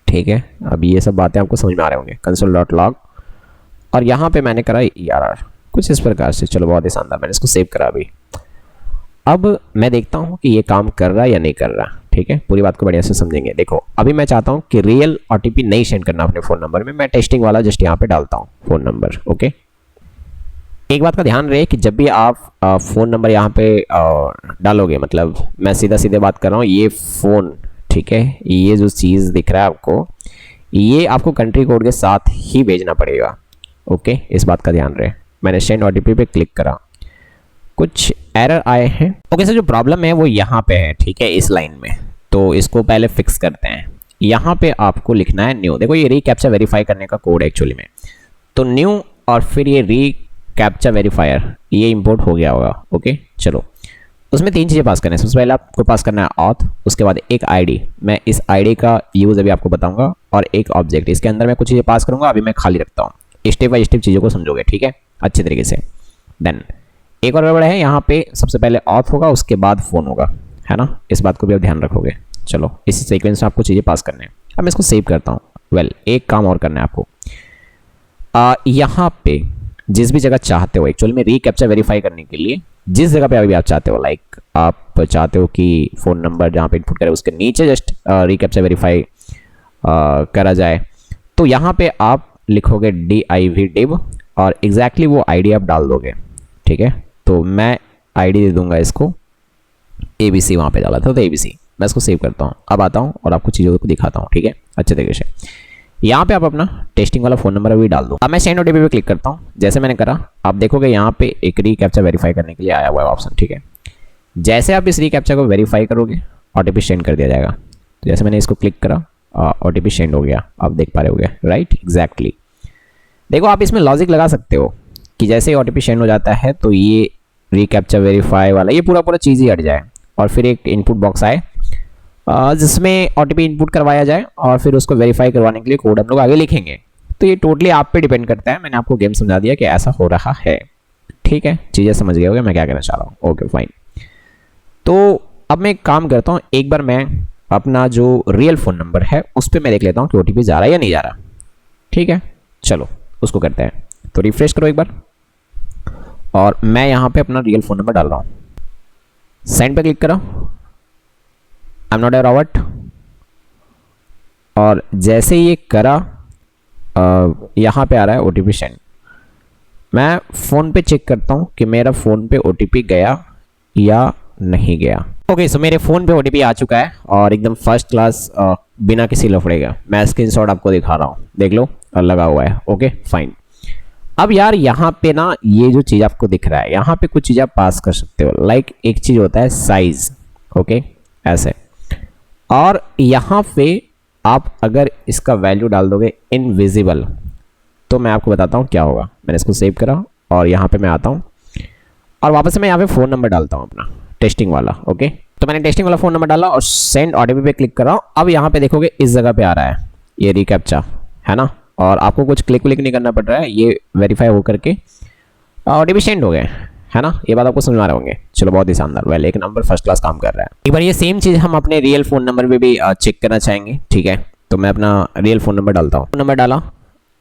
ठीक है। अब ये सब बातें आपको समझ में आ रहे होंगे। कंसोल डॉट लॉग और यहाँ पे मैंने करा ERR, कुछ इस प्रकार से। चलो बहुत ही शानदार, मैंने इसको सेव करा अभी। अब मैं देखता हूँ कि ये काम कर रहा है या नहीं कर रहा, ठीक है। पूरी बात को बढ़िया से समझेंगे। देखो अभी मैं चाहता हूँ कि रियल OTP नहीं सेंड करना अपने फ़ोन नंबर में, मैं टेस्टिंग वाला जस्ट यहाँ पे डालता हूँ फ़ोन नंबर, ओके। एक बात का ध्यान रहे कि जब भी आप फ़ोन नंबर यहाँ पे डालोगे, मतलब मैं सीधे बात कर रहा हूँ, ये फ़ोन, ठीक है, ये जो चीज़ दिख रहा है आपको, ये आपको कंट्री कोड के साथ ही भेजना पड़ेगा, ओके। इस बात का ध्यान रहे। मैंने सेंड OTP पे क्लिक करा, कुछ एरर आए हैं, ओके। सर जो प्रॉब्लम है वो यहाँ पे है, ठीक है, इस लाइन में, तो इसको पहले फिक्स करते हैं। यहाँ पे आपको लिखना है न्यू। देखो ये रीकैप्चा वेरीफाई करने का कोड है एक्चुअली में, तो न्यू और फिर ये कैप्चा वेरीफायर, ये इंपोर्ट हो गया होगा। ओके चलो, उसमें 3 चीज़ें पास करना है। सबसे पहले आपको पास करना है ऑथ, उसके बाद एक आईडी, मैं इस आईडी का यूज़ अभी आपको बताऊंगा, और एक ऑब्जेक्ट। इसके अंदर मैं कुछ चीज़ें पास करूंगा, अभी मैं खाली रखता हूँ, स्टेप बाय स्टेप चीज़ों को समझोगे, ठीक है, अच्छे तरीके से। देन एक और गड़बड़ है, यहाँ पे सबसे पहले ऑथ होगा, उसके बाद फ़ोन होगा, है ना, इस बात को भी आप ध्यान रखोगे। चलो, इसी सीक्वेंस में आपको चीज़ें पास करने हैं। अब मैं इसको सेव करता हूँ। एक काम और करना है आपको, यहाँ पे जिस भी जगह चाहते हो, एक्चुअली में रीकैप्चा वेरीफाई करने के लिए जिस जगह पे अभी आप चाहते हो, लाइक आप चाहते हो कि फ़ोन नंबर जहाँ पे इनपुट करें उसके नीचे जस्ट रीकैप्चा वेरीफाई करा जाए, तो यहाँ पे आप लिखोगे div और एग्जैक्टली वो आईडी आप डाल दोगे, ठीक है। तो मैं आईडी दे दूंगा इसको ABC, वहाँ पे डाला था तो ABC। मैं इसको सेव करता हूँ, अब आता हूँ और आपको चीज़ों को दिखाता हूँ, ठीक है, अच्छे तरीके से। यहाँ पे आप अपना टेस्टिंग वाला फ़ोन नंबर अभी डाल दो। अब मैं सेंड OTP पे क्लिक करता हूँ। जैसे मैंने करा, आप देखोगे यहाँ पे एक रीकैप्चा वेरीफाई करने के लिए आया हुआ है ऑप्शन, ठीक है। जैसे आप इस रीकैप्चा को वेरीफाई करोगे, OTP सेंड कर दिया जाएगा। तो जैसे मैंने इसको क्लिक करा, OTP सेंड हो गया, आप देख पा रहे होगे, राइट, एग्जैक्टली। देखो, आप इसमें लॉजिक लगा सकते हो कि जैसे ही OTP सेंड हो जाता है तो ये रीकैप्चा वेरीफाई वाला ये पूरा चीज़ ही हट जाए, और फिर एक इनपुट बॉक्स आए जिसमें OTP इनपुट करवाया जाए, और फिर उसको वेरीफाई करवाने के लिए कोड हम लोग आगे लिखेंगे। तो ये टोटली आप पे डिपेंड करता है। मैंने आपको गेम समझा दिया कि ऐसा हो रहा है, ठीक है, चीज़ें समझ गए होगे मैं क्या कहना चाह रहा हूँ। Okay fine. तो अब मैं एक काम करता हूँ, एक बार मैं अपना जो रियल फ़ोन नंबर है उस पर मैं देख लेता हूँ कि OTP जा रहा है या नहीं जा रहा, ठीक है। चलो उसको करते हैं। तो रिफ्रेश करो एक बार, और मैं यहाँ पे अपना रियल फ़ोन नंबर डाल रहा हूँ। सेंड पे क्लिक करो, I am not a Robert, और जैसे ये करा यहाँ पे आ रहा है OTP सेंड। मैं फ़ोन पे चेक करता हूँ कि मेरा फ़ोन पे OTP गया या नहीं गया। ओके, सो मेरे फ़ोन पे OTP आ चुका है, और एकदम फर्स्ट क्लास, बिना किसी लफड़े का। मैं स्क्रीनशॉट आपको दिखा रहा हूँ, देख लो, लगा हुआ है। Okay fine. अब यार यहाँ पे ना ये जो चीज़ आपको दिख रहा है, यहाँ पे कुछ चीज़ आप पास कर सकते हो। लाइक एक चीज़ होता है साइज़, ओके, ऐसे, और यहाँ पे आप अगर इसका वैल्यू डाल दोगे इनविजिबल, तो मैं आपको बताता हूँ क्या होगा। मैंने इसको सेव करा, और यहाँ पे मैं आता हूँ, और वापस से मैं यहाँ पे फ़ोन नंबर डालता हूँ अपना टेस्टिंग वाला। ओके, तो मैंने टेस्टिंग वाला फ़ोन नंबर डाला और सेंड OTP पे क्लिक कर रहा हूँ। अब यहाँ पे देखोगे इस जगह पे आ रहा है ये रीकैप्चा, है ना, और आपको कुछ क्लिक नहीं करना पड़ रहा है, ये वेरीफाई हो करके OTP सेंड हो गए, है ना। ये बात आपको समझ में आ रहे होंगे। चलो बहुत ही शानदार, एक नंबर फर्स्ट क्लास काम कर रहा है। एक बार ये सेम चीज़ हम अपने रियल फ़ोन नंबर पे भी चेक करना चाहेंगे, ठीक है। तो मैं अपना रियल फ़ोन नंबर डालता हूँ, फ़ोन नंबर डाला,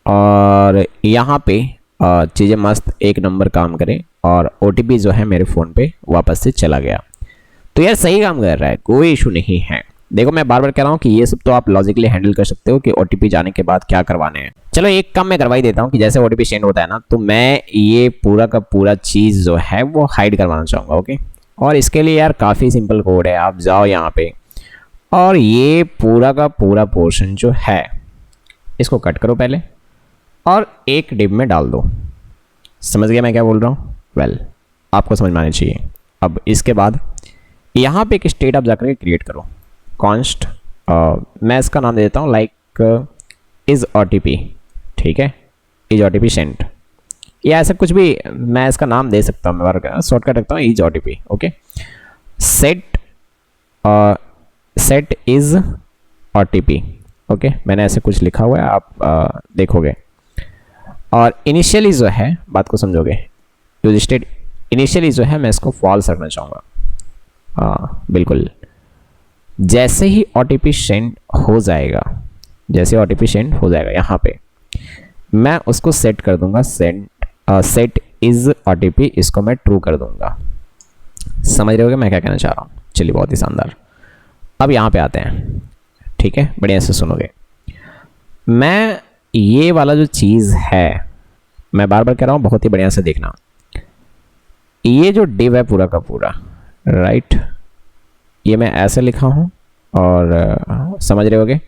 और यहाँ पे चीज़ें मस्त एक नंबर काम करें, और OTP जो है मेरे फ़ोन पे वापस से चला गया। तो यार सही काम कर रहा है, कोई इशू नहीं है। देखो मैं बार बार कह रहा हूँ कि ये सब तो आप लॉजिकली हैंडल कर सकते हो कि OTP जाने के बाद क्या करवाने हैं। चलो एक काम मैं करवा ही देता हूँ कि जैसे OTP सेंड होता है ना, तो मैं ये पूरा का पूरा चीज़ जो है वो हाइड करवाना चाहूँगा। ओके, और इसके लिए यार काफ़ी सिंपल कोड है। आप जाओ यहाँ पे, और ये पूरा का पूरा पोर्शन जो है इसको कट करो पहले, और एक डिब में डाल दो। समझ गया मैं क्या बोल रहा हूँ? आपको समझ में आनी चाहिए। अब इसके बाद यहाँ पे एक स्टेट आप जाकर के क्रिएट करो, कॉन्स्ट, मैं इसका नाम दे देता हूँ लाइक इज OTP, ठीक है, इज OTP सेंट, या ऐसा कुछ भी मैं इसका नाम दे सकता हूँ। मैं शॉर्टकट रखता हूँ is OTP। Okay, set is OTP। Okay, मैंने ऐसे कुछ लिखा हुआ है, आप देखोगे। और इनिशियली जो है, बात को समझोगे, यूज स्टेट इनिशियली जो है मैं इसको फॉल्स रखना चाहूँगा। बिल्कुल, जैसे ही OTP सेंड हो जाएगा, जैसे OTP सेंड हो जाएगा यहाँ पे मैं उसको सेट कर दूंगा, सेट इज OTP, इसको मैं ट्रू कर दूंगा। समझ रहे होगे मैं क्या कहना चाह रहा हूँ? चलिए बहुत ही शानदार। अब यहाँ पे आते हैं, ठीक है, बढ़िया से सुनोगे। मैं ये वाला जो चीज़ है, मैं बार बार कह रहा हूँ, बहुत ही बढ़िया से देखना। ये जो डिव है पूरा का पूरा, राइट, ये मैं ऐसे लिखा हूँ, और समझ रहे होगे।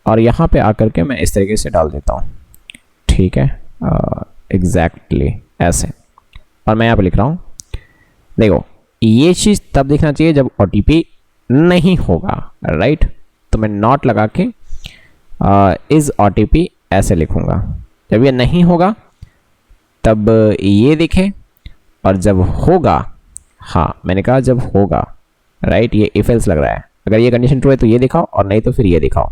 और यहाँ पे आकर के मैं इस तरीके से डाल देता हूँ, ठीक है, एग्जैक्टली ऐसे। और मैं यहाँ पे लिख रहा हूँ, देखो ये चीज़ तब दिखना चाहिए जब OTP नहीं होगा, राइट। तो मैं नॉट लगा के इज OTP ऐसे लिखूँगा। जब ये नहीं होगा तब ये दिखे, और जब होगा, हाँ मैंने कहा जब होगा, राइट, ये इफ एल्स लग रहा है, अगर ये कंडीशन ट्रू है तो ये दिखाओ और नहीं तो फिर ये दिखाओ।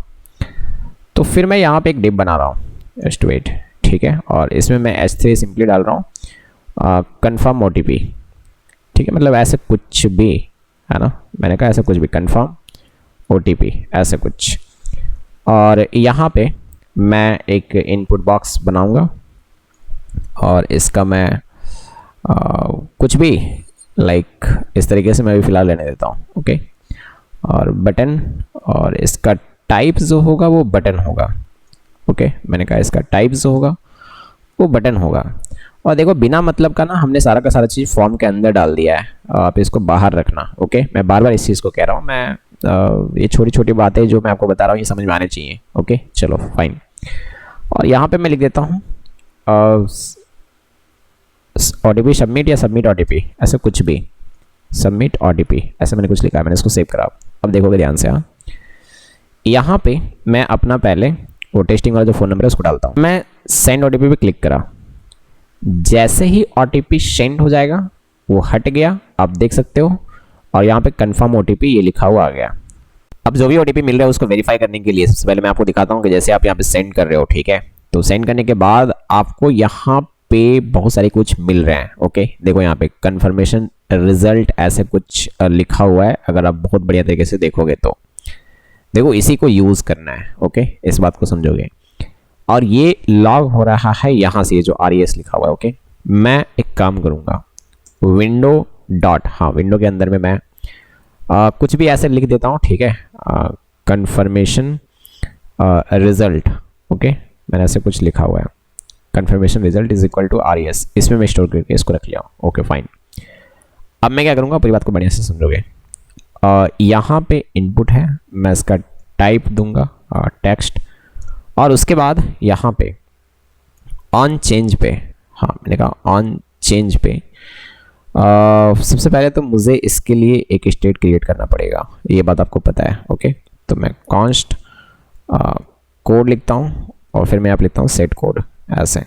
तो फिर मैं यहाँ पे एक डिप बना रहा हूँ एस्टिमेट, ठीक है, और इसमें मैं S3 सिंपली डाल रहा हूँ कन्फर्म OTP, ठीक है, मतलब ऐसे कुछ भी है ना, मैंने कहा ऐसे कुछ भी कन्फर्म OTP ऐसे कुछ। और यहाँ पे मैं एक इनपुट बॉक्स बनाऊँगा और इसका मैं कुछ भी लाइक इस तरीके से मैं भी फ़िलहाल लेने देता हूँ, ओके। और बटन, और इसका टाइप जो होगा वो बटन होगा, ओके। मैंने कहा इसका टाइप जो होगा वो बटन होगा। और देखो बिना मतलब का ना हमने सारा का सारा चीज़ फॉर्म के अंदर डाल दिया है, आप इसको बाहर रखना, ओके। मैं बार बार इस चीज़ को कह रहा हूँ, मैं ये छोटी छोटी बातें जो मैं आपको बता रहा हूँ ये समझ में आने चाहिए, ओके। चलो फाइन। और यहाँ पे मैं लिख देता हूँ OTP सबमिट या सबमिट OTP, ऐसे कुछ भी, सबमिट OTP ऐसे मैंने कुछ लिखा है, मैंने इसको सेव करा। अब देखोगे ध्यान से, हाँ यहाँ पे मैं अपना पहले वो टेस्टिंग वाला जो फ़ोन नंबर है उसको डालता हूँ। मैं सेंड OTP पे क्लिक करा, जैसे ही OTP सेंड हो जाएगा वो हट गया, आप देख सकते हो, और यहाँ पे कंफर्म OTP ये लिखा हुआ आ गया। अब जो भी OTP मिल रहा है उसको वेरीफाई करने के लिए सबसे पहले मैं आपको दिखाता हूँ कि जैसे आप यहाँ पे सेंड कर रहे हो, ठीक है, तो सेंड करने के बाद आपको यहाँ पे बहुत सारे कुछ मिल रहे हैं, ओके। देखो यहाँ पे कंफर्मेशन रिजल्ट ऐसे कुछ लिखा हुआ है, अगर आप बहुत बढ़िया तरीके से देखोगे तो देखो इसी को यूज़ करना है, ओके, इस बात को समझोगे। और ये लॉग हो रहा है यहाँ से, ये जो RES लिखा हुआ है, ओके। मैं एक काम करूँगा, विंडो डॉट, हाँ विंडो के अंदर में मैं कुछ भी ऐसे लिख देता हूँ, ठीक है, कंफर्मेशन रिजल्ट, ओके, मैंने ऐसे कुछ लिखा हुआ है, confirmation result is equal to RES, इसमें मैं स्टोर करके इसको रख लिया, ओके फाइन। अब मैं क्या करूँगा, पूरी बात को बढ़िया से समझोगे। यहाँ पे इनपुट है, मैं इसका टाइप दूंगा टेक्स्ट, और उसके बाद यहाँ पे ऑन चेंज पे, हाँ मैंने कहा ऑन चेंज पे सबसे पहले तो मुझे इसके लिए एक स्टेट क्रिएट करना पड़ेगा, ये बात आपको पता है, ओके। तो मैं कॉन्स्ट कोड लिखता हूँ और फिर मैं यहाँ लिखता हूँ सेट कोड ऐसे,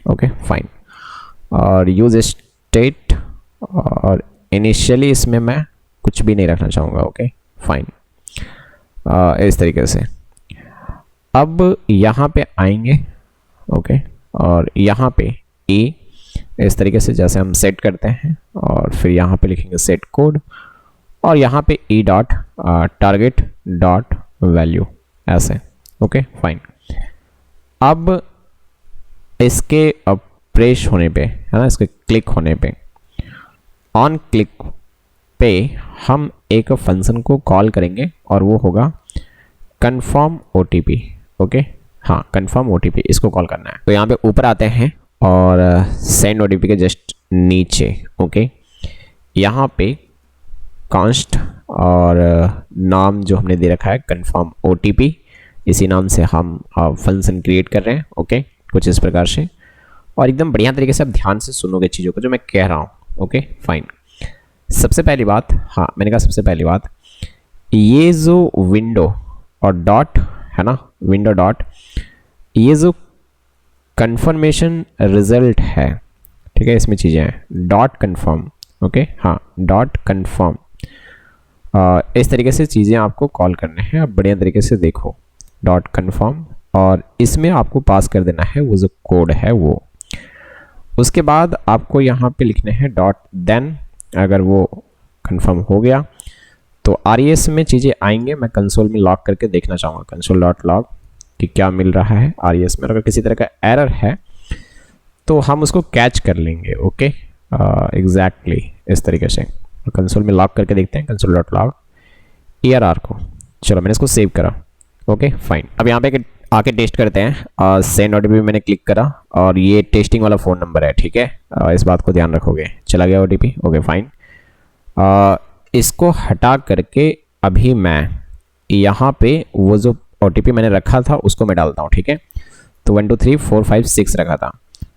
ओके फाइन। और यूज स्टेट, और इनिशियली इसमें मैं कुछ भी नहीं रखना चाहूँगा, ओके फाइन, इस तरीके से। अब यहाँ पे आएंगे, ओके, और यहाँ पे ए इस तरीके से जैसे हम सेट करते हैं, और फिर यहाँ पे लिखेंगे सेट कोड, और यहाँ पे E dot target dot value ऐसे, ओके फाइन। अब इसके प्रेस होने पे है ना, इसके क्लिक होने पे, ऑन क्लिक पे हम एक फंक्शन को कॉल करेंगे और वो होगा कन्फर्म OTP, ओके, हाँ कन्फर्म OTP इसको कॉल करना है। तो यहाँ पे ऊपर आते हैं और सेंड OTP के जस्ट नीचे, ओके, यहाँ पे कॉन्स्ट और नाम जो हमने दे रखा है कन्फर्म OTP, इसी नाम से हम फंक्शन क्रिएट कर रहे हैं, ओके, कुछ इस प्रकार से। और एकदम बढ़िया तरीके से आप ध्यान से सुनोगे चीज़ों को जो मैं कह रहा हूँ, ओके फाइन। सबसे पहली बात, हाँ मैंने कहा सबसे पहली बात, ये जो विंडो और डॉट है ना, विंडो डॉट, ये जो कंफर्मेशन रिजल्ट है, ठीक है, इसमें चीज़ें हैं डॉट कन्फर्म, ओके, हाँ डॉट कन्फर्म, इस तरीके से चीज़ें आपको कॉल करने हैं। आप बढ़िया तरीके से देखो डॉट कन्फर्म, और इसमें आपको पास कर देना है वो जो कोड है वो। उसके बाद आपको यहाँ पे लिखने हैं डॉट देन, अगर वो कंफर्म हो गया तो RES में चीज़ें आएंगे, मैं कंसोल में लॉग करके देखना चाहूँगा, कंसोल डॉट लॉग कि क्या मिल रहा है RES में। अगर किसी तरह का एरर है तो हम उसको कैच कर लेंगे, ओके, एग्जैक्टली इस तरीके से। कंसोल में लॉग करके देखते हैं, कंसोल डॉट लॉग ERR को। चलो मैंने इसको सेव करा, ओके फाइन। अब यहाँ पे आके टेस्ट करते हैं। सेंड OTP मैंने क्लिक करा और ये टेस्टिंग वाला फ़ोन नंबर है, ठीक है, इस बात को ध्यान रखोगे। चला गया OTP, ओके फाइन। इसको हटा करके अभी मैं यहाँ पे वो जो OTP मैंने रखा था उसको मैं डालता हूँ, ठीक है। तो 1 2 3 4 5 6 रखा था।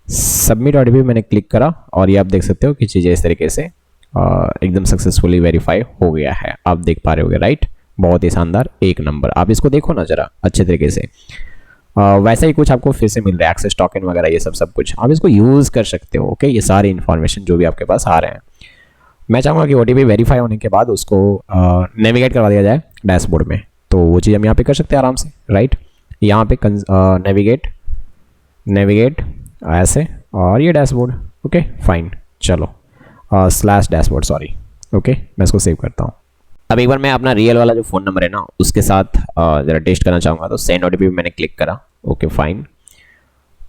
सबमिट OTP मैंने क्लिक करा और ये आप देख सकते हो कि चीज़ें इस तरीके से एकदम सक्सेसफुली वेरीफाई हो गया है, आप देख पा रहे होगे, राइट। बहुत ही शानदार, एक नंबर। आप इसको देखो ना ज़रा अच्छे तरीके से। वैसा ही कुछ आपको फिर से मिल रहा है, एक्सेस टोकन वगैरह ये सब कुछ आप इसको यूज़ कर सकते हो। ओके, ये सारी इन्फॉर्मेशन जो भी आपके पास आ रहे हैं, मैं चाहूँगा कि OTP वेरीफाई होने के बाद उसको नेविगेट करवा दिया जाए डैशबोर्ड में। तो वो चीज़ हम यहाँ पे कर सकते हैं आराम से, राइट। यहाँ पे नेविगेट ऐसे, और ये डैशबोर्ड। ओके फाइन, चलो स्लैश डैशबोर्ड, सॉरी। ओके, मैं इसको सेव करता हूँ। अब एक बार मैं अपना रियल वाला जो फ़ोन नंबर है ना उसके साथ ज़रा टेस्ट करना चाहूँगा, तो सेंड OTP मैंने क्लिक करा। ओके फाइन,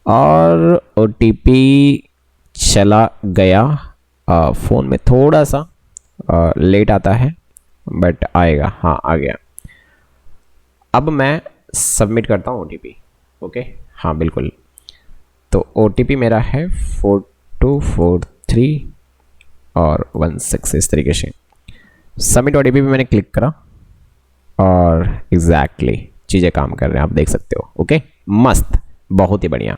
और OTP चला गया। फ़ोन में थोड़ा सा लेट आता है बट आएगा, हाँ आ गया। अब मैं सबमिट करता हूँ OTP। ओके, हाँ बिल्कुल, तो OTP मेरा है 4243 और 16, इस तरीके से। सबमिट OTP पे मैंने क्लिक करा और एग्जैक्टली चीज़ें काम कर रहे हैं, आप देख सकते हो। ओके, मस्त, बहुत ही बढ़िया।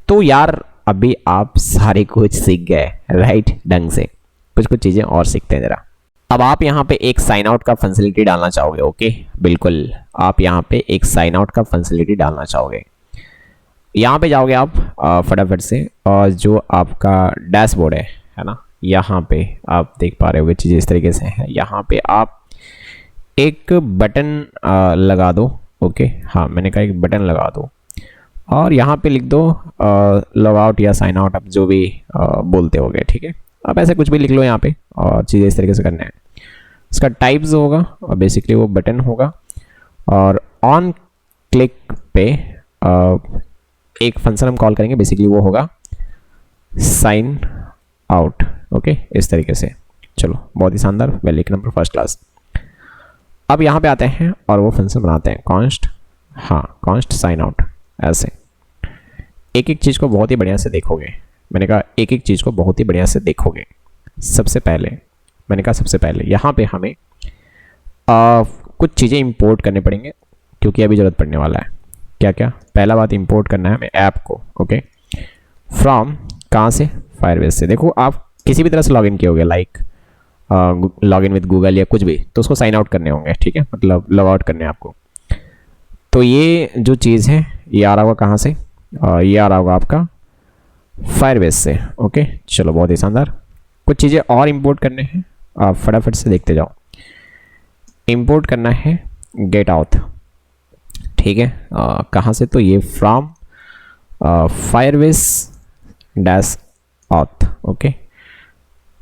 तो यार अभी आप सारे कुछ सीख गए, राइट, ढंग से। कुछ चीज़ें और सीखते हैं ज़रा। अब आप यहाँ पे एक साइन आउट का फैसिलिटी डालना चाहोगे। ओके, बिल्कुल, आप यहाँ पे एक साइन आउट का फैसिलिटी डालना चाहोगे। यहाँ पे जाओगे आप फटाफट से, और जो आपका डैशबोर्ड है ना, यहाँ पे आप देख पा रहे होगे चीज़ें इस तरीके से है। यहाँ पे आप एक बटन लगा दो। ओके, हाँ मैंने कहा एक बटन लगा दो, और यहाँ पे लिख दो लॉग आउट या साइन आउट, आप जो भी बोलते होगे, ठीक है। आप ऐसे कुछ भी लिख लो यहाँ पे, और चीज़ें इस तरीके से करना है। इसका टाइप्स होगा और बेसिकली वो बटन होगा, और ऑन क्लिक पे एक फंक्शन हम कॉल करेंगे, बेसिकली वो होगा साइन आउट। ओके, इस तरीके से। चलो, बहुत ही शानदार, वेल, एक नंबर, फर्स्ट क्लास। अब यहाँ पे आते हैं और वो फंक्शन बनाते हैं कॉन्स्ट साइन आउट, ऐसे। एक एक चीज़ को बहुत ही बढ़िया से देखोगे। मैंने कहा एक एक चीज़ को बहुत ही बढ़िया से देखोगे। सबसे पहले यहाँ पे हमें कुछ चीज़ें इंपोर्ट करने पड़ेंगे, क्योंकि अभी ज़रूरत पड़ने वाला है। क्या पहला बात, इंपोर्ट करना है हमें ऐप को। ओके, फ्रॉम कहाँ से, फायरबेस से। देखो आप किसी भी तरह से लॉगिन किए होगे, लाइक लॉगिन विद गूगल या कुछ भी, तो उसको साइन आउट करने होंगे, ठीक है, मतलब लॉग आउट करने आपको। तो ये जो चीज़ है ये आ रहा होगा कहाँ से, ये आ रहा होगा आपका फायरबेस से। ओके, चलो, बहुत ही शानदार। कुछ चीज़ें और इंपोर्ट करने हैं, आप फटाफट से देखते जाओ। इंपोर्ट करना है गेट आउट, ठीक है। कहाँ से, तो ये from Firebase dash out. Okay,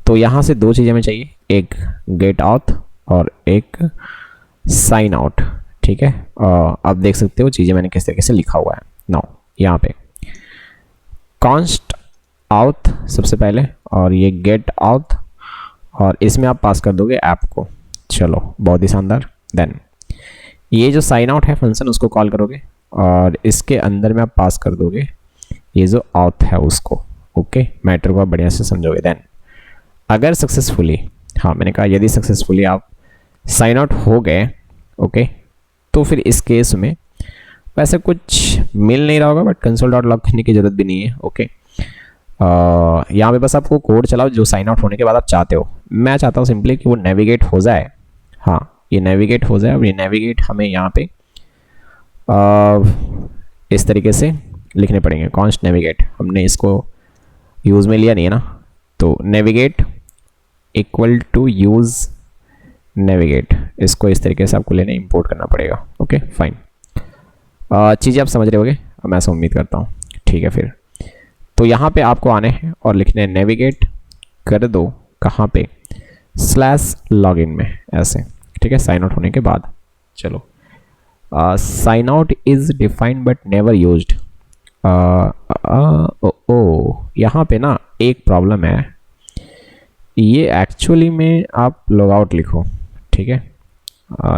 तो यहाँ से दो चीज़ें हमें चाहिए, एक गेट आउट और एक साइन आउट, ठीक है। आप देख सकते हो चीज़ें मैंने किस तरीके से लिखा हुआ है। नाउ यहाँ पे कॉन्स्ट आउट सबसे पहले, और ये गेट आउट, और इसमें आप पास कर दोगे ऐप को। चलो, बहुत ही शानदार। देन ये जो साइन आउट है फंक्शन, उसको कॉल करोगे, और इसके अंदर में आप पास कर दोगे ये जो आउट है उसको। ओके, मैटर को आप बढ़िया से समझोगे। देन अगर सक्सेसफुली, हाँ मैंने कहा यदि सक्सेसफुली आप साइन आउट हो गए, ओके, तो फिर इस केस में वैसे कुछ मिल नहीं रहा होगा, बट कंसोल डॉट लॉग करने की ज़रूरत भी नहीं है। ओके, यहाँ पे बस आपको कोड चलाओ जो साइन आउट होने के बाद आप चाहते हो। मैं चाहता हूँ सिंपली कि वो नेविगेट हो जाए। हाँ, ये नेविगेट हो जाए, और ये नेविगेट हमें यहाँ पे इस तरीके से लिखने पड़ेंगे। कॉन्स्ट नेविगेट, हमने इसको यूज़ में लिया नहीं है ना, तो navigate equal to use navigate, इसको इस तरीके से आपको लेने इंपोर्ट करना पड़ेगा। ओके फाइन, चीज़ें आप समझ रहे होगे, मैं ऐसा उम्मीद करता हूँ, ठीक है। फिर तो यहाँ पे आपको आने हैं और लिखने हैं नेविगेट कर दो, कहाँ पे, स्लैश लॉगिन में, ऐसे, ठीक है, साइन आउट होने के बाद। चलो, sign out is defined but never used. यहाँ पे ना एक प्रॉब्लम है, ये एक्चुअली में आप लॉग आउट लिखो, ठीक है।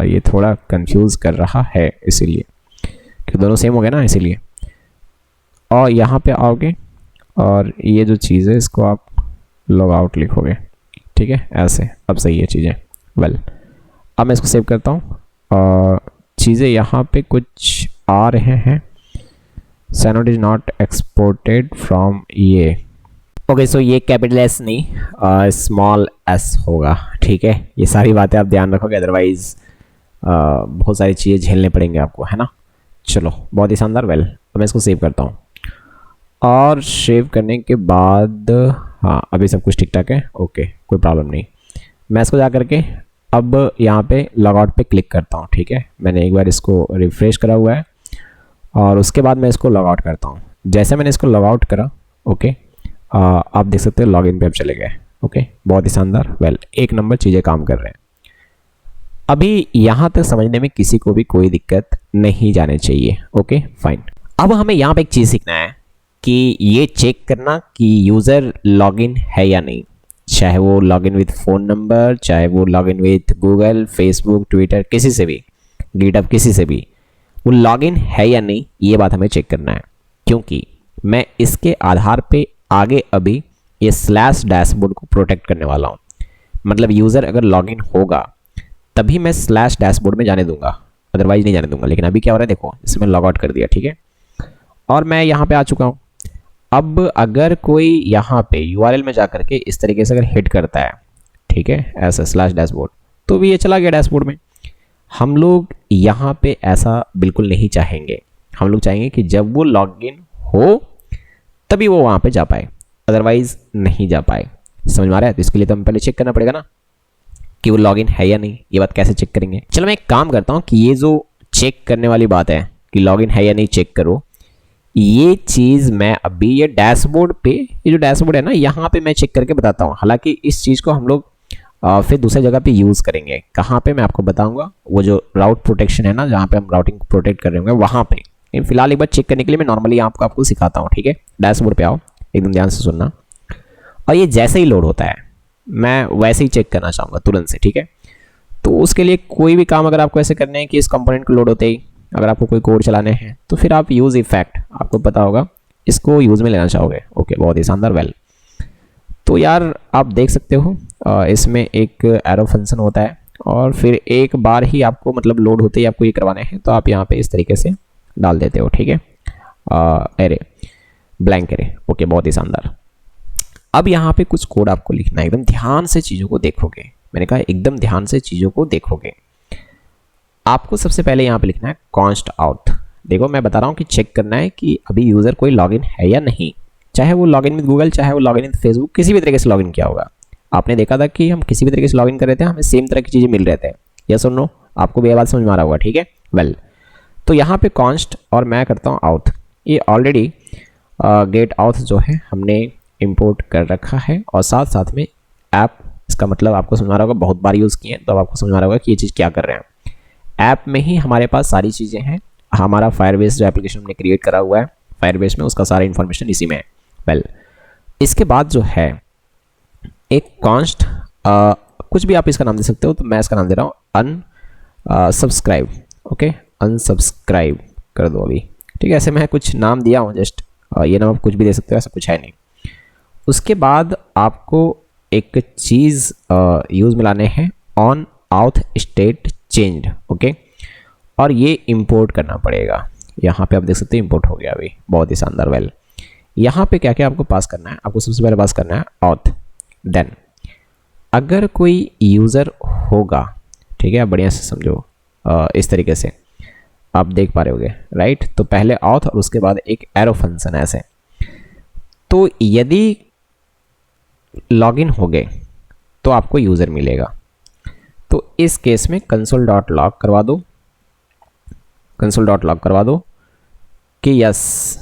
ये थोड़ा कंफ्यूज कर रहा है, इसीलिए कि दोनों सेम हो गए ना, इसीलिए। और यहाँ पे आओगे और ये जो चीज़ है इसको आप लॉग आउट लिखोगे, ठीक है, ऐसे। अब सही है चीज़ें, वेल। अब मैं इसको सेव करता हूँ, और चीज़ें यहाँ पे कुछ आ रहे हैं। Sign out is not exported from ये। ओके, सो ये कैपिटल एस नहीं स्मॉल एस होगा, ठीक है। ये सारी बातें आप ध्यान रखोगे, अदरवाइज बहुत सारी चीज़ें झेलने पड़ेंगे आपको, है ना। चलो बहुत ही शानदार। वेल तो मैं इसको सेव करता हूँ और सेव करने के बाद हाँ अभी सब कुछ ठीक ठाक है। ओके कोई प्रॉब्लम नहीं। मैं इसको जा करके अब यहाँ पे लॉग आउट पे क्लिक करता हूँ। ठीक है, मैंने एक बार इसको रिफ्रेश करा हुआ है और उसके बाद मैं इसको लॉग आउट करता हूँ। जैसे मैंने इसको लॉग आउट करा ओके आप देख सकते हो लॉगिन पे अब चले गए। ओके बहुत ही शानदार। वेल एक नंबर चीज़ें काम कर रहे हैं। अभी यहाँ तक समझने में किसी को भी कोई दिक्कत नहीं जाने चाहिए। Okay fine. अब हमें यहाँ पे एक चीज़ सीखना है कि ये चेक करना कि यूज़र लॉगिन है या नहीं, चाहे वो लॉगिन विथ फ़ोन नंबर, चाहे वो login with Google, Facebook, Twitter, किसी से भी, गिटहब, किसी से भी, वो लॉगिन है या नहीं ये बात हमें चेक करना है। क्योंकि मैं इसके आधार पे आगे अभी ये स्लैश डैशबोर्ड को प्रोटेक्ट करने वाला हूँ। मतलब यूज़र अगर लॉगिन होगा तभी मैं स्लैश डैशबोर्ड में जाने दूंगा, अदरवाइज नहीं जाने दूंगा। लेकिन अभी क्या हो रहा है देखो, इसमें लॉग आउट कर दिया। ठीक है, और मैं यहाँ पे आ चुका हूँ। अब अगर कोई यहाँ पे यूआरएल में जा करके इस तरीके से अगर हिट करता है, ठीक है, ऐसा स्लैश डैशबोर्ड, तो भी ये चला गया डैशबोर्ड में। हम लोग यहाँ पे ऐसा बिल्कुल नहीं चाहेंगे। हम लोग चाहेंगे कि जब वो लॉगिन हो तभी वो वहाँ पे जा पाए, अदरवाइज नहीं जा पाए। समझ में आ रहा है? तो इसके लिए तो हमें पहले चेक करना पड़ेगा ना कि वो लॉगिन है या नहीं। ये बात कैसे चेक करेंगे? चलो मैं एक काम करता हूँ कि ये जो चेक करने वाली बात है कि लॉगिन है या नहीं चेक करो, ये चीज़ मैं अभी ये डैशबोर्ड पे, ये जो डैशबोर्ड है ना, यहाँ पे मैं चेक करके बताता हूँ। हालांकि इस चीज़ को हम लोग फिर दूसरी जगह पे यूज़ करेंगे। कहाँ पे मैं आपको बताऊँगा, वो जो राउट प्रोटेक्शन है ना, जहाँ पे हम राउटिंग प्रोटेक्ट कर रहे होंगे वहाँ पे। लेकिन फिलहाल एक बार चेक करने के लिए मैं नॉर्मली आपको सिखाता हूँ। ठीक है, डैशबोर्ड पे आओ, एकदम ध्यान से सुनना। और ये जैसे ही लोड होता है मैं वैसे ही चेक करना चाहूँगा तुरंत से। ठीक है, तो उसके लिए कोई भी काम अगर आपको ऐसे करने हैं कि इस कंपोनेंट को लोड होते ही अगर आपको कोई कोड चलाने हैं तो फिर आप यूज़ इफेक्ट, आपको पता होगा, इसको यूज़ में लेना चाहोगे। ओके बहुत ही शानदार। वेल तो यार आप देख सकते हो इसमें एक एरो फंक्शन होता है और फिर एक बार ही आपको मतलब लोड होते ही आपको ये करवाने हैं तो आप यहाँ पे इस तरीके से डाल देते हो। ठीक है, एरे, ब्लैंक एरे। ओके बहुत ही शानदार। अब यहाँ पे कुछ कोड आपको लिखना है, एकदम ध्यान से चीज़ों को देखोगे। मैंने कहा एकदम ध्यान से चीज़ों को देखोगे। आपको सबसे पहले यहाँ पे लिखना है कॉन्स्ट आउट। देखो मैं बता रहा हूँ कि चेक करना है कि अभी यूज़र कोई लॉगिन है या नहीं, चाहे वो लॉगिन विद गूगल, चाहे वो लॉगिन विद फेसबुक, किसी भी तरीके से लॉगिन किया होगा। आपने देखा था कि हम किसी भी तरीके से लॉगिन कर रहे थे, हमें सेम तरह की चीज़ें मिल रहे थे। यस और नो? आपको भी ये बात समझ में आ रहा होगा। ठीक है, वेल तो यहाँ पे कॉन्स्ट और मैं करता हूँ आउट। ये ऑलरेडी गेट आउट जो है हमने इंपोर्ट कर रखा है और साथ साथ में ऐप, इसका मतलब आपको समझ आ रहा होगा, बहुत बार यूज़ किए हैं तो अब आपको समझ आ रहा होगा कि ये चीज़ क्या कर रहे हैं। ऐप में ही हमारे पास सारी चीज़ें हैं। हमारा फायरबेस जो एप्लीकेशन हमने क्रिएट करा हुआ है फायरबेस में, उसका सारा इन्फॉर्मेशन इसी में है। वेल इसके बाद जो है एक कॉन्स्ट, कुछ भी आप इसका नाम दे सकते हो, तो मैं इसका नाम दे रहा हूँ अनसब्सक्राइब। ओके अनसब्सक्राइब कर दो अभी। ठीक है, ऐसे मैं कुछ नाम दिया हूँ जस्ट, ये नाम आप कुछ भी दे सकते हो, ऐसा कुछ है नहीं। उसके बाद आपको एक चीज़ यूज़ में लाने हैं, ऑन आउथ स्टेट चेंज्ड। ओके, और ये इंपोर्ट करना पड़ेगा। यहाँ पे आप देख सकते हैं इंपोर्ट हो गया अभी, बहुत ही शानदार। वेल यहाँ पे क्या क्या आपको पास करना है? आपको सबसे पहले पास करना है ऑथ। देन अगर कोई यूज़र होगा, ठीक है, बढ़िया से समझो, इस तरीके से आप देख पा रहे होगे, राइट? तो पहले ऑथ और उसके बाद एक एरो फंक्शन ऐसे। तो यदि लॉगिन हो गए तो आपको यूज़र मिलेगा। तो इस केस में कंसोल डॉट लॉग करवा दो, कंसोल डॉट लॉग करवा दो कि यस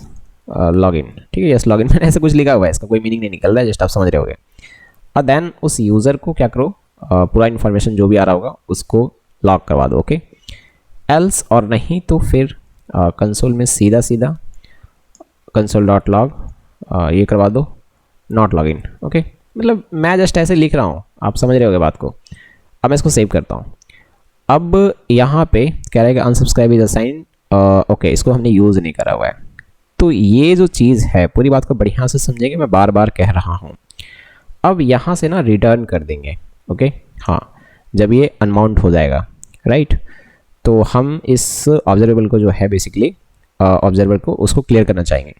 लॉगिन। ठीक है, यस लॉगिन मैंने ऐसे कुछ लिखा हुआ है, इसका कोई मीनिंग नहीं निकल रहा है, जस्ट आप समझ रहे होगे। और देन उस यूज़र को क्या करो, पूरा इन्फॉर्मेशन जो भी आ रहा होगा उसको लॉग करवा दो। ओके, एल्स और नहीं तो फिर कंसोल में सीधा सीधा कंसोल डॉट लॉग ये करवा दो, नॉट लॉगिन। ओके, मतलब मैं जस्ट ऐसे लिख रहा हूँ, आप समझ रहे होगे बात को। अब मैं इसको सेव करता हूँ। अब यहाँ पे कह रहा है कि अनसब्सक्राइब इज असाइन। ओके, इसको हमने यूज़ नहीं करा हुआ है। तो ये जो चीज़ है पूरी बात को बढ़िया से समझेंगे, मैं बार बार कह रहा हूँ। अब यहाँ से ना रिटर्न कर देंगे। ओके, हाँ, जब ये अनमाउंट हो जाएगा, राइट, तो हम इस ऑब्जर्वेबल को जो है बेसिकली ऑब्जर्वर को उसको क्लियर करना चाहेंगे।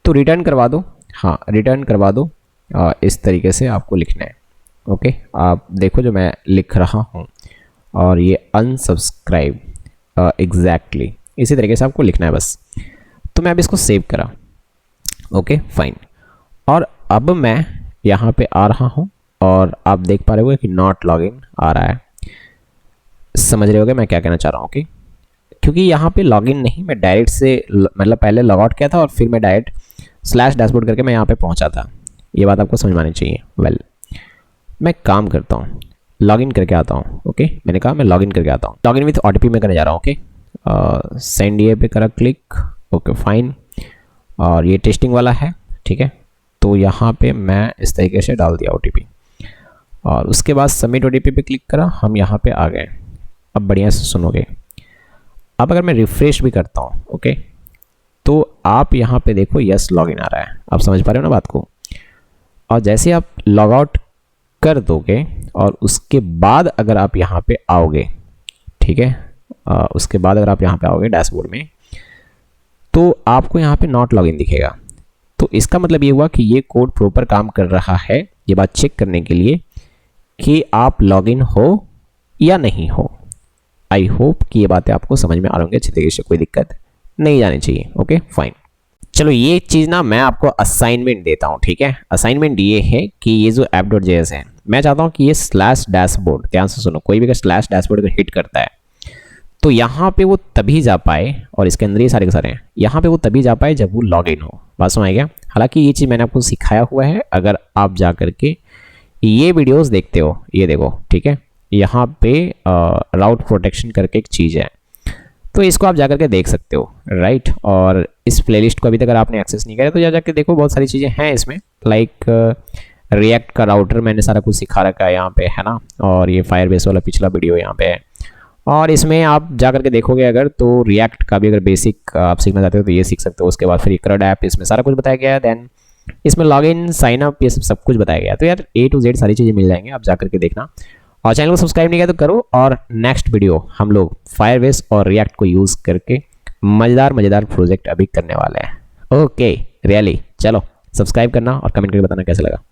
तो रिटर्न करवा दो, हाँ रिटर्न करवा दो, इस तरीके से आपको लिखना है। ओके, आप देखो जो मैं लिख रहा हूँ, और ये अनसब्सक्राइब एग्जैक्टली इसी तरीके से आपको लिखना है बस। तो मैं अब इसको सेव करा, ओके फाइन। और अब मैं यहाँ पे आ रहा हूँ और आप देख पा रहे हो कि नॉट लॉगिन आ रहा है। समझ रहे होगे मैं क्या कहना चाह रहा हूँ, ओके। क्योंकि यहाँ पे लॉगिन नहीं, मैं डायरेक्ट से मतलब पहले लॉग आउट किया था और फिर मैं डायरेक्ट स्लैश डैशबोर्ड करके मैं यहाँ पे पहुँचा था। ये बात आपको समझ में आनी चाहिए। वेल मैं काम करता हूँ, लॉगिन करके आता हूँ, ओके। मैंने कहा मैं लॉगिन करके आता हूँ। लॉगिन विथ OTP में करने जा रहा हूँ, ओके। सेंड ये पे करा क्लिक, ओके फाइन। और ये टेस्टिंग वाला है, ठीक है। तो यहाँ पे मैं इस तरीके से डाल दिया OTP और उसके बाद सबमिट OTP पे क्लिक करा, हम यहाँ पे आ गए। अब बढ़िया से सुनोगे। अब अगर मैं रिफ्रेश भी करता हूँ, ओके, तो आप यहाँ पे देखो यस लॉगिन आ रहा है। आप समझ पा रहे हो ना बात को। और जैसे आप लॉग आउट कर दोगे और उसके बाद अगर आप यहाँ पे आओगे, ठीक है, उसके बाद अगर आप यहाँ पे आओगे डैशबोर्ड में, तो आपको यहाँ पे नॉट लॉगिन दिखेगा। तो इसका मतलब ये हुआ कि ये कोड प्रॉपर काम कर रहा है, ये बात चेक करने के लिए कि आप लॉगिन हो या नहीं हो। आई होप कि ये बातें आपको समझ में आ रही होंगी अच्छी तरीके से, कोई दिक्कत नहीं जानी चाहिए, ओके फाइन। चलो ये चीज़ ना मैं आपको असाइनमेंट देता हूँ, ठीक है। असाइनमेंट ये है कि ये जो app.js है, मैं चाहता हूँ कि ये स्लैश डैशबोर्ड, ध्यान से सुनो, कोई भी अगर स्लैश डैशबोर्ड अगर हिट करता है तो यहाँ पे वो तभी जा पाए, और इसके अंदर ये सारे के सारे हैं, यहाँ पे वो तभी जा पाए जब वो लॉगिन हो। बात समझ आ गया। हालांकि ये चीज़ मैंने आपको सिखाया हुआ है, अगर आप जा करके ये वीडियोस देखते हो, ये देखो, ठीक है। यहाँ पे राउट प्रोटेक्शन करके एक चीज़ है, तो इसको आप जाकर के देख सकते हो, राइट। और इस प्लेलिस्ट को अभी तक अगर आपने एक्सेस नहीं किया तो जाकर देखो, बहुत सारी चीज़ें हैं इसमें, लाइक रिएक्ट का राउटर मैंने सारा कुछ सिखा रखा है यहाँ पे, है ना। और ये फायरबेस वाला पिछला वीडियो यहाँ पे है। और इसमें आप जा करके देखोगे अगर, तो रिएक्ट का भी अगर बेसिक आप सीखना चाहते हो तो ये सीख सकते हो। उसके बाद फिर CRUD ऐप, इसमें सारा कुछ बताया गया है। देन इसमें लॉगिन, साइन अप, ये सब कुछ बताया गया है। तो यार A to Z सारी चीज़ें मिल जाएंगी, आप जा करके देखना। और चैनल को सब्सक्राइब नहीं किया तो करो। और नेक्स्ट वीडियो हम लोग फायरबेस और रिएक्ट को यूज़ करके मज़ेदार प्रोजेक्ट अभी करने वाले हैं, ओके रियली। चलो सब्सक्राइब करना और कमेंट करके बताना कैसा लगा।